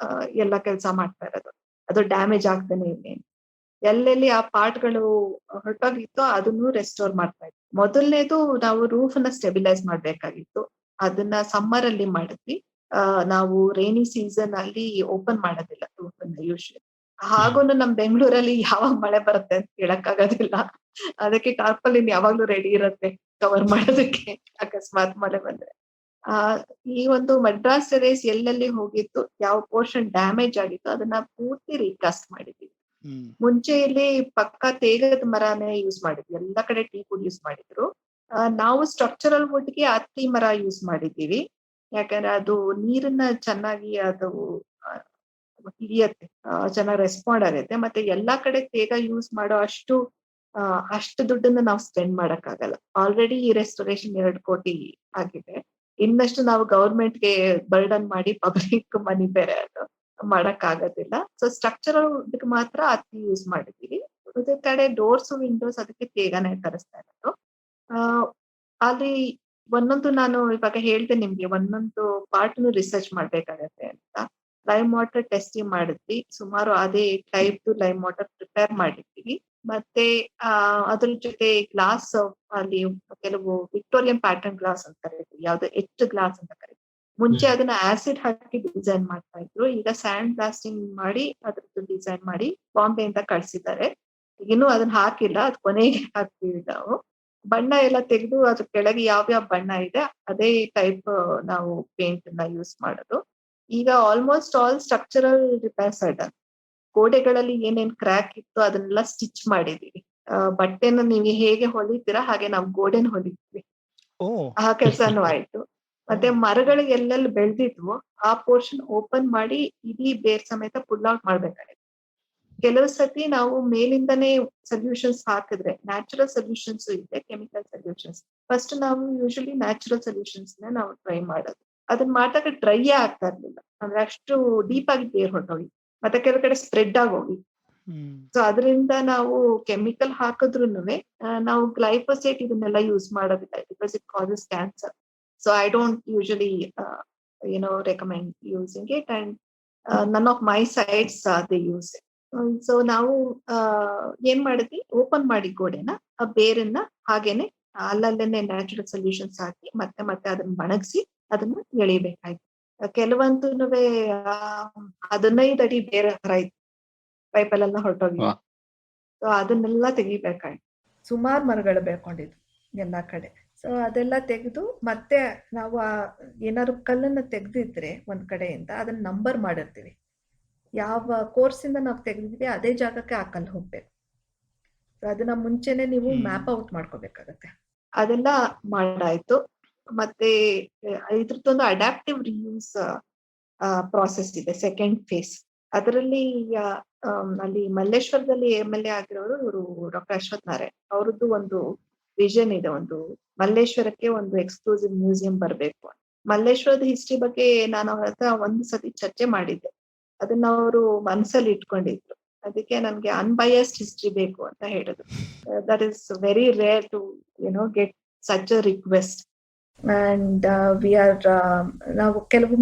ಎಲ್ಲ ಕೆಲಸ ಮಾಡ್ತಾ ಇರೋದು. ಅದು ಡ್ಯಾಮೇಜ್ ಆಗ್ತಾನೆ ಇದೆ. ಎಲ್ಲೆಲ್ಲಿ ಆ ಪಾರ್ಟ್ಗಳು ಹೊರಟೋಗಿತ್ತು ಅದನ್ನು ರೆಸ್ಟೋರ್ ಮಾಡ್ತಾ ಇದ್ವಿ. ಮೊದಲನೇದು ನಾವು ರೂಫ್ ನ ಸ್ಟೆಬಿಲೈಸ್ ಮಾಡ್ಬೇಕಾಗಿತ್ತು. ಅದನ್ನ ಸಮ್ಮರ್ ಅಲ್ಲಿ ಮಾಡಿದ್ವಿ. ನಾವು ರೈನಿ ಸೀಸನ್ ಅಲ್ಲಿ ಓಪನ್ ಮಾಡೋದಿಲ್ಲ ರೂಫ್ ಅನ್ನ ಯೂಶಲಿ. ಹಾಗೂನು ನಮ್ ಬೆಂಗಳೂರಲ್ಲಿ ಯಾವಾಗ ಮಳೆ ಬರುತ್ತೆ ಅಂತ ಹೇಳಕ್ ಆಗೋದಿಲ್ಲ. ಅದಕ್ಕೆ ಟಾರ್ಪಲಿನ್ ಯಾವಾಗ್ಲೂ ರೆಡಿ ಇರುತ್ತೆ ಕವರ್ ಮಾಡೋದಕ್ಕೆ ಅಕಸ್ಮಾತ್ ಮಳೆ ಬಂದ್ರೆ. ಈ ಒಂದು ಮಡ್ರಾಸ್ ಟೆರೇಸ್ ಎಲ್ಲೆಲ್ಲಿ ಹೋಗಿತ್ತು, ಯಾವ ಪೋರ್ಷನ್ ಡ್ಯಾಮೇಜ್ ಆಗಿತ್ತು ಅದನ್ನ ಪೂರ್ತಿ ರೀಕಾಸ್ಟ್ ಮಾಡಿದ್ವಿ. ಮುಂಚೆ ಇಲ್ಲಿ ಪಕ್ಕ ತೇಗದ ಮರನೇ ಯೂಸ್ ಮಾಡಿದ್ವಿ, ಎಲ್ಲಾ ಕಡೆ ಟೀಕ್ ವುಡ್ ಯೂಸ್ ಮಾಡಿದ್ರು. ನಾವು ಸ್ಟ್ರಕ್ಚರಲ್ ವುಡ್ ಗೆ ಹತ್ತಿ ಮರ ಯೂಸ್ ಮಾಡಿದ್ದೀವಿ. ಯಾಕಂದ್ರೆ ಅದು ನೀರನ್ನ ಚೆನ್ನಾಗಿ ಅದು ಹಿಡಿಯತ್ತೆ, ಚೆನ್ನಾಗಿ ರೆಸ್ಪಾಂಡ್ ಆಗುತ್ತೆ. ಮತ್ತೆ ಎಲ್ಲಾ ಕಡೆ ತೇಗ ಯೂಸ್ ಮಾಡೋ ಅಷ್ಟು ದುಡ್ಡನ್ನ ನಾವು ಸ್ಪೆಂಡ್ ಮಾಡಕ್ ಆಗಲ್ಲ. ಆಲ್ರೆಡಿ ಈ ರೆಸ್ಟೋರೇಷನ್ 2 ಕೋಟಿ ಆಗಿದೆ. ಇನ್ನಷ್ಟು ನಾವು ಗವರ್ಮೆಂಟ್ಗೆ ಬರ್ಡನ್ ಮಾಡಿ ಪಬ್ಲಿಕ್ ಮನಿ ಬೇರೆ ಅದು ಮಾಡಕ್ ಆಗೋದಿಲ್ಲ. ಸೊ ಸ್ಟ್ರಕ್ಚರಲ್ ಮಾತ್ರ ಹತ್ತಿ ಯೂಸ್ ಮಾಡಿದೀವಿ. ಉಳಿದ ಕಡೆ ಡೋರ್ಸ್ ವಿಂಡೋಸ್ ಅದಕ್ಕೆ ತೇಗನೇ ತರಿಸ್ತಾ ಇರೋದು. ಅಲ್ಲಿ ಒಂದೊಂದು ನಾನು ಇವಾಗ ಹೇಳ್ದೆ ನಿಮ್ಗೆ, ಒಂದೊಂದು ಪಾರ್ಟ್ನು ರಿಸರ್ಚ್ ಮಾಡ್ಬೇಕಾಗತ್ತೆ ಅಂತ. ಲೈಮ್ ವಾಟರ್ ಟೆಸ್ಟಿಂಗ್ ಮಾಡಿದ್ವಿ. ಸುಮಾರು ಅದೇ ಟೈಪ್ ಲೈಮ್ ವಾಟರ್ ಪ್ರಿಪೇರ್ ಮಾಡಿದ್ದೀವಿ. ಮತ್ತೆ ಅದ್ರ ಜೊತೆ ಗ್ಲಾಸ್ ಅಲ್ಲಿ ಕೆಲವು ವಿಕ್ಟೋರಿಯನ್ ಪ್ಯಾಟರ್ನ್ ಗ್ಲಾಸ್ ಅಂತ ಕರೀತೀವಿ, ಯಾವ್ದು ಎಚ್ ಗ್ಲಾಸ್ ಅಂತ ಕರೀತೀವಿ. ಮುಂಚೆ ಅದನ್ನ ಆಸಿಡ್ ಹಾಕಿ ಡಿಸೈನ್ ಮಾಡ್ತಾ ಇದ್ರು. ಈಗ ಸ್ಯಾಂಡ್ ಬ್ಲಾಸ್ಟಿಂಗ್ ಮಾಡಿ ಅದ್ರದ್ದು ಡಿಸೈನ್ ಮಾಡಿ ಬಾಂಬೆಯಿಂದ ಕಳ್ಸಿದ್ದಾರೆ. ಇನ್ನೂ ಅದನ್ನ ಹಾಕಿಲ್ಲ, ಅದ್ ಕೊನೆಗೆ ಹಾಕ್ತೀವಿ ನಾವು. ಬಣ್ಣ ಎಲ್ಲ ತೆಗೆದು ಅದ್ರ ಕೆಳಗೆ ಯಾವ್ಯಾವ ಬಣ್ಣ ಇದೆ ಅದೇ ಟೈಪ್ ನಾವು ಪೇಂಟ್ ನ ಯೂಸ್ ಮಾಡೋದು. ಈಗ almost all structural repairs done. ಗೋಡೆಗಳಲ್ಲಿ ಏನೇನ್ ಕ್ರ್ಯಾಕ್ ಇತ್ತು ಅದನ್ನೆಲ್ಲ ಸ್ಟಿಚ್ ಮಾಡಿದೀವಿ. ಬಟ್ಟೆನ ನೀವು ಹೇಗೆ ಹೊಲಿತೀರಾ ಹಾಗೆ ನಾವು ಗೋಡೆನ ಹೊಲಿತೀವಿ. ಆ ಕೆಲ್ಸಾನು ಆಯ್ತು. ಮತ್ತೆ ಮರಗಳು ಎಲ್ಲೆಲ್ಲಿ ಬೆಳೆದಿದ್ವು ಆ ಪೋರ್ಷನ್ ಓಪನ್ ಮಾಡಿ ಇಡೀ ಬೇರ್ ಸಮೇತ ಪುಲ್ ಔಟ್ ಮಾಡ್ಬೇಕಾಗುತ್ತೆ. ಕೆಲವು ಸತಿ ನಾವು ಮೇಲಿಂದನೇ ಸೊಲ್ಯೂಷನ್ಸ್ ಹಾಕಿದ್ರೆ, ನ್ಯಾಚುರಲ್ ಸೊಲ್ಯೂಷನ್ಸ್ ಇದೆ, ಕೆಮಿಕಲ್ ಸೊಲ್ಯೂಷನ್ಸ್. ಫಸ್ಟ್ ನಾವು ಯೂಶಲಿ ನ್ಯಾಚುರಲ್ ಸೊಲ್ಯೂಷನ್ಸ್ ನಾವು ಟ್ರೈ ಮಾಡೋದು. ಅದನ್ನ ಮಾಡಿದಾಗ ಡ್ರೈ ಆಗ್ತಾ ಇರ್ಲಿಲ್ಲ, ಅಂದ್ರೆ ಅಷ್ಟು ಡೀಪ್ ಆಗಿ ಬೇರ್ ಹೊರಟೋಗಿ ಮತ್ತೆ ಕೆಲವು ಕಡೆ ಸ್ಪ್ರೆಡ್ ಆಗೋಗಿ. ಸೊ ಅದರಿಂದ ನಾವು ಕೆಮಿಕಲ್ ಹಾಕಿದ್ರುನುವೆ ನಾವು ಗ್ಲೈಫೋಸೇಟ್ ಇದನ್ನೆಲ್ಲ ಯೂಸ್ ಮಾಡೋದಿಲ್ಲ, because it causes cancer. So I don't usually recommend using it, and none of my sites they use it. So ನಾವು ಏನ್ ಮಾಡಿದ್ವಿ, ಓಪನ್ ಮಾಡಿ ಗೋಡೆನ, ಆ ಬೇರನ್ನ ಹಾಗೇನೆ ಅಲ್ಲಲ್ಲೇನೆ ನ್ಯಾಚುರಲ್ ಸೊಲ್ಯೂಷನ್ಸ್ ಹಾಕಿ ಮತ್ತೆ ಮತ್ತೆ ಅದನ್ನ ಒಣಗಿಸಿ ಅದನ್ನ ಎಳಿಬೇಕಾಯ್ತು. ಕೆಲವಂತೂನುವೆ 15 ಅಡಿ ಬೇರೆ ಹರ ಇತ್ತು, ಪೈಪಲ್ಲೆಲ್ಲ ಹೊರಟೋಗಿ. ಸೊ ಅದನ್ನೆಲ್ಲ ತೆಗಿಬೇಕಾಯ್ತು. ಸುಮಾರು ಮರಗಳು ಬೆಳ್ಕೊಂಡಿದ್ವು ಎಲ್ಲಾ ಕಡೆ. ಸೊ ಅದೆಲ್ಲ ತೆಗೆದು ಮತ್ತೆ ನಾವು ಏನಾದ್ರು ಕಲ್ಲನ್ನ ತೆಗ್ದಿದ್ರೆ ಒಂದ್ ಕಡೆಯಿಂದ ಅದನ್ನ ನಂಬರ್ ಮಾಡಿರ್ತೀವಿ. ಯಾವ ಕೋರ್ಸ್ ಇಂದ ನಾವು ತೆಗೆದಿದ್ವಿ ಅದೇ ಜಾಗಕ್ಕೆ ಆ ಕಲ್ಲು ಹೋಗ್ಬೇಕು. ಅದನ್ನ ಮುಂಚೆನೆ ನೀವು ಮ್ಯಾಪ್ ಔಟ್ ಮಾಡ್ಕೋಬೇಕಾಗತ್ತೆ. ಅದೆಲ್ಲ ಮಾಡಾಯ್ತು. ಮತ್ತೆ ಇದ್ರದ್ದೊಂದು ಅಡಾಪ್ಟಿವ್ ರಿಯೂಸ್ ಪ್ರಾಸೆಸ್ ಇದೆ, ಸೆಕೆಂಡ್ ಫೇಸ್. ಅದರಲ್ಲಿ ಅಲ್ಲಿ ಮಲ್ಲೇಶ್ವರದಲ್ಲಿ MLA ಆಗಿರೋರು ಇವರು ಡಾಕ್ಟರ್ ಅಶ್ವಥ್ ನಾರಾಯಣ್. ಅವ್ರದ್ದು ಒಂದು ವಿಷನ್ ಇದೆ, ಒಂದು ಮಲ್ಲೇಶ್ವರಕ್ಕೆ ಒಂದು ಎಕ್ಸ್ಕ್ಲೂಸಿವ್ ಮ್ಯೂಸಿಯಂ ಬರ್ಬೇಕು. ಮಲ್ಲೇಶ್ವರದ ಹಿಸ್ಟ್ರಿ ಬಗ್ಗೆ ನಾನು ಅವ್ರ ಹತ್ರ ಒಂದು ಸತಿ ಚರ್ಚೆ ಮಾಡಿದ್ದೆ. ಅದನ್ನ ಅವರು ಮನಸ್ಸಲ್ಲಿ ಇಟ್ಕೊಂಡಿದ್ರು. ಅದಕ್ಕೆ ನನ್ಗೆ ಅನ್ಬಯಾಸ್ಡ್ ಹಿಸ್ಟ್ರಿ ಬೇಕು ಅಂತ ಹೇಳಿದ್ರು. That is very rare to get such a request. And ನಾವು ಕೆಲವು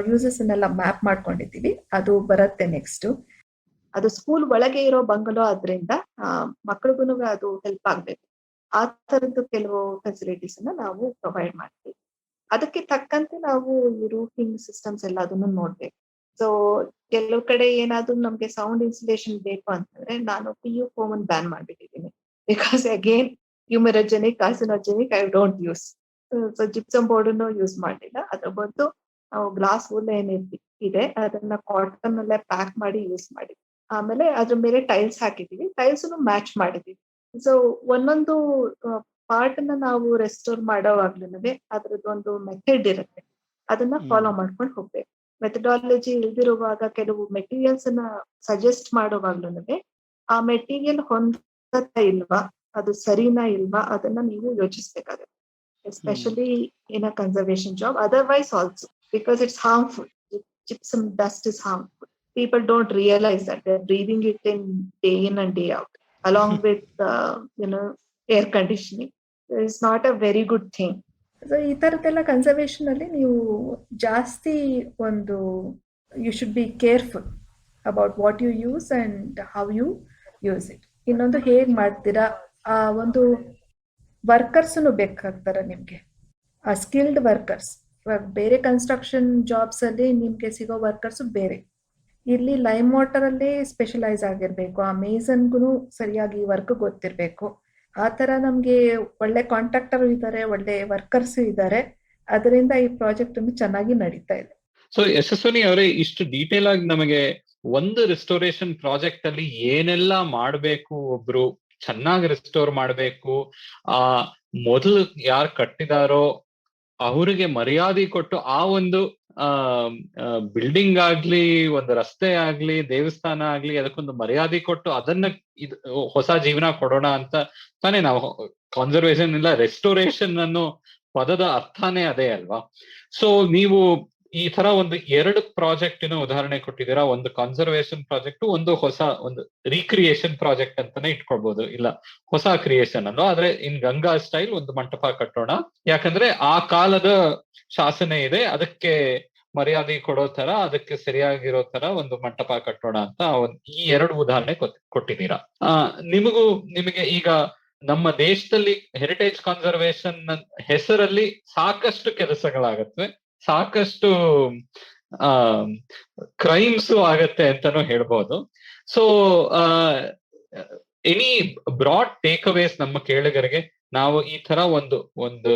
ಯೂಸಸ್ ಅನ್ನೆಲ್ಲ ಮ್ಯಾಪ್ ಮಾಡ್ಕೊಂಡಿದ್ದೀವಿ, ಅದು ಬರುತ್ತೆ ನೆಕ್ಸ್ಟ್. ಅದು ಸ್ಕೂಲ್ ಒಳಗೆ ಇರೋ ಬಂಗಲೋ, ಆದ್ರಿಂದ ಮಕ್ಳಿಗೂ ಅದು ಹೆಲ್ಪ್ ಆಗ್ಬೇಕು. ಆ ತರದ್ದು ಕೆಲವು ಫೆಸಿಲಿಟೀಸ್ ಅನ್ನ ನಾವು ಪ್ರೊವೈಡ್ ಮಾಡ್ತೀವಿ. ಅದಕ್ಕೆ ತಕ್ಕಂತೆ ನಾವು ಈ ರೂಫಿಂಗ್ ಸಿಸ್ಟಮ್ಸ್ ಎಲ್ಲ ಅದನ್ನು ನೋಡ್ಬೇಕು. ಸೊ ಕೆಲವು ಕಡೆ ಏನಾದ್ರು ನಮ್ಗೆ ಸೌಂಡ್ ಇನ್ಸುಲೇಷನ್ ಬೇಕು ಅಂತಂದ್ರೆ ನಾನು PU ಫೋಮ್ ಅನ್ನು ಬ್ಯಾನ್ ಮಾಡ್ಬಿಟ್ಟಿದ್ದೀನಿ. Because again humoragenic, carcinogenic I don't use. So gypsum board ಅನ್ನು ಯೂಸ್ ಮಾಡಿಲ್ಲ. ಅದ್ರ ಬದಲು ನಾವು ಗ್ಲಾಸ್ ವೂಲ್ ಇದೆ ಅದನ್ನ ಕಾಟನ್ ಅಲ್ಲೇ ಪ್ಯಾಕ್ ಮಾಡಿ ಯೂಸ್ ಮಾಡಿದ್ವಿ. ಆಮೇಲೆ ಅದ್ರ ಮೇಲೆ ಟೈಲ್ಸ್ ಹಾಕಿದೀವಿ, ಟೈಲ್ಸ್ ಮ್ಯಾಚ್ ಮಾಡಿದೀವಿ. ಸೊ ಒಂದೊಂದು ಪಾರ್ಟ್ ಅನ್ನ ನಾವು ರೆಸ್ಟೋರ್ ಮಾಡೋವಾಗ್ಲೂ ಅದ್ರದ್ದೊಂದು ಮೆಥಡ್ ಇರುತ್ತೆ, ಅದನ್ನ ಫಾಲೋ ಮಾಡ್ಕೊಂಡು ಹೋಗ್ಬೇಕು. ಮೆಥಡಾಲಜಿ ಇಲ್ದಿರುವಾಗ ಕೆಲವು ಮೆಟೀರಿಯಲ್ಸ್ ಅನ್ನ ಸಜೆಸ್ಟ್ ಮಾಡುವಾಗ್ಲೂ ಆ ಮೆಟೀರಿಯಲ್ ಹೊಂದತಾ ಇಲ್ವಾ, ಅದು ಸರಿನಾ ಇಲ್ವಾ, ಅದನ್ನ ನೀವು ಯೋಚಿಸ್ಬೇಕಾಗುತ್ತೆ. Especially in a conservation job, otherwise also because it's harmful. Gypsum dust is harmful. People don't realize that they're breathing it day in and day out, along with air conditioning. It's not a very good thing. So ಈ ತರದೆಲ್ಲ conservation ಅಲ್ಲಿ ನೀವು ಜಾಸ್ತಿ you should be careful about what you use and how you use it. ಇನ್ನೊಂದು ಹೇಗ್ ಮಾಡ್ತೀರಾ, ಆ ಒಂದು ವರ್ಕರ್ಸ್ನು ಬೇಕಾಗ್ತಾರೆ ನಿಮ್ಗೆ, ಆ ಸ್ಕಿಲ್ಡ್ ವರ್ಕರ್ಸ್. ಬೇರೆ ಕನ್ಸ್ಟ್ರಕ್ಷನ್ ಜಾಬ್ಸ್ ಅಲ್ಲಿ ನಿಮ್ಗೆ ಸಿಗೋ ವರ್ಕರ್ಸ್ ಬೇರೆ, ಇಲ್ಲಿ ಲೈಮ್ ವಾಟರ್ ಅಲ್ಲಿ ಸ್ಪೆಷಲೈಸ್ ಆಗಿರ್ಬೇಕು, ಆ ಮೇಸನ್ಗೂ ಸರಿಯಾಗಿ ವರ್ಕ್ ಗೊತ್ತಿರ್ಬೇಕು. ಆ ತರ ನಮ್ಗೆ ಒಳ್ಳೆ ಕಾಂಟ್ರಾಕ್ಟರ್ ಇದ್ದಾರೆ, ಒಳ್ಳೆ ವರ್ಕರ್ಸ್ ಇದ್ದಾರೆ. ಅದರಿಂದ ಈ ಪ್ರಾಜೆಕ್ಟ್ ಚೆನ್ನಾಗಿ ನಡೀತಾ ಇದೆ. ಸೊ ಯಶಸ್ವಿನಿ ಅವರೇ, ಇಷ್ಟು ಡೀಟೇಲ್ ಆಗಿ ನಮಗೆ ಒಂದು ರೆಸ್ಟೋರೇಷನ್ ಪ್ರಾಜೆಕ್ಟ್ ಅಲ್ಲಿ ಏನೆಲ್ಲ ಮಾಡ್ಬೇಕು, ಒಬ್ರು ಚೆನ್ನಾಗಿ ರೆಸ್ಟೋರ್ ಮಾಡ್ಬೇಕು, ಆ ಮೊದಲು ಯಾರು ಕಟ್ಟಿದಾರೋ ಅವರಿಗೆ ಮರ್ಯಾದೆ ಕೊಟ್ಟು ಆ ಒಂದು ಬಿಲ್ಡಿಂಗ್ ಆಗ್ಲಿ, ಒಂದು ರಸ್ತೆ ಆಗ್ಲಿ, ದೇವಸ್ಥಾನ ಆಗ್ಲಿ, ಅದಕ್ಕೊಂದು ಮರ್ಯಾದೆ ಕೊಟ್ಟು ಅದನ್ನ ಹೊಸ ಜೀವನ ಕೊಡೋಣ ಅಂತ ತಾನೇ ನಾವು ಕನ್ಸರ್ವೇಷನ್ ಇಲ್ಲ ರೆಸ್ಟೋರೇಷನ್ ಅನ್ನೋ ಪದದ ಅರ್ಥನೇ ಅದೇ ಅಲ್ವಾ? ಸೊ ನೀವು ಈ ತರ ಒಂದು 2 ಪ್ರಾಜೆಕ್ಟ್ ಉದಾಹರಣೆ ಕೊಟ್ಟಿದ್ದೀರಾ. ಒಂದು ಕನ್ಸರ್ವೇಷನ್ ಪ್ರಾಜೆಕ್ಟ್, ಒಂದು ರೀಕ್ರಿಯೇಷನ್ ಪ್ರಾಜೆಕ್ಟ್ ಅಂತಾನೆ ಇಟ್ಕೊಳ್ಬಹುದು, ಇಲ್ಲ ಹೊಸ ಕ್ರಿಯೇಷನ್ ಅನ್ನೋ. ಆದ್ರೆ ಇನ್ ಗಂಗಾ ಸ್ಟೈಲ್ ಒಂದು ಮಂಟಪ ಕಟ್ಟೋಣ, ಯಾಕಂದ್ರೆ ಆ ಕಾಲದ ಶಾಸನ ಇದೆ, ಅದಕ್ಕೆ ಮರ್ಯಾದೆ ಕೊಡೋ ತರ, ಅದಕ್ಕೆ ಸರಿಯಾಗಿರೋ ತರ ಒಂದು ಮಂಟಪ ಕಟ್ಟೋಣ ಅಂತ ಈ 2 ಉದಾಹರಣೆ ಕೊಟ್ಟಿದ್ದೀರಾ. ನಿಮಗೆ ಈಗ ನಮ್ಮ ದೇಶದಲ್ಲಿ ಹೆರಿಟೇಜ್ ಕನ್ಸರ್ವೇಷನ್ ಹೆಸರಲ್ಲಿ ಸಾಕಷ್ಟು ಕೆಲಸಗಳಾಗತ್ವೆ, ಸಾಕಷ್ಟು ಕ್ರೈಮ್ಸ್ ಆಗತ್ತೆ ಅಂತಾನು ಹೇಳ್ಬೋದು. ಸೊ ಎನಿ ಬ್ರಾಡ್ ಟೇಕ್ ಅವೇಸ್ ನಮ್ಮ ಕೇಳುಗರಿಗೆ, ನಾವು ಈ ತರ ಒಂದು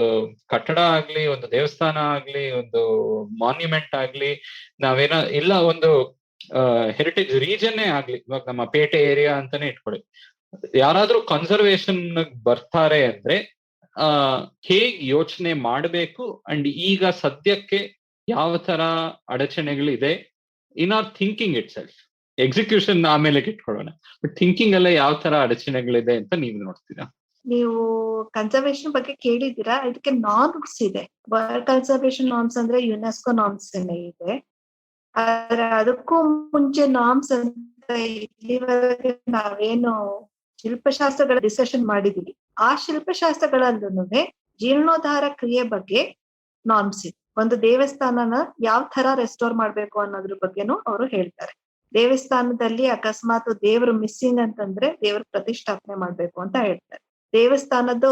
ಕಟ್ಟಡ ಆಗ್ಲಿ, ಒಂದು ದೇವಸ್ಥಾನ ಆಗ್ಲಿ, ಒಂದು ಮಾನ್ಯುಮೆಂಟ್ ಆಗ್ಲಿ, ನಾವೇನೋ ಇಲ್ಲ ಒಂದು ಹೆರಿಟೇಜ್ ರೀಜನ್ನೇ ಆಗ್ಲಿ, ಇವಾಗ ನಮ್ಮ ಪೇಟೆ ಏರಿಯಾ ಅಂತಾನೆ ಇಟ್ಕೊಳ್ಳಿ, ಯಾರಾದ್ರೂ ಕನ್ಸರ್ವೇಷನ್ ಬರ್ತಾರೆ ಅಂದ್ರೆ ಹೇಗ್ ಯೋಚನೆ ಮಾಡಬೇಕು, ಅಂಡ್ ಈಗ ಸದ್ಯಕ್ಕೆ ಯಾವ ತರ ಅಡಚಣೆಗಳಿದೆ in are thinking itself. Execution ಆಮೇಲೆ ಇಟ್ಕೊಳ್ಳೋಣ, ಬಟ್ ಥಿಂಕಿಂಗ್ ಅಲ್ಲೇ ಯಾವ ತರ ಅಡಚಣೆಗಳಿದೆ ಅಂತ ನೀವು ನೋಡ್ತೀರಾ? ನೀವು ಕನ್ಸರ್ವೇಷನ್ ಬಗ್ಗೆ ಕೇಳಿದ್ದೀರಾ, ಇದಕ್ಕೆ ನಾರ್ಮ್ಸ್ ಇದೆ. ವರ್ಲ್ಡ್ ಕನ್ಸರ್ವೇಷನ್ ನಾರ್ಮ್ಸ್ ಅಂದ್ರೆ ಯುನೆಸ್ಕೋ ನಾರ್ಮ್ಸ್ ಇದೆ. ಆದ್ರೆ ಅದಕ್ಕೂ ಮುಂಚೆ ನಾರ್ಮ್ಸ್ ಅಂತ ಇಲ್ಲಿವರೆಗೆ ನಾವೇನು ಶಿಲ್ಪಶಾಸ್ತ್ರಗಳ ಡಿಸ್ಕಷನ್ ಮಾಡಿದೀವಿ, ಆ ಶಿಲ್ಪಶಾಸ್ತ್ರಗಳಲ್ಲೂ ಜೀರ್ಣೋದ್ಧಾರ ಕ್ರಿಯೆ ಬಗ್ಗೆ ನಾರ್ಮ್ಸ್ ಇದೆ. ಒಂದು ದೇವಸ್ಥಾನನ ಯಾವ ತರ ರೆಸ್ಟೋರ್ ಮಾಡ್ಬೇಕು ಅನ್ನೋದ್ರ ಬಗ್ಗೆನೂ ಅವರು ಹೇಳ್ತಾರೆ. ದೇವಸ್ಥಾನದಲ್ಲಿ ಅಕಸ್ಮಾತ್ ದೇವ್ರು ಮಿಸ್ಸಿಂಗ್ ಅಂತಂದ್ರೆ ದೇವ್ರ ಪ್ರತಿಷ್ಠಾಪನೆ ಮಾಡ್ಬೇಕು ಅಂತ ಹೇಳ್ತಾರೆ. ದೇವಸ್ಥಾನದ್ದು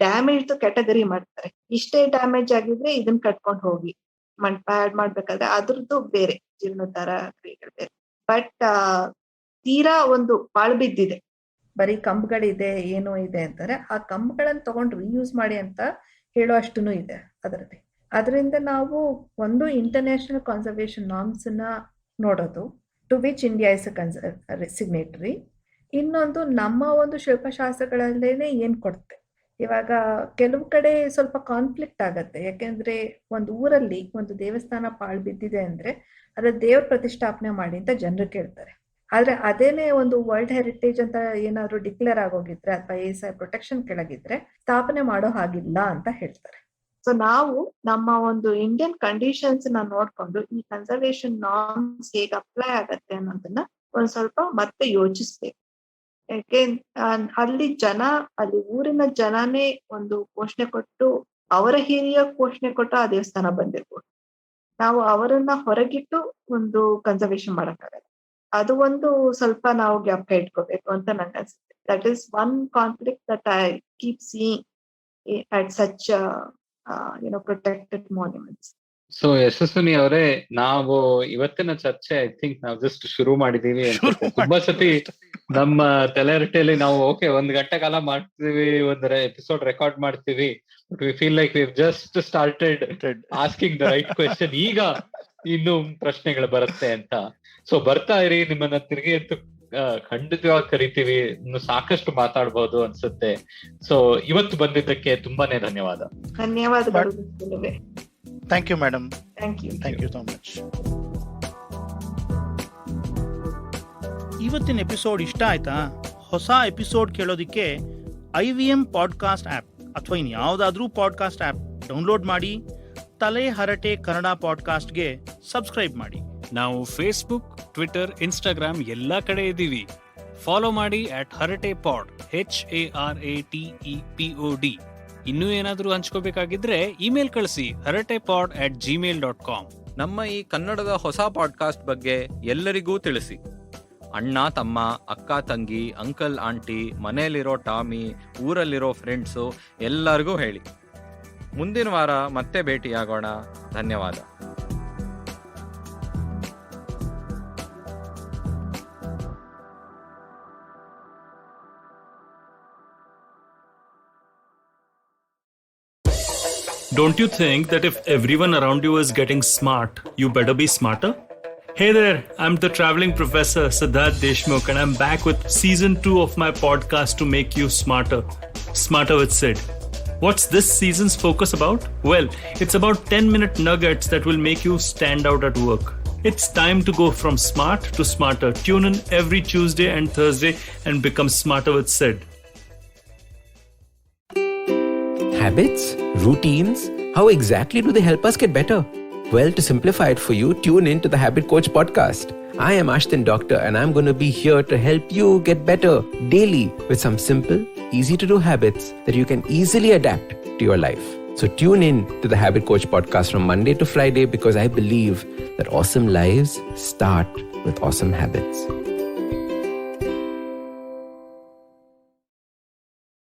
ಡ್ಯಾಮೇಜ್ ಕ್ಯಾಟಗರಿ ಮಾಡ್ತಾರೆ, ಇಷ್ಟೇ ಡ್ಯಾಮೇಜ್ ಆಗಿದ್ರೆ ಇದನ್ನ ಕಟ್ಕೊಂಡು ಹೋಗಿ ಮಂಟಪ ಆಡ್ ಮಾಡ್ಬೇಕಾದ್ರೆ ಅದ್ರದ್ದು ಬೇರೆ ಜೀರ್ಣೋದ್ಧಾರ ಕ್ರಿಯೆಗಳು ಬೇರೆ. ಬಟ್ ತೀರಾ ಒಂದು ಪಾಳು ಬಿದ್ದಿದೆ, ಬರೀ ಕಂಬಗಳಿದೆ, ಏನೋ ಇದೆ ಅಂತಾರೆ, ಆ ಕಂಬಗಳನ್ನ ತಗೊಂಡು ರೀಯೂಸ್ ಮಾಡಿ ಅಂತ ಹೇಳೋ ಅಷ್ಟೂ ಇದೆ ಅದರಲ್ಲಿ. ಅದರಿಂದ ನಾವು ಒಂದು ಇಂಟರ್ನ್ಯಾಷನಲ್ ಕನ್ಸರ್ವೇಷನ್ ನಾರ್ಮ್ಸ್ ನ ನೋಡೋದು, to which India is signatory. ಇನ್ನೊಂದು ನಮ್ಮ ಒಂದು ಶಿಲ್ಪಶಾಸ್ತ್ರಗಳಲ್ಲೇನೆ ಏನ್ ಕೊಡುತ್ತೆ. ಇವಾಗ ಕೆಲವು ಕಡೆ ಸ್ವಲ್ಪ ಕಾನ್ಫ್ಲಿಕ್ಟ್ ಆಗತ್ತೆ, ಯಾಕೆಂದ್ರೆ ಒಂದು ಊರಲ್ಲಿ ಒಂದು ದೇವಸ್ಥಾನ ಪಾಳು ಬಿದ್ದಿದೆ ಅಂದ್ರೆ ಅದ್ರ ದೇವ್ರ ಪ್ರತಿಷ್ಠಾಪನೆ ಮಾಡಿ ಅಂತ ಜನರು ಕೇಳ್ತಾರೆ. ಆದ್ರೆ ಅದೇನೇ ಒಂದು ವರ್ಲ್ಡ್ ಹೆರಿಟೇಜ್ ಅಂತ ಏನಾದ್ರು ಡಿಕ್ಲೇರ್ ಆಗೋಗಿದ್ರೆ ಅಥವಾ ASI ಪ್ರೊಟೆಕ್ಷನ್ ಕೆಳಗಿದ್ರೆ ಸ್ಥಾಪನೆ ಮಾಡೋ ಹಾಗಿಲ್ಲ ಅಂತ ಹೇಳ್ತಾರೆ. ಸೊ ನಾವು ನಮ್ಮ ಒಂದು ಇಂಡಿಯನ್ ಕಂಡೀಷನ್ಸ್ ನೋಡ್ಕೊಂಡು ಈ ಕನ್ಸರ್ವೇಷನ್ ನಾರ್ಮ್ಸ್ ಹೇಗೆ ಅಪ್ಲೈ ಆಗತ್ತೆ ಅನ್ನೋದನ್ನ ಒಂದ್ ಸ್ವಲ್ಪ ಮತ್ತೆ ಯೋಚಿಸ್ಬೇಕು. ಯಾಕೆ ಅಲ್ಲಿ ಊರಿನ ಜನನೇ ಒಂದು ಘೋಷಣೆ ಕೊಟ್ಟು, ಅವರ ಹಿರಿಯ ಘೋಷಣೆ ಕೊಟ್ಟು ಆ ದೇವಸ್ಥಾನ ಬಂದಿರ್ಬೋದು. ನಾವು ಅವರನ್ನ ಹೊರಗಿಟ್ಟು ಒಂದು ಕನ್ಸರ್ವೇಷನ್ ಮಾಡಕ್ಕಾಗಲ್ಲ. ಅದು ಒಂದು ಸ್ವಲ್ಪ ನಾವು ಜ್ಞಾಪಕ ಇಟ್ಕೋಬೇಕು ಅಂತ ನಂಗೆ ಅನ್ಸುತ್ತೆ. That is one conflict that I keep seeing at such protected monuments. So Yashaswini ಅವರೇ, ನಾವು ಇವತ್ತಿನ ಚರ್ಚೆ ಐ ಥಿಂಕ್ ನಾವು ಜಸ್ಟ್ ಶುರು ಮಾಡಿದೀವಿ ಅನ್ಸುತ್ತೆ. ತುಂಬಾ ಸತಿ ನಮ್ಮ ತಲೆಹರಟೆಯಲ್ಲಿ ನಾವು ಓಕೆ 1 ಗಂಟೆ ಕಾಲ ಮಾಡ್ತೀವಿ, ಒಂದು ಎಪಿಸೋಡ್ ರೆಕಾರ್ಡ್ ಮಾಡ್ತೀವಿ, but we feel like we just started asking the right question. ಈಗ ಇನ್ನು ಪ್ರಶ್ನೆಗಳು ಬರುತ್ತೆ ಅಂತ. ಸೊ ಬರ್ತಾ ಇರಿ, ನಿಮ್ಮನ್ನ ತಿರುಗಿ ಅಂತ ಖಂಡಿತವಾಗಿ ಕರಿತೀವಿ. ಇನ್ನು ಸಾಕಷ್ಟು ಮಾತಾಡ್ಬೋದು ಅನ್ಸುತ್ತೆ. ಸೊ ಇವತ್ತು ಬಂದಿದ್ದಕ್ಕೆ ತುಂಬಾನೇ ಧನ್ಯವಾದ. ಧನ್ಯವಾದಗಳು. Thank you madam. Thank you so much. ಇವತ್ತಿನ ಎಪಿಸೋಡ್ ಇಷ್ಟ ಆಯ್ತಾ? ಹೊಸ ಎಪಿಸೋಡ್ ಕೇಳೋದಿಕ್ಕೆ IVM ಪಾಡ್ಕಾಸ್ಟ್ ಆ್ಯಪ್ ಅಥವಾ ಇನ್ಯಾವುದಾದ್ರೂ ಪಾಡ್ಕಾಸ್ಟ್ ಆ್ಯಪ್ ಡೌನ್ಲೋಡ್ ಮಾಡಿ ತಲೆ ಹರಟೆ ಕನ್ನಡ ಪಾಡ್ಕಾಸ್ಟ್ಗೆ ಸಬ್ಸ್ಕ್ರೈಬ್ ಮಾಡಿ. ನಾವು ಫೇಸ್ಬುಕ್, ಟ್ವಿಟರ್, ಇನ್ಸ್ಟಾಗ್ರಾಮ್ ಎಲ್ಲಾ ಕಡೆ ಇದ್ದೀವಿ. ಫಾಲೋ ಮಾಡಿ @ಹರಟೆಪಾಡ್ HARATEPOD. ಇನ್ನೂ ಏನಾದರೂ ಹಂಚ್ಕೋಬೇಕಾಗಿದ್ರೆ ಇಮೇಲ್ ಕಳಿಸಿ haratepod@gmail.com. ನಮ್ಮ ಈ ಕನ್ನಡದ ಹೊಸ ಪಾಡ್ಕಾಸ್ಟ್ ಬಗ್ಗೆ ಎಲ್ಲರಿಗೂ ತಿಳಿಸಿ. ಅಣ್ಣ ತಮ್ಮ, ಅಕ್ಕ ತಂಗಿ, ಅಂಕಲ್ ಆಂಟಿ, ಮನೆಯಲ್ಲಿರೋ ಟಾಮಿ, ಊರಲ್ಲಿರೋ ಫ್ರೆಂಡ್ಸು ಎಲ್ಲರಿಗೂ ಹೇಳಿ. ಮುಂದಿನ ವಾರ ಮತ್ತೆ ಭೇಟಿಯಾಗೋಣ. ಧನ್ಯವಾದ. Don't you think that if everyone around you is getting smart, you better be smarter? Hey there, I'm the traveling professor Siddharth Deshmukh, and I'm back with season 2 of my podcast to make you smarter. Smarter with Sid. What's this season's focus about? Well, it's about 10-minute nuggets that will make you stand out at work. It's time to go from smart to smarter. Tune in every Tuesday and Thursday and become smarter with Sid. Habits? Routines? How exactly do they help us get better? Well, to simplify it for you, tune in to the Habit Coach podcast. I am Ashton Doctor, and I'm going to be here to help you get better daily with some simple, easy to do habits that you can easily adapt to your life. So tune in to the Habit Coach podcast from Monday to Friday, because I believe that awesome lives start with awesome habits.